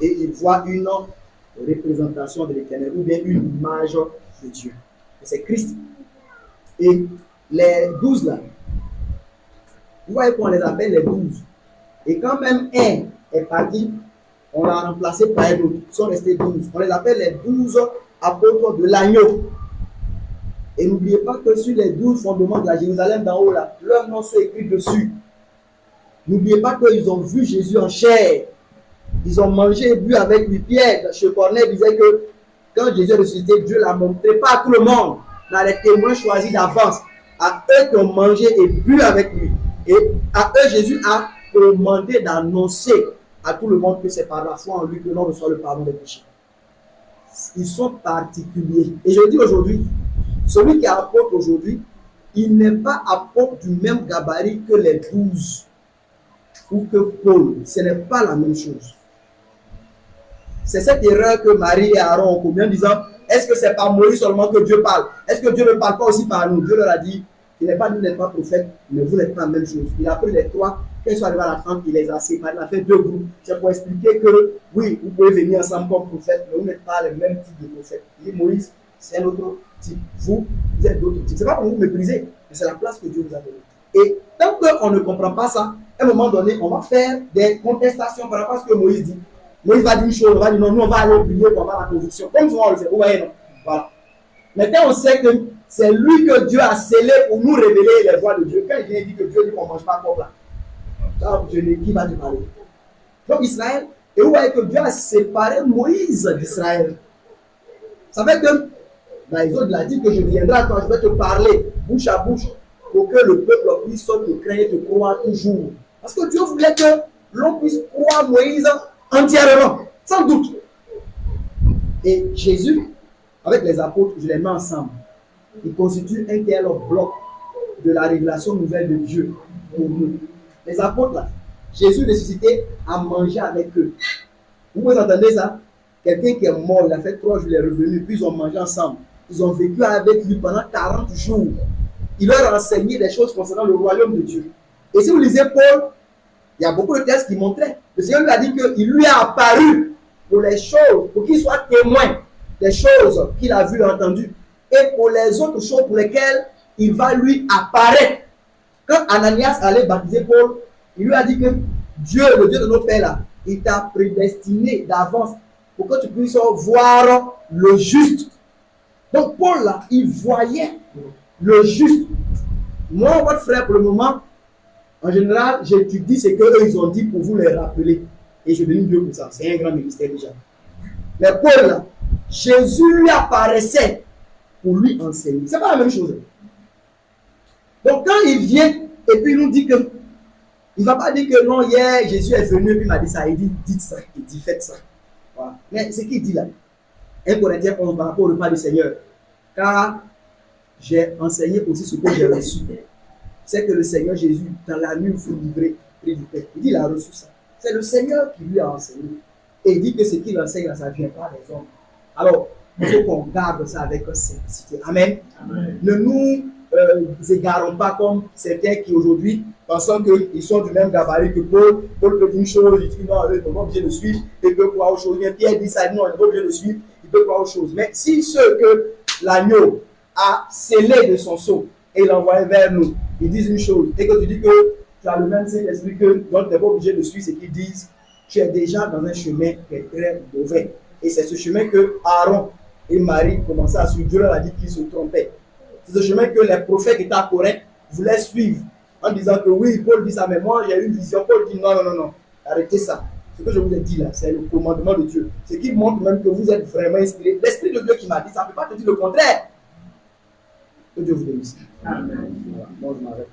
Et il voit une représentation de l'Éternel ou bien une image de Dieu. Et c'est Christ. Et les 12 là, vous voyez qu'on les appelle les 12. Et quand même un est parti, on l'a remplacé par un autre. Ils sont restés 12. On les appelle les 12 apôtres de l'agneau. Et n'oubliez pas que sur les 12 fondements de la Jérusalem d'en haut, là, leurs noms sont écrits dessus. N'oubliez pas qu'ils ont vu Jésus en chair. Ils ont mangé et bu avec lui. Pierre, chez Corneille, disait que quand Jésus est ressuscité, Dieu l'a montré pas à tout le monde, mais à les témoins choisis d'avance, à eux qui ont mangé et bu avec lui. Et à eux, Jésus a commandé d'annoncer à tout le monde que c'est par la foi en lui que l'on reçoit le pardon des péchés. Ils sont particuliers. Et je dis aujourd'hui, celui qui est apôtre aujourd'hui, il n'est pas apôtre du même gabarit que les 12 ou que Paul. Ce n'est pas la même chose. C'est cette erreur que Marie et Aaron ont commis en disant, est-ce que c'est par Moïse seulement que Dieu parle? Est-ce que Dieu ne parle pas aussi par nous? Dieu leur a dit, il n'est pas, nous n'êtes pas prophète, mais vous n'êtes pas la même chose. Il a pris les trois, quand ils sont arrivés à la tente, il les a séparés, il a fait 2 groupes. C'est pour expliquer que, oui, vous pouvez venir ensemble comme prophète, mais vous n'êtes pas le même type de prophète. Il dit, Moïse, c'est un autre type. Vous êtes d'autres types. Ce n'est pas pour vous mépriser, mais c'est la place que Dieu vous a donnée. Et tant qu'on ne comprend pas ça, à un moment donné, on va faire des contestations par rapport à ce que Moïse dit. Moïse va dire une chose, on va dire non, nous on va aller prier pour avoir la conviction. Comme souvent on le fait, vous voyez, non? Voilà. Maintenant on sait que c'est lui que Dieu a scellé pour nous révéler les voies de Dieu. Quand il vient dire que Dieu dit qu'on ne mange pas comme là, qui va lui parler? Donc Israël, et vous voyez que Dieu a séparé Moïse d'Israël. Ça fait que, les autres l'ont dit que je viendrai quand je vais te parler, bouche à bouche, pour que le peuple puisse te craindre et te croire toujours. Parce que Dieu voulait que l'on puisse croire Moïse entièrement, sans doute. Et Jésus, avec les apôtres, je les mets ensemble. Ils constituent un tel bloc de la révélation nouvelle de Dieu pour nous. Les apôtres, là, Jésus ressuscité a mangé avec eux. Vous entendez ça? Quelqu'un qui est mort, il a fait 3 jours, il est revenu, puis ils ont mangé ensemble. Ils ont vécu avec lui pendant 40 jours. Il leur a enseigné des choses concernant le royaume de Dieu. Et si vous lisez Paul, il y a beaucoup de textes qui montraient. Le Seigneur lui a dit qu'il lui a apparu pour les choses, pour qu'il soit témoin des choses qu'il a vues et entendues. Et pour les autres choses pour lesquelles il va lui apparaître. Quand Ananias allait baptiser Paul, il lui a dit que Dieu, le Dieu de nos pères, là, il t'a prédestiné d'avance pour que tu puisses voir le juste. Donc Paul, là, il voyait le juste. Moi, votre frère, pour le moment, en général, j'étudie ce qu'eux ils ont dit pour vous les rappeler. Et je bénis Dieu pour ça. C'est un grand ministère déjà. Mais Paul, là, Jésus lui apparaissait pour lui enseigner. C'est pas la même chose. Donc quand il vient et puis il nous dit que, il ne va pas dire que non, hier Jésus est venu et puis il m'a dit ça. Il dit, dites ça. Il dit, faites ça. Voilà. Mais ce qu'il dit là, 1 Corinthiens 11 par rapport au repas du Seigneur. Car j'ai enseigné aussi ce que j'ai reçu. C'est que le Seigneur Jésus, dans la nuit où il fut livré, prit du pain. Il dit, il a reçu ça. C'est le Seigneur qui lui a enseigné. Et il dit que ce qu'il enseigne, ça ne vient pas des hommes. Alors, il faut qu'on garde ça avec simplicité. Amen. Amen. Ne nous égarons pas comme certains qui aujourd'hui, pensant qu'ils sont du même gabarit que Paul. Paul peut dire une chose, il dit non, ils n'ont pas obligé de suivre, il peut croire aux choses. Pierre dit ça, non, ils n'ont pas obligé de suivre, il peut croire aux choses. Mais si ceux que l'agneau a scellé de son sceau et l'envoyé vers nous, ils disent une chose, et que tu dis que tu as le même Saint-Esprit que, donc tu n'es pas obligé de suivre ce qu'ils disent, tu es déjà dans un chemin qui est très mauvais. Et c'est ce chemin que Aaron et Marie commençaient à suivre. Dieu leur a dit qu'ils se trompaient. C'est ce chemin que les prophètes qui étaient à Corinthe voulaient suivre en disant que oui, Paul dit ça, mais moi j'ai eu une vision. Paul dit non, non, non, non, arrêtez ça. Ce que je vous ai dit là, c'est le commandement de Dieu. Ce qui montre même que vous êtes vraiment inspiré. L'Esprit de Dieu qui m'a dit ça ne peut pas te dire le contraire. Que Dieu vous bénisse. Amen. Voilà, moi je m'arrête.